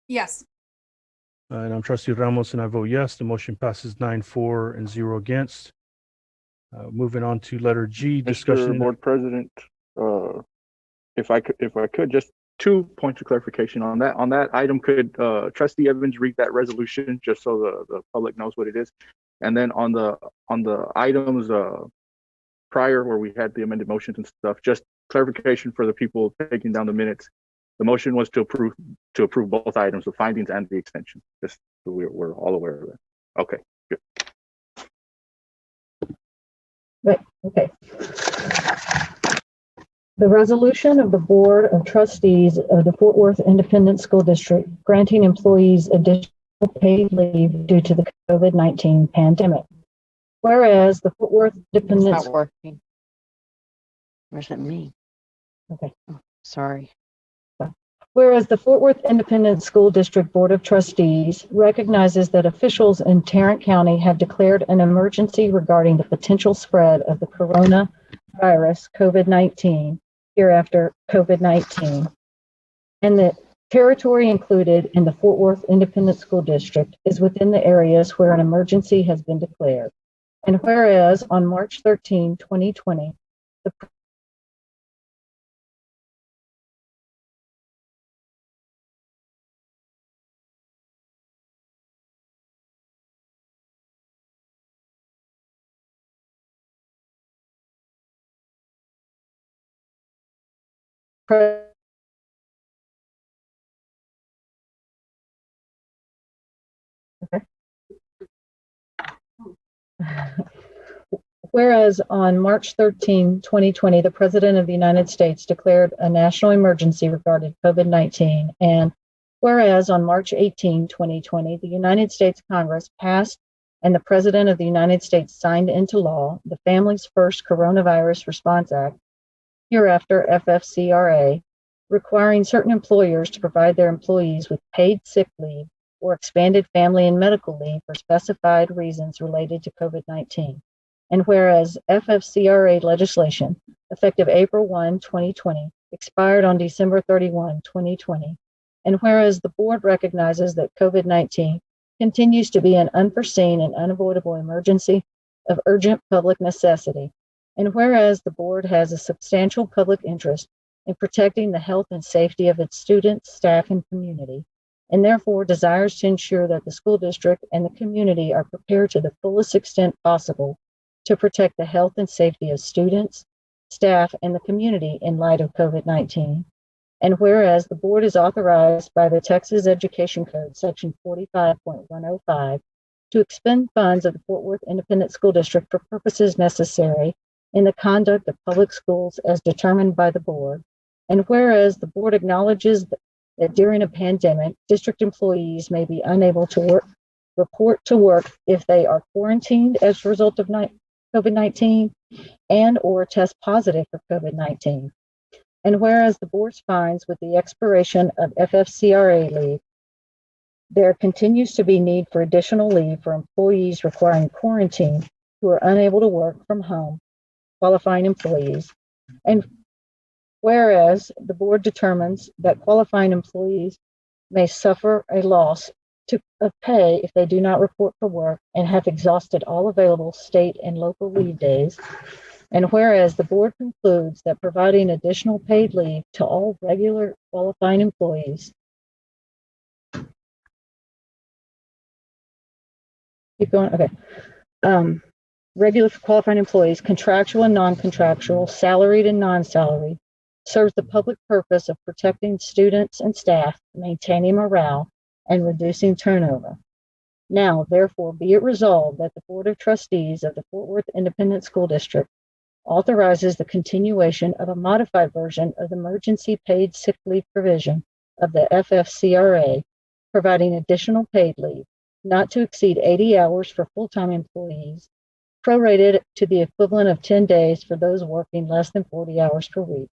Yes. And I'm Trustee Ramos, and I vote yes. The motion passes 9-4 and 0 against. Moving on to letter G, discussion. Mr. Board President, if I could, just 2 points of clarification on that. On that item, could Trustee Evans read that resolution just so the public knows what it is? And then on the items prior where we had the amended motions and stuff, just clarification for the people taking down the minutes. The motion was to approve both items, the findings and the extension. Just so we're all aware of that. Okay, good. Right, okay. The resolution of the Board of Trustees of the Fort Worth Independent School District granting employees additional paid leave due to the COVID-19 pandemic. Whereas the Fort Worth Independent... It's not working. Where's it me? Okay. Oh, sorry. Whereas the Fort Worth Independent School District Board of Trustees recognizes that officials in Tarrant County have declared an emergency regarding the potential spread of the coronavirus, COVID-19, hereafter COVID-19, and the territory included in the Fort Worth Independent School District is within the areas where an emergency has been declared. And whereas on March 13, 2020, the Whereas on March 13, 2020, the President of the United States declared a national emergency regarding COVID-19, and whereas on March 18, 2020, the United States Congress passed and the President of the United States signed into law the Families First Coronavirus Response Act, hereafter FFCRA, requiring certain employers to provide their employees with paid sick leave or expanded family and medical leave for specified reasons related to COVID-19. And whereas FFCRA legislation, effective April 1, 2020, expired on December 31, 2020, and whereas the board recognizes that COVID-19 continues to be an unforeseen and unavoidable emergency of urgent public necessity, and whereas the board has a substantial public interest in protecting the health and safety of its students, staff, and community, and therefore desires to ensure that the school district and the community are prepared to the fullest extent possible to protect the health and safety of students, staff, and the community in light of COVID-19. And whereas the board is authorized by the Texas Education Code, section 45.105, to expend funds of the Fort Worth Independent School District for purposes necessary in the conduct of public schools as determined by the board. And whereas the board acknowledges that during a pandemic, district employees may be unable to report to work if they are quarantined as a result of COVID-19 and or test positive for COVID-19. And whereas the board finds with the expiration of FFCRA leave, there continues to be need for additional leave for employees requiring quarantine who are unable to work from home, qualifying employees. And whereas the board determines that qualifying employees may suffer a loss of pay if they do not report for work and have exhausted all available state and local leave days. And whereas the board concludes that providing additional paid leave to all regular qualifying employees. Keep going, okay. Regular qualifying employees, contractual and non-contractual, salaried and non-salaried, serves the public purpose of protecting students and staff, maintaining morale, and reducing turnover. Now, therefore, be it resolved that the Board of Trustees of the Fort Worth Independent School District authorizes the continuation of a modified version of the emergency paid sick leave provision of the FFCRA, providing additional paid leave, not to exceed 80 hours for full-time employees, prorated to the equivalent of 10 days for those working less than 40 hours per week,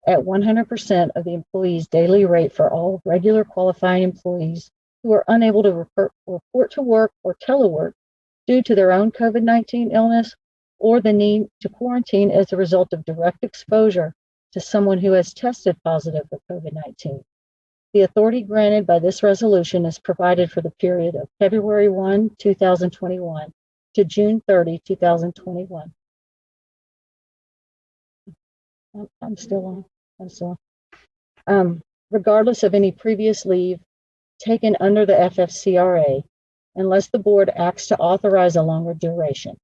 at 100% of the employee's daily rate for all regular qualifying employees who are unable to report to work or telework due to their own COVID-19 illness or the need to quarantine as a result of direct exposure to someone who has tested positive for COVID-19. The authority granted by this resolution is provided for the period of February 1, 2021 to June 30, 2021. I'm still on. I'm still on. Regardless of any previous leave taken under the FFCRA, unless the board acts to authorize a longer duration.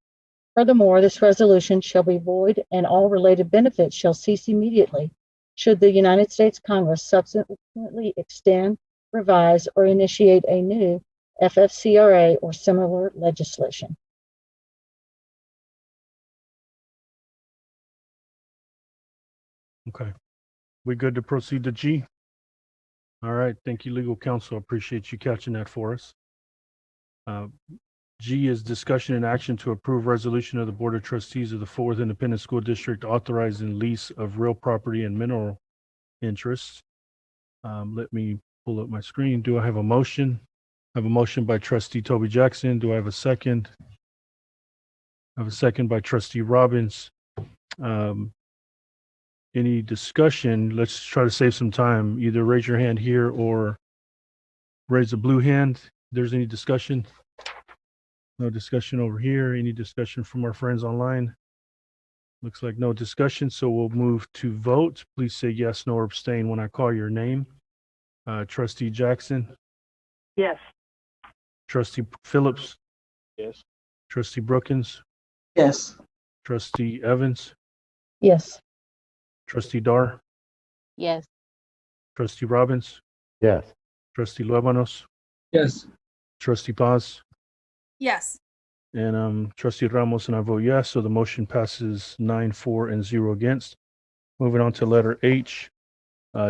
Furthermore, this resolution shall be void and all related benefits shall cease immediately should the United States Congress subsequently extend, revise, or initiate a new FFCRA or similar legislation. Okay. We good to proceed to G? All right. Thank you, legal counsel. Appreciate you catching that for us. G is discussion and action to approve resolution of the Board of Trustees of the Fort Worth Independent School District authorizing lease of real property and mineral interests. Let me pull up my screen. Do I have a motion? I have a motion by Trustee Toby Jackson. Do I have a second? I have a second by Trustee Robbins. Any discussion? Let's try to save some time. Either raise your hand here or raise a blue hand. If there's any discussion. No discussion over here. Any discussion from our friends online? Looks like no discussion, so we'll move to vote. Please say yes, no, or abstain when I call your name. Trustee Jackson, Yes. Trustee Phillips, Yes. Trustee Brookins, Yes. Trustee Evans, Yes. Trustee Dar, Yes. Trustee Robbins, Yes. Trustee Luevanos, Yes. Trustee Paz, Yes. and Trustee Ramos, and I vote yes, so the motion passes 9-4 and 0 against. Moving on to letter H,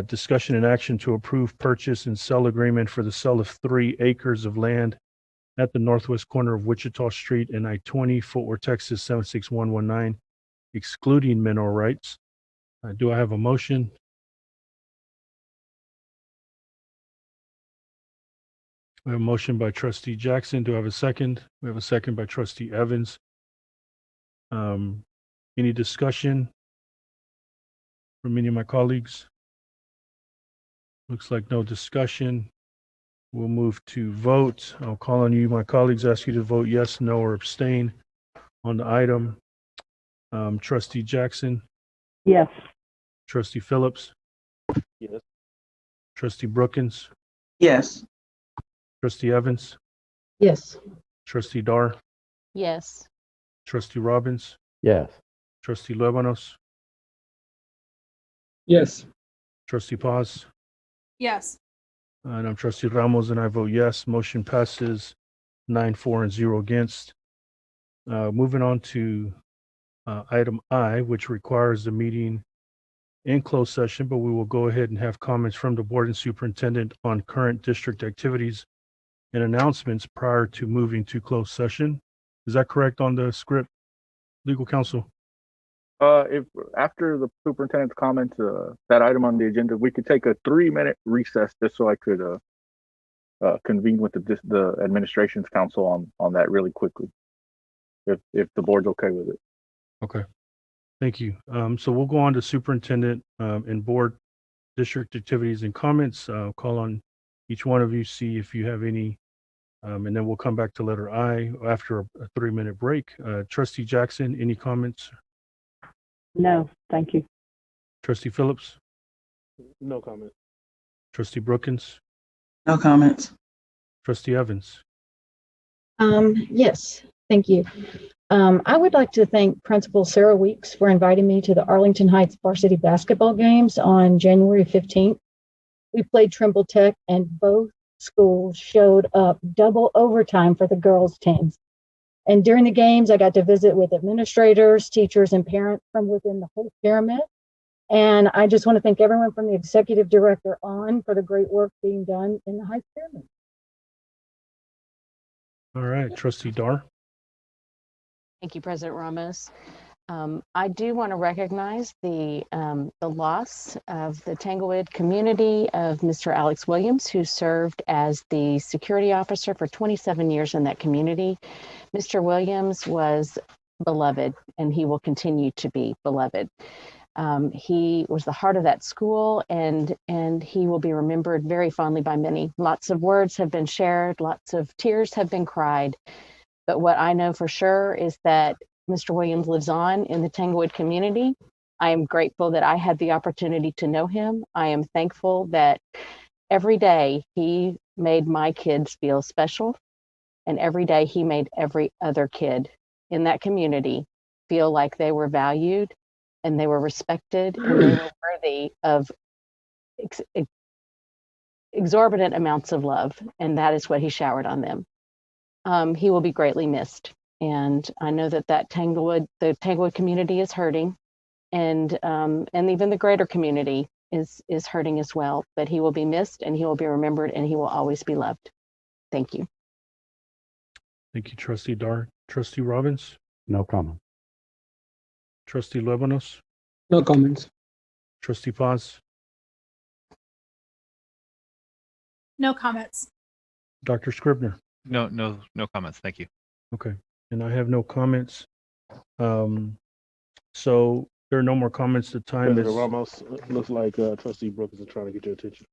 discussion and action to approve purchase and sell agreement for the sale of 3 acres of land at the northwest corner of Wichita Street and I-20, Fort Worth, Texas 76119, excluding mineral rights. Do I have a motion? We have a motion by Trustee Jackson. Do I have a second? We have a second by Trustee Evans. Any discussion from any of my colleagues? Looks like no discussion. We'll move to vote. I'll call on you, my colleagues, ask you to vote yes, no, or abstain on the item. Trustee Jackson, Yes. Trustee Phillips, Yes. Trustee Brookins, Yes. Trustee Evans, Yes. Trustee Dar, Yes. Trustee Robbins, Yes. Trustee Luevanos, Yes. Trustee Paz, Yes. and I'm Trustee Ramos, and I vote yes. Motion passes 9-4 and 0 against. Moving on to item I, which requires the meeting in closed session, but we will go ahead and have comments from the board and superintendent on current district activities and announcements prior to moving to closed session. Is that correct on the script, legal counsel? If after the superintendent's comments, that item on the agenda, we could take a 3-minute recess just so I could convene with the administration's council on that really quickly, if the board's okay with it. Okay, thank you. So we'll go on to superintendent and board district activities and comments. Call on each one of you, see if you have any, and then we'll come back to letter I after a 3-minute break. Trustee Jackson, any comments? No, thank you. Trustee Phillips, No comment. Trustee Brookins, No comments. Trustee Evans. Yes, thank you. I would like to thank Principal Sarah Weeks for inviting me to the Arlington Heights varsity basketball games on January 15th. We played Trimble Tech and both schools showed up double overtime for the girls' teams. And during the games, I got to visit with administrators, teachers, and parents from within the whole pyramid. And I just want to thank everyone from the executive director on for the great work being done in the Heights pyramid. All right, Trustee Dar. Thank you, President Ramos. I do want to recognize the loss of the Tanglewood community of Mr. Alex Williams, who served as the security officer for 27 years in that community. Mr. Williams was beloved, and he will continue to be beloved. He was the heart of that school, and he will be remembered very fondly by many. Lots of words have been shared, lots of tears have been cried. But what I know for sure is that Mr. Williams lives on in the Tanglewood community. I am grateful that I had the opportunity to know him. I am thankful that every day he made my kids feel special, and every day he made every other kid in that community feel like they were valued and they were respected and they were worthy of exorbitant amounts of love. And that is what he showered on them. He will be greatly missed. And I know that the Tanglewood community is hurting, and even the greater community is hurting as well. But he will be missed, and he will be remembered, and he will always be loved. Thank you. Thank you, Trustee Dar. Trustee Robbins? No comment. Trustee Luevanos? No comments. Trustee Paz? No comments. Dr. Scribner? No comments. Thank you. Okay, and I have no comments. So there are no more comments. The time President is. Ramos, looks like Trustee Brookins is trying to get your attention.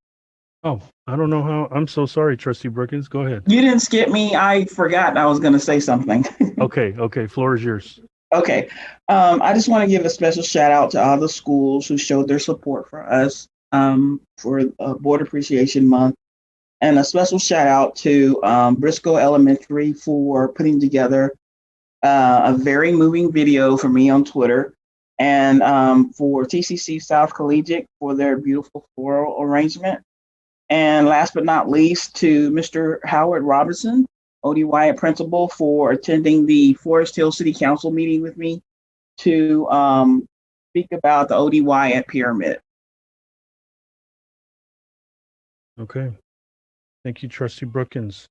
Oh, I don't know how. I'm so sorry, Trustee Brookins. Go ahead. You didn't skip me. I forgot I was going to say something. Okay. Floor is yours. Okay. I just want to give a special shout out to all the schools who showed their support for us for Board Appreciation Month. And a special shout out to Briscoe Elementary for putting together a very moving video for me on Twitter, and for TCC South Collegiate for their beautiful floral arrangement. And last but not least, to Mr. Howard Robertson, OD Wyatt principal, for attending the Forest Hill City Council meeting with me to speak about the OD Wyatt pyramid. Okay. Thank you, Trustee Brookins.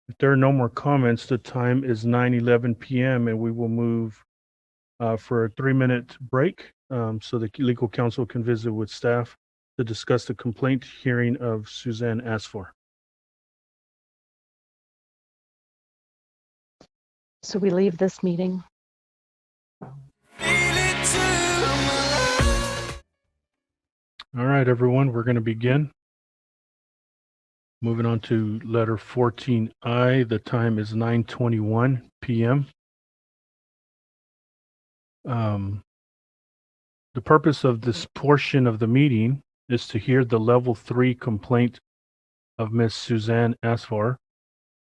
If there are no more comments, the time is 9:11 p.m. and we will move for a 3-minute break so the legal counsel can visit with staff to discuss the complaint hearing of Suzanne Asfor. So we leave this meeting. All right, everyone, we're going to begin. Moving on to letter 14I, the time is 9:21 p.m. The purpose of this portion of the meeting is to hear the level 3 complaint of Ms. Suzanne Asfor.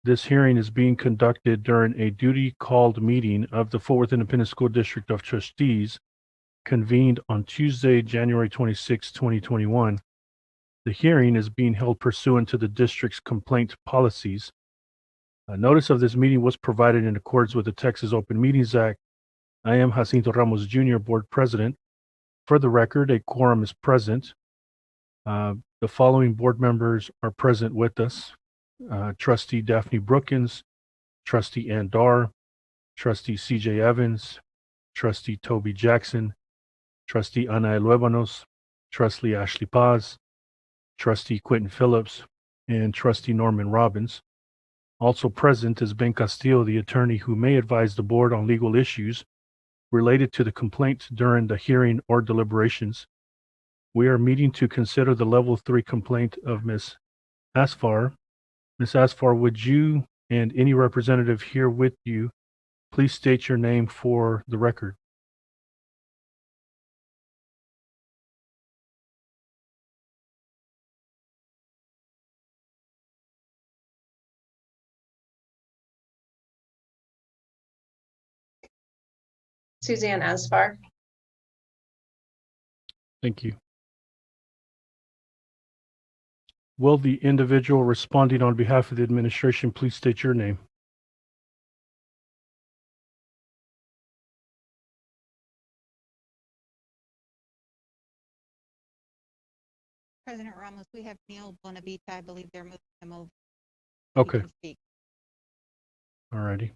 This hearing is being conducted during a duty called meeting of the Fort Worth Independent School District of Trustees convened on Tuesday, January 26, 2021. The hearing is being held pursuant to the district's complaint policies. A notice of this meeting was provided in accordance with the Texas Open Meetings Act. I am Jacinto Ramos Jr., Board President. For the record, a quorum is present. The following board members are present with us. Trustee Daphne Brookins, Trustee Ann Dar, Trustee CJ Evans, Trustee Toby Jackson, Trustee Ana Luevanos, Trustee Ashley Paz, Trustee Quentin Phillips, and Trustee Norman Robbins. Also present is Ben Castillo, the attorney who may advise the board on legal issues related to the complaint during the hearing or deliberations. We are meeting to consider the level 3 complaint of Ms. Asfor. Ms. Asfor, would you and any representative here with you please state your name for the record? Suzanne Asfor. Thank you. Will the individual responding on behalf of the administration please state your name? President Ramos, we have Neil Bonavita. I believe they're moving him over. Okay. All righty.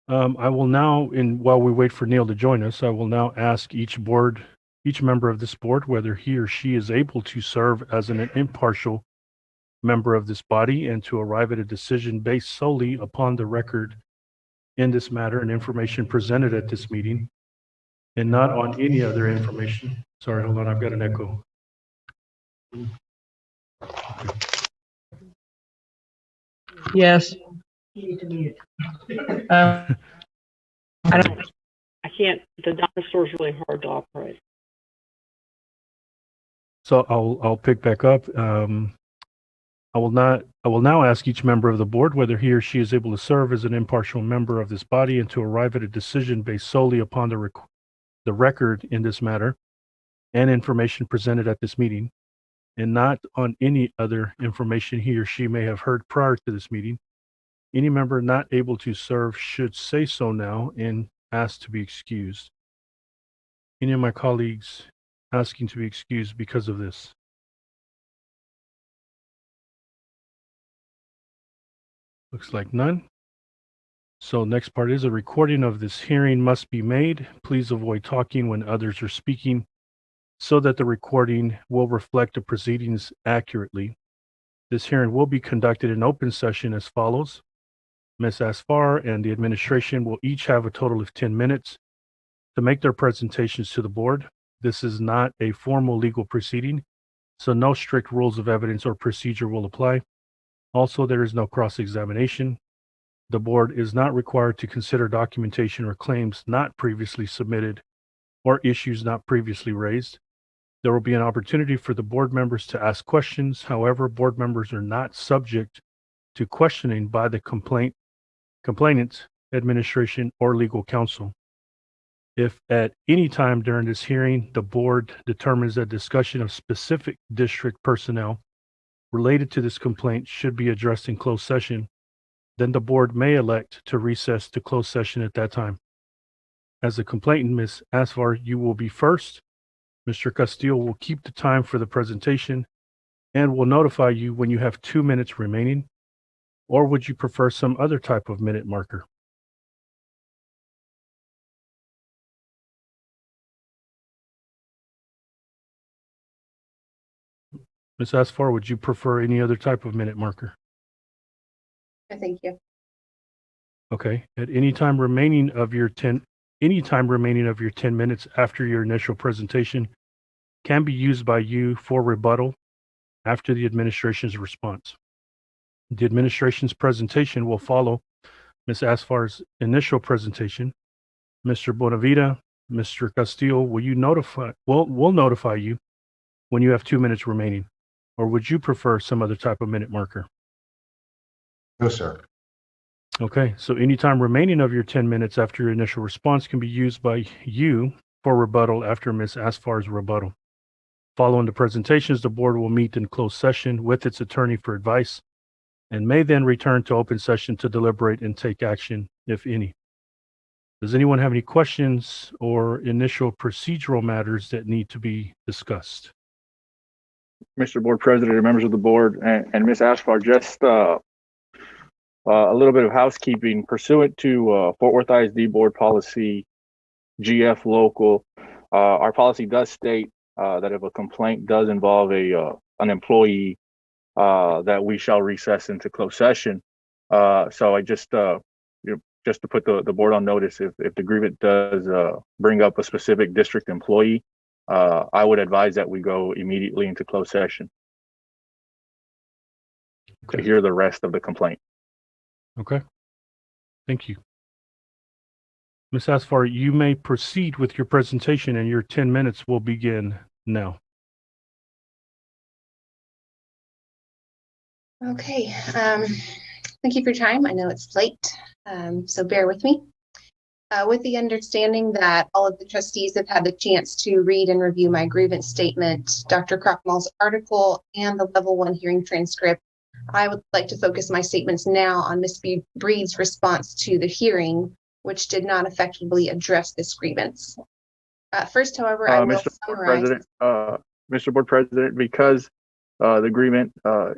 I will now, while we wait for Neil to join us, I will now ask each member of this board whether he or she is able to serve as an impartial member of this body and to arrive at a decision based solely upon the record in this matter and information presented at this meeting. and not on any other information. Sorry, hold on, I've got an echo. Yes. I can't, the dinosaur's really hard to operate. So I'll pick back up. I will now ask each member of the board whether he or she is able to serve as an impartial member of this body and to arrive at a decision based solely upon the record in this matter and information presented at this meeting, and not on any other information he or she may have heard prior to this meeting. Any member not able to serve should say so now and ask to be excused. Any of my colleagues asking to be excused because of this? Looks like none. So next part is a recording of this hearing must be made. Please avoid talking when others are speaking so that the recording will reflect the proceedings accurately. This hearing will be conducted in open session as follows. Ms. Asfar and the administration will each have a total of 10 minutes to make their presentations to the board. This is not a formal legal proceeding, so no strict rules of evidence or procedure will apply. Also, there is no cross-examination. The board is not required to consider documentation or claims not previously submitted or issues not previously raised. There will be an opportunity for the board members to ask questions. However, board members are not subject to questioning by the complainant, administration, or legal counsel. If at any time during this hearing, the board determines that discussion of specific district personnel related to this complaint should be addressed in closed session, then the board may elect to recess to closed session at that time. As the complainant, Ms. Asfar, you will be first. Mr. Castillo will keep the time for the presentation and will notify you when you have 2 minutes remaining. Or would you prefer some other type of minute marker? Ms. Asfar, would you prefer any other type of minute marker? Thank you. Okay. At any time remaining of your 10 minutes after your initial presentation can be used by you for rebuttal after the administration's response. The administration's presentation will follow Ms. Asfar's initial presentation. Mr. Bonavita, Mr. Castillo, will notify you when you have 2 minutes remaining, or would you prefer some other type of minute marker? No, sir. Okay, so any time remaining of your 10 minutes after your initial response can be used by you for rebuttal after Ms. Asfar's rebuttal. Following the presentations, the board will meet in closed session with its attorney for advice and may then return to open session to deliberate and take action, if any. Does anyone have any questions or initial procedural matters that need to be discussed? Mr. Board President and members of the board and Ms. Asfar, just a little bit of housekeeping pursuant to Fort Worth ISD Board Policy GF Local. Our policy does state that if a complaint does involve an employee, that we shall recess into closed session. So I just to put the board on notice, if the grievance does bring up a specific district employee, I would advise that we go immediately into closed session to hear the rest of the complaint. Okay, thank you. Ms. Asfar, you may proceed with your presentation and your 10 minutes will begin now. Okay, thank you for your time. I know it's late, so bear with me. With the understanding that all of the trustees have had the chance to read and review my grievance statement, Dr. Krockmall's article, and the level 1 hearing transcript, I would like to focus my statements now on Ms. Breed's response to the hearing, which did not effectively address this grievance. First, however, I will summarize. Mr. Board President, because the agreement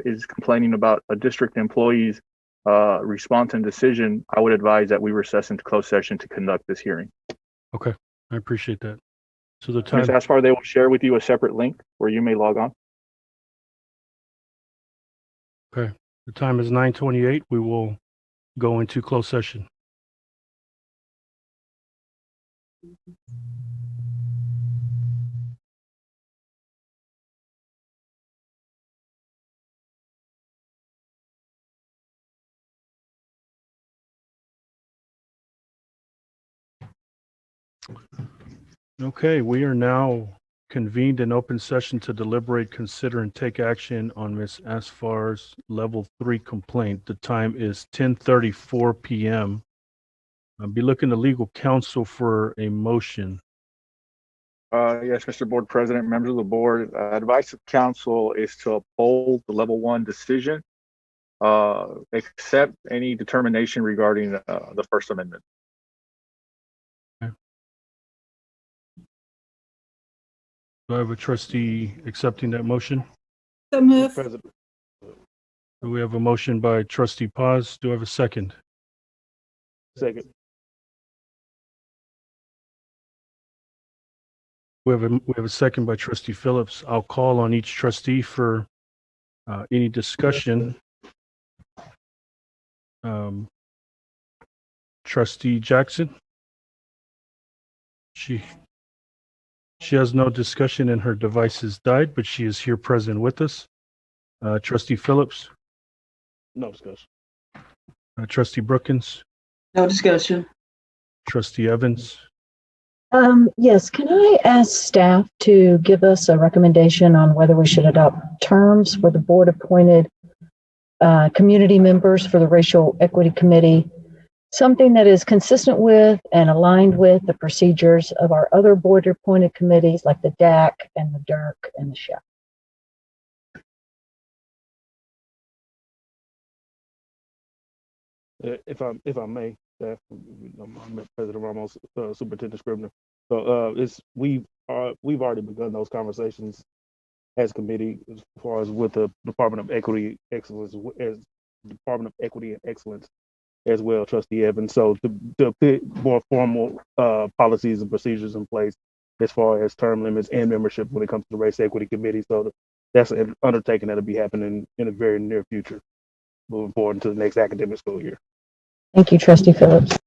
is complaining about a district employee's response and decision, I would advise that we recess into closed session to conduct this hearing. Okay, I appreciate that. So the time. Ms. Asfar, they will share with you a separate link where you may log on. Okay, the time is 9:28. We will go into closed session. Okay, we are now convened in open session to deliberate, consider, and take action on Ms. Asfar's Level 3 complaint. The time is 10:34 p.m. I'll be looking to legal counsel for a motion. Yes, Mr. Board President, members of the board, advice of counsel is to uphold the level 1 decision, except any determination regarding the First Amendment. Do I have a trustee accepting that motion? So move. President, Do we have a motion by trustee Paz? Do I have a second? second. We have a second by trustee Phillips. I'll call on each trustee for any discussion. Trustee Jackson? She has no discussion and her device has died, but she is here present with us. Trustee Phillips? No discussion. Trustee Brookins? No discussion. Trustee Evans? Yes, can I ask staff to give us a recommendation on whether we should adopt terms for the board-appointed community members for the Racial Equity Committee, something that is consistent with and aligned with the procedures of our other board-appointed committees like the DAC and the DIRC and the SHEF? If I may, staff, President Ramos, Superintendent Scribner. So we've already begun those conversations as committee as far as with the Department of Equity Excellence, as Department of Equity and Excellence as well, Trustee Evans. So to put more formal policies and procedures in place as far as term limits and membership when it comes to the Race Equity Committee. So that's an undertaking that'll be happening in the very near future, moving forward into the next academic school year. Thank you, Trustee Phillips.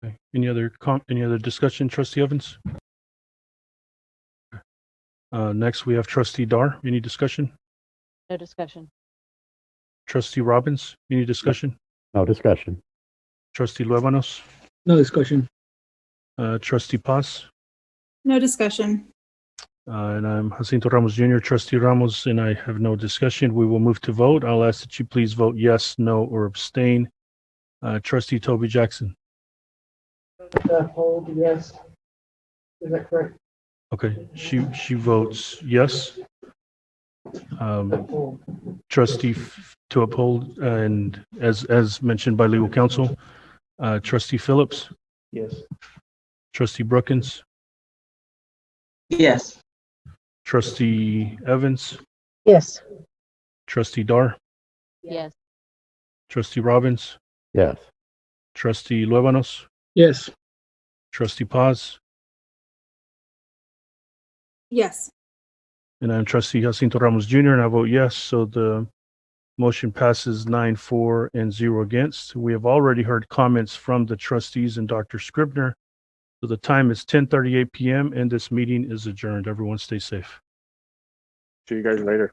Okay. Any other discussion, Trustee Evans? Next, we have Trustee Dar. Any discussion? No discussion. Trustee Robbins, any discussion? No discussion. Trustee Luevanos? No discussion. Trustee Paz? No discussion. And I'm Jacinto Ramos Jr., Trustee Ramos, and I have no discussion. We will move to vote. I'll ask that you please vote yes, no, or abstain. Trustee Toby Jackson? Hold, yes. Is that correct? Okay, she votes yes. Trustee to uphold, and as mentioned by legal counsel, Trustee Phillips, Yes. Trustee Brookins, Yes. Trustee Evans, Yes. Trustee Dar, Yes. Trustee Robbins, Yes. Trustee Luevanos, Yes. Trustee Paz, Yes. and I'm Trustee Jacinto Ramos Jr., and I vote yes. So the motion passes 9-4 and 0 against. We have already heard comments from the trustees and Dr. Scribner. So the time is 10:38 p.m. and this meeting is adjourned. Everyone stay safe. See you guys later.